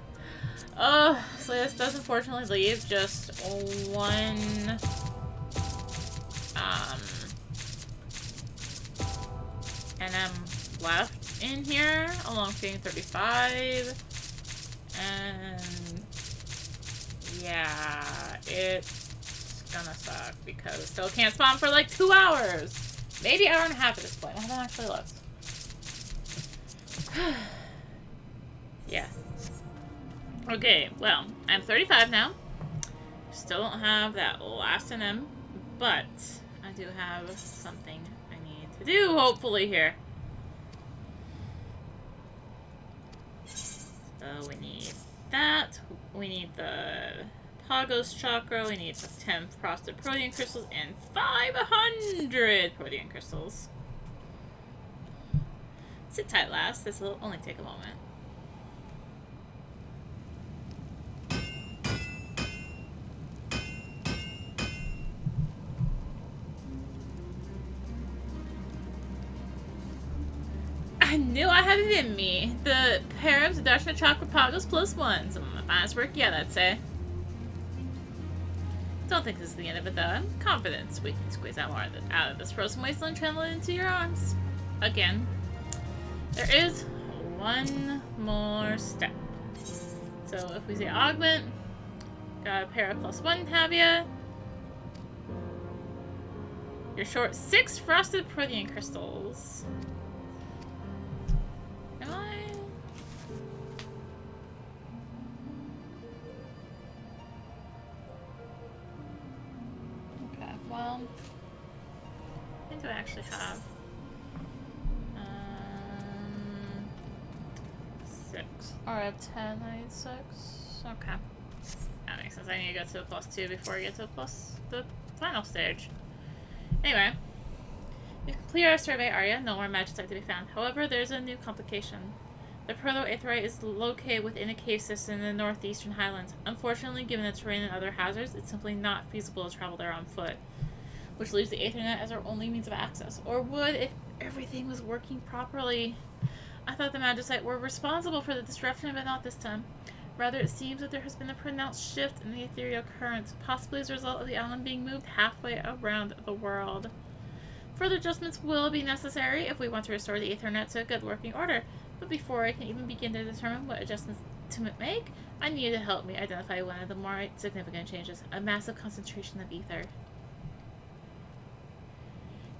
S1: so this does unfortunately leave just one, NM left in here, along with getting 35, and yeah, it's gonna suck because it still can't spawn for like 2 hours. Maybe an hour and a half at this point. I haven't actually looked. Yeah. Okay, well, I'm 35 now. Still don't have that last NM, but I do have something I need to do, hopefully, here. So we need that. We need the Pagos chakra. We need the 10 frosted protein crystals and 500 protein crystals. Sit tight, lass. This will only take a moment. I knew I had it in me. The pair of Darshna Chakra Pagos +1. Some of my finest work yet, I'd say. Don't think this is the end of it, though. I'm confident we can squeeze out more out of this frozen wasteland and channel it into your arms. Again. There is one more step. So if we say augment, got a pair of +1 have ya. You're short 6 frosted protein crystals. Am I? Okay, well, what do I actually have? 6. Or I have 10, I need 6. Okay. That makes sense. I need to go to the +2 before I get to the final stage. Anyway. We've completed our survey area. No more magicite to be found. However, there's a new complication. The proto-aetheryte is located within a cave system in the northeastern highlands. Unfortunately, given the terrain and other hazards, it's simply not feasible to travel there on foot, which leaves the Aethernet as our only means of access. Or would if everything was working properly. I thought the magicite were responsible for the disruption, but not this time. Rather, it seems that there has been a pronounced shift in the ethereal currents, possibly as a result of the island being moved halfway around the world. Further adjustments will be necessary if we want to restore the Aethernet to a good working order, but before I can even begin to determine what adjustments to make, I need you to help me identify one of the more significant changes, a massive concentration of ether.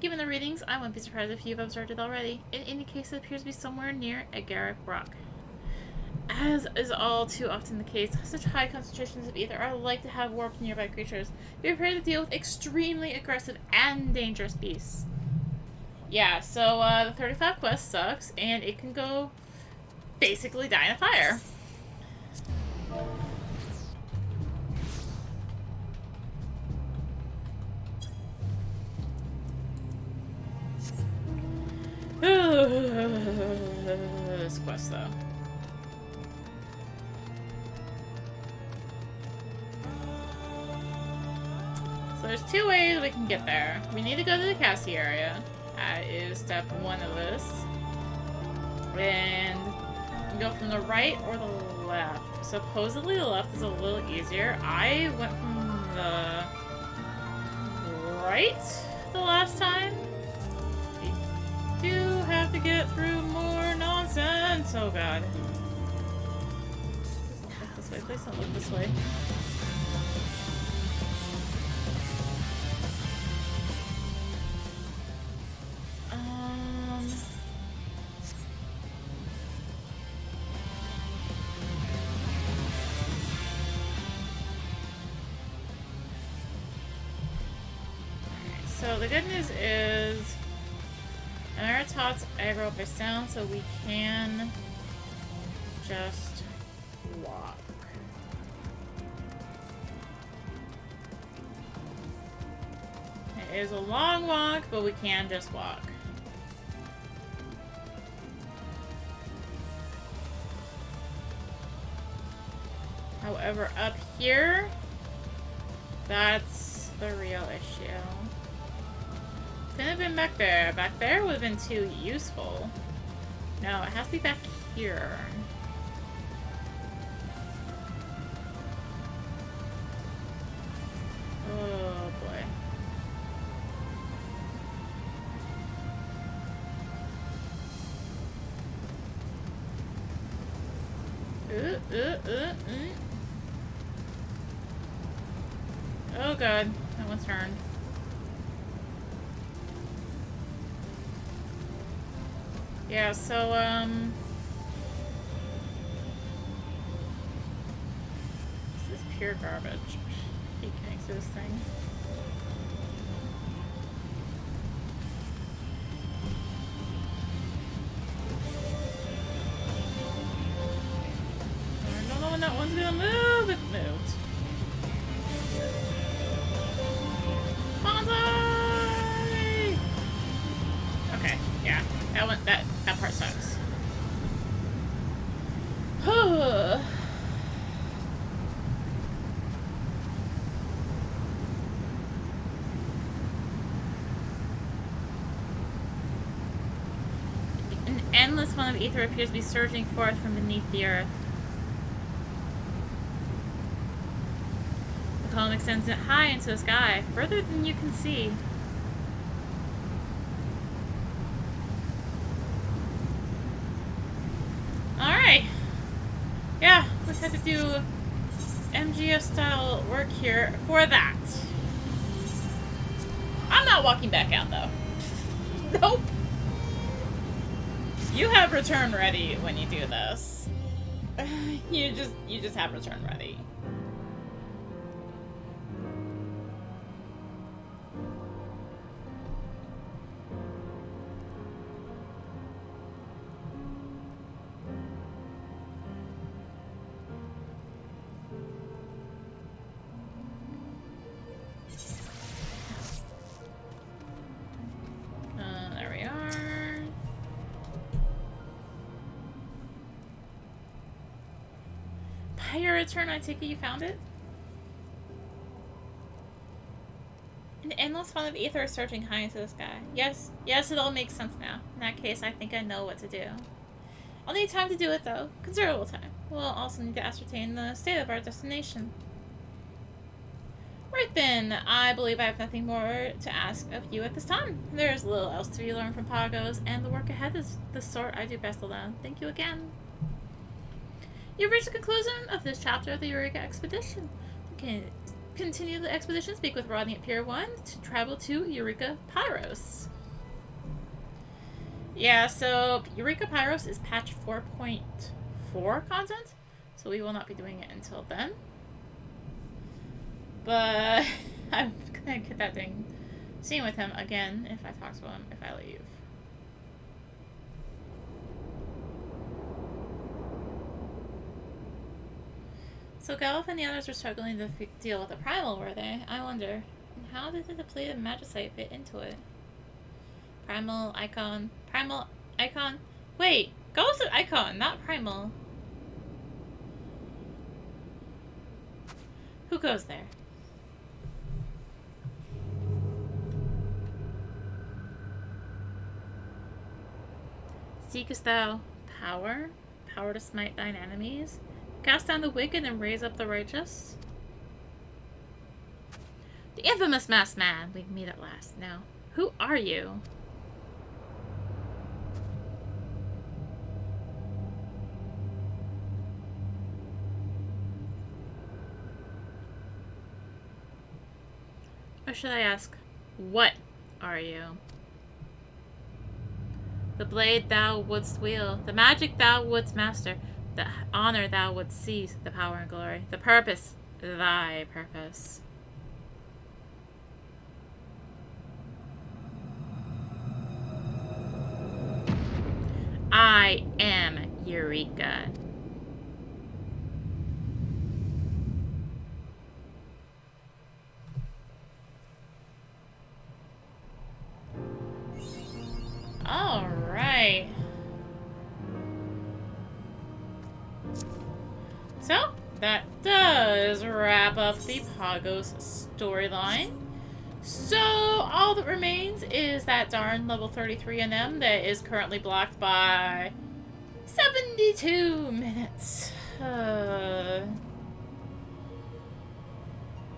S1: Given the readings, I wouldn't be surprised if you've observed it already. In any case, it appears to be somewhere near a Agaric rock. As is all too often the case, such high concentrations of ether are like to have warped nearby creatures. Be prepared to deal with extremely aggressive and dangerous beasts. Yeah, so the 35 quest sucks, and it can go basically die in a fire. This quest, though. So there's 2 ways we can get there. We need to go to the Cassie area. That is step 1 of this. And we can go from the right or the left. Supposedly the left is a little easier. I went from the right the last time. We do have to get through more nonsense. Oh god. Please don't look this way. Please don't look this way. So the good news is Ameritot's aggro by sound, so we can just walk. It is a long walk, but we can just walk. However, up here, that's the real issue. Couldn't have been back there. Back there would have been too useful. No, it has to be back here. Oh boy. Oh god, that one's turned. Yeah, so, this is pure garbage. I hate getting through this thing. I don't know when that one's gonna move. It moved. Bonsai! Okay, yeah. That part sucks. An endless one of ether appears to be surging forth from beneath the earth. The column extends it high into the sky, further than you can see. Alright. Yeah, we had to do MGS style work here for that. I'm not walking back out though. Nope. You have return ready when you do this. You just have return ready. There we are. By your return, I take it you found it? An endless font of ether is surging high into the sky. Yes, it all makes sense now. In that case, I think I know what to do. I'll need time to do it, though. Considerable time. We'll also need to ascertain the state of our destination. Right then, I believe I have nothing more to ask of you at this time. There's little else to be learned from Pagos, and the work ahead is the sort I do best alone. Thank you again. You've reached the conclusion of this chapter of the Eureka expedition. You can continue the expedition, speak with Rodney at Pier 1 to travel to Eureka Pagos. Yeah, so Eureka Pagos is patch 4.4 content, so we will not be doing it until then. But I'm gonna get that thing seen with him again if I talk to him if I leave. So Galuf and the others were struggling to deal with the primal, were they? I wonder. And how did the depleted magicite fit into it? Primal icon. Primal icon. Wait, Galuf said icon, not primal. Who goes there? Seekest thou power? Power to smite thine enemies? Cast down the wicked and raise up the righteous? The infamous masked man. We meet at last. Now, who are you? Or should I ask, what are you? The blade thou wouldst wield, the magic thou wouldst master, the honor thou wouldst seize, the power and glory, the purpose, thy purpose. I am Eureka. All right. So, that does wrap up the Pagos storyline. So, all that remains is that darn level 33 NM that is currently blocked by 72 minutes.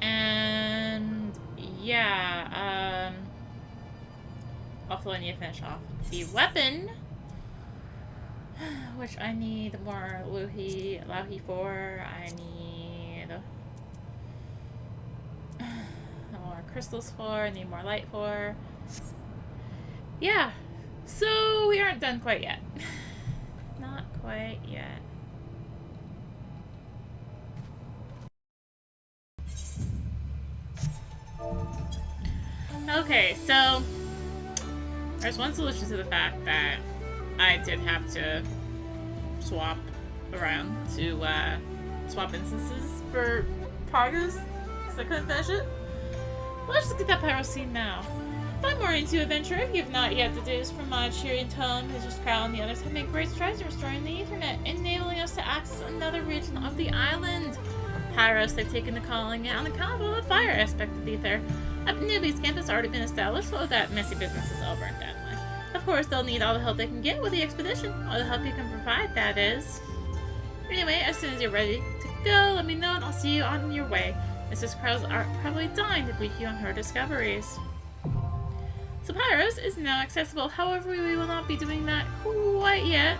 S1: And, yeah, also I need to finish off the weapon, which I need more Louhi for. I need more crystals for. I need more light for. Yeah, so we aren't done quite yet. Not quite yet. Okay, so there's one solution to the fact that I did have to swap around to swap instances for Pagos because I couldn't finish it. Let's just get that pyro scene now. If I'm more into adventure, if you have not yet deduced from my cheery tone, Mr. Sprout and the others have made great strides in restoring the Ethernet, enabling us to access another region of the island. Pyros, they've taken to calling it on account of the fire aspect of the ether. A newbie's camp has already been established, so that messy business is over and done with. Of course, they'll need all the help they can get with the expedition. All the help you can provide, that is. Anyway, as soon as you're ready to go, let me know and I'll see you on your way. Mrs. Krauss are probably dying to brief you on her discoveries. So Pyros is now accessible, however we will not be doing that quite yet.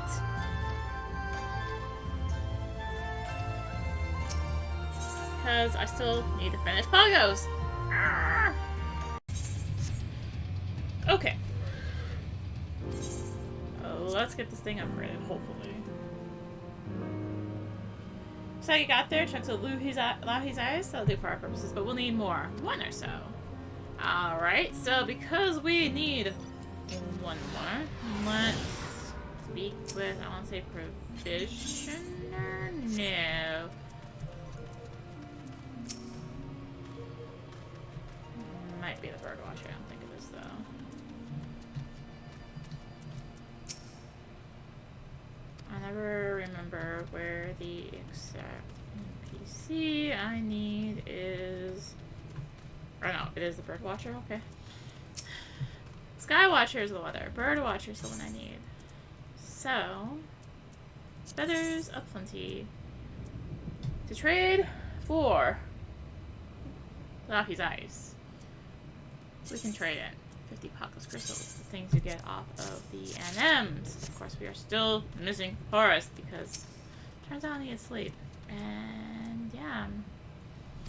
S1: Because I still need to finish Pagos. Okay. Let's get this thing upgraded, hopefully. So you got there, check to Louhi's eyes, that'll do for our purposes, but we'll need more. One or so. Alright, so because we need one more, let's speak with, I want to say Provisioner? No. Might be the Bird Watcher, I don't think it is though. I never remember where the exact NPC I need is. Or no, it is the Bird Watcher, okay. Sky Watcher is the weather. Bird Watcher is the one I need. So, feathers aplenty. To trade for Louhi's eyes. We can trade in 50 Pagos crystals, the things you get off of the NMs. Of course, we are still missing Horus because turns out I need sleep. And yeah.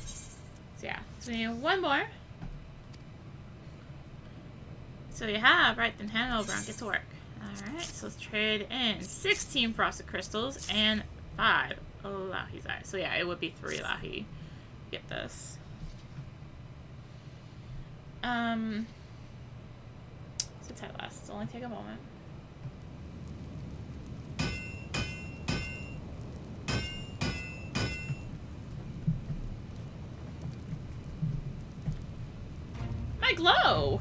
S1: So yeah, so we need one more. So you have, right, then hand over and get to work. Alright, so let's trade in 16 frosted crystals and 5 Louhi's eyes. So yeah, it would be 3 Louhi. Get this. Since I last, it'll only take a moment. My glow!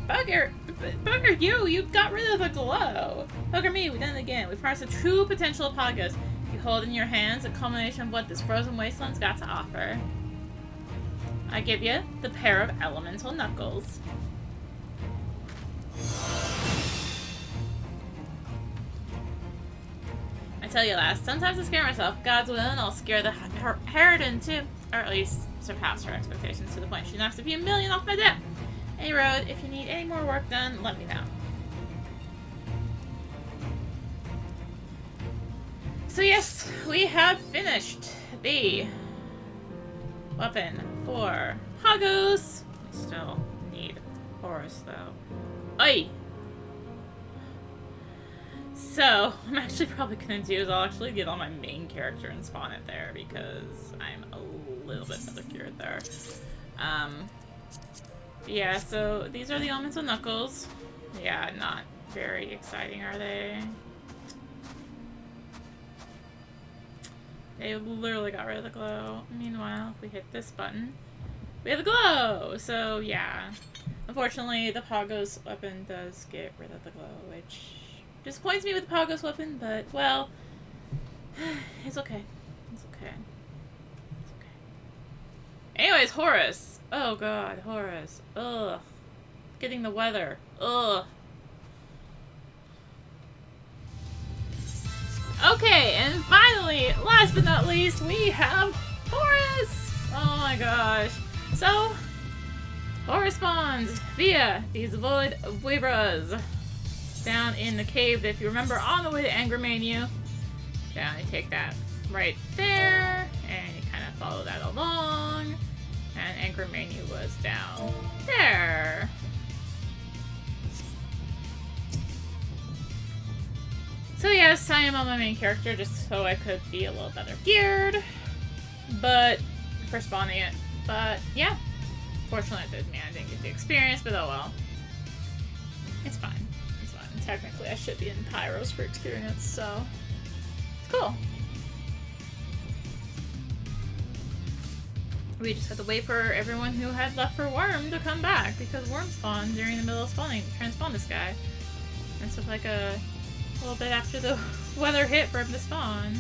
S1: Bugger you got rid of the glow! Bugger me, we've done it again. We've harnessed the true potential of Pagos. You hold in your hands a culmination of what this frozen wasteland's got to offer. I give you the pair of elemental knuckles. I tell you last, sometimes I scare myself. God's willing, I'll scare the Harridan too. or at least surpassed her expectations to the point she knocks a few million off my debt. Hey Road, if you need any more work done, let me know. So yes, we have finished the weapon for Pagos. We still need Horus though. Oi! So, I'm actually probably gonna do is I'll actually get on my main character and spawn it there because I'm a little bit better cured there. Yeah, so these are the elements of Knuckles. Yeah, not very exciting, are they? They literally got rid of the glow. Meanwhile, if we hit this button, we have the glow! So, yeah. Unfortunately, the Pagos weapon does get rid of the glow, which disappoints me with the Pagos weapon, but, well, it's okay. It's okay. It's okay. Anyways, Horus. Oh god, Horus. Ugh. Getting the weather. Ugh. Okay, and finally, last but not least, we have Horus! Oh my gosh. So, Horus spawns via these void weavers down in the cave. If you remember, on the way to Angra Mainyu, down you take that right there, and you kind of follow that along, and Angra Mainyu was down there. So yes, I am on my main character just so I could be a little better geared, but for spawning it. But yeah, fortunately I didn't get the experience, but oh well. It's fine. It's fine. Technically I should be in Pyros for experience, so it's cool. We just had to wait for everyone who had left for Worm to come back because Worm spawned during the middle of spawning, trying to spawn this guy. And so like a little bit after the weather hit for him to spawn.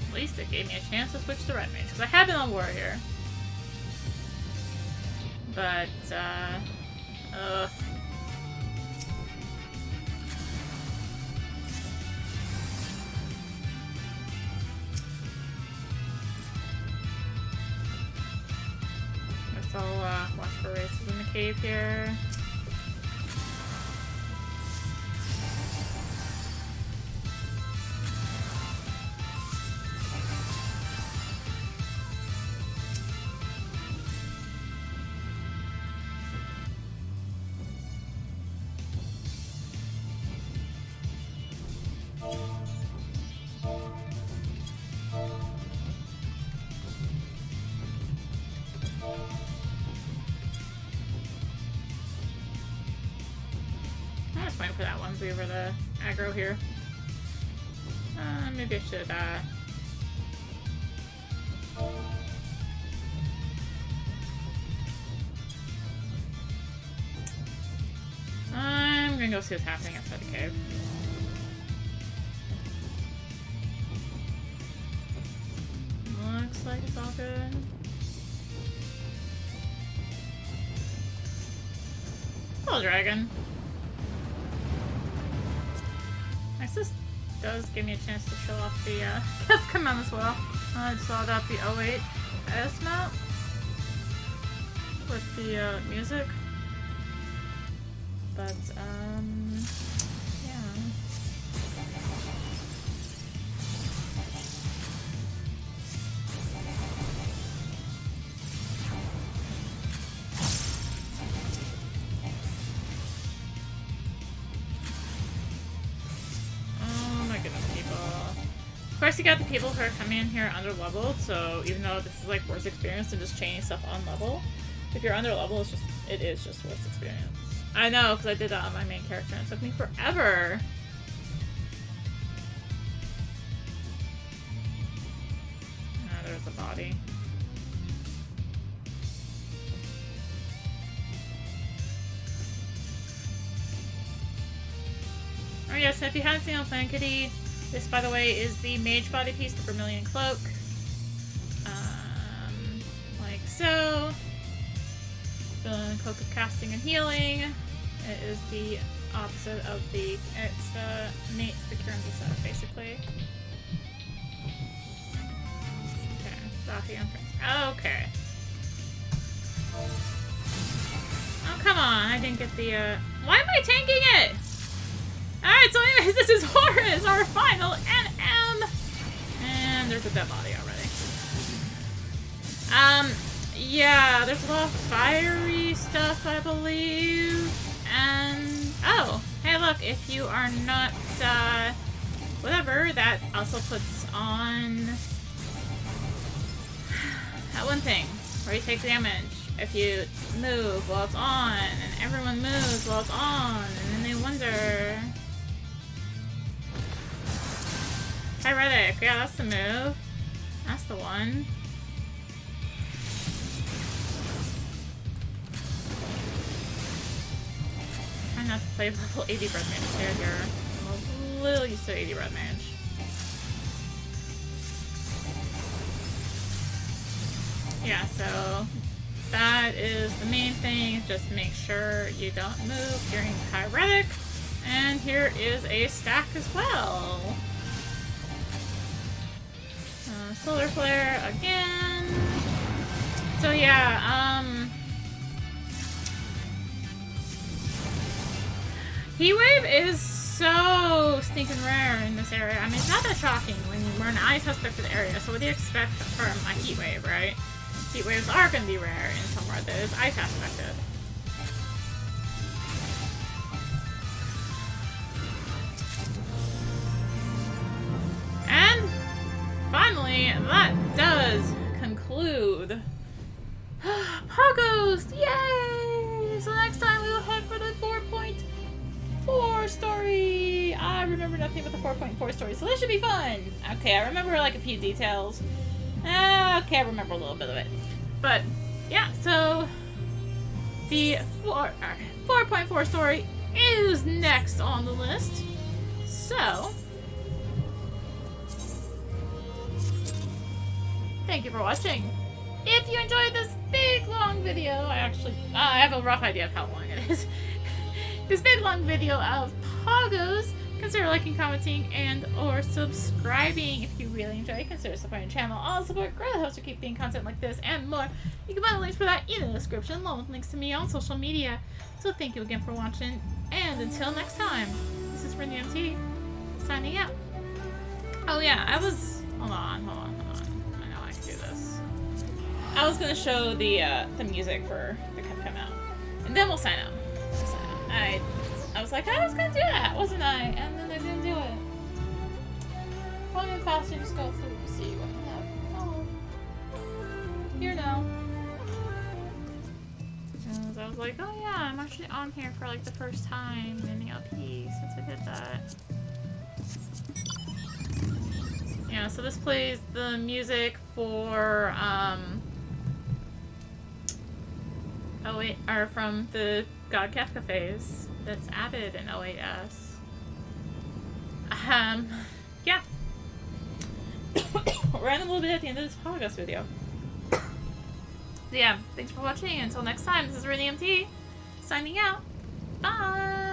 S1: At least it gave me a chance to switch to Red Mage, because I have been on Warrior. But, I'll watch for races in the cave here. For that one, over the aggro here. Maybe I should, I'm gonna go see what's happening outside the cave. Looks like it's all good. Hello, dragon. This does give me a chance to show off the Kev command as well. I just saw that the 08 S map with the music. But yeah. Of course, you got the people who are coming in here under leveled, so even though this is like worse experience than just chaining stuff on level, if you're under level, it is just worse experience. I know, because I did that on my main character and it took me forever. Ah, there's the body. Oh yes, if you haven't seen on Plan Kitty, this, by the way, is the mage body piece, the Vermilion Cloak. Like so. The Cloak of Casting and Healing. It is the opposite of the... It's, Nate, the Cairn set, basically. Okay, Zahi and Prince. Okay. Oh, come on, I didn't get the, Why am I tanking it? Alright, so anyways, this is Horus, our final NM! And there's a dead body already. Yeah, there's a lot of fiery stuff, I believe. And, oh, hey look, if you are not, whatever, that also puts on that one thing, where you take damage if you move while it's on, and everyone moves while it's on, and then they wonder... Heretic, yeah, that's the move. That's the one. Try not to play level 80 breath mage here. I'm a little used to 80 breath mage. Yeah, so that is the main thing. Just make sure you don't move during Heretic. And here is a stack as well. Solar Flare again. So yeah, Heatwave is so stinking rare in this area. I mean, it's not that shocking when we're in an ice aspected area. So what do you expect from a Heatwave, right? Heatwaves are going to be rare in somewhere that is ice aspected. And finally, that does conclude Pagos! Yay! So next time we will head for the 4.4 story. I remember nothing but the 4.4 story, so this should be fun. Okay, I remember like a few details. Okay, I remember a little bit of it. But yeah, so the 4.4 story is next on the list. So thank you for watching. If you enjoyed this big long video, I have a rough idea of how long it is. This big long video of Pagos, consider liking, commenting, and or subscribing. If you really enjoy, consider supporting the channel. All support greatly helps to keep doing content like this and more. You can find the links for that in the description, along with links to me on social media. So thank you again for watching, and until next time, this is rinimt signing out. Oh yeah, hold on. I know I can do this. I was gonna show the music for the come out, and then we'll sign out. I was like, I was gonna do that, wasn't I? And then I didn't do it. Probably faster just go through to see what we have. Oh, here now. And I was like, oh yeah, I'm actually on here for like the first time in the LP since I did that. Yeah, so this plays the music for from the God Kefka phase that's added in 08S. Yeah. Ran a little bit at the end of this Pagos video. So yeah, thanks for watching. Until next time, this is rinimt signing out. Bye!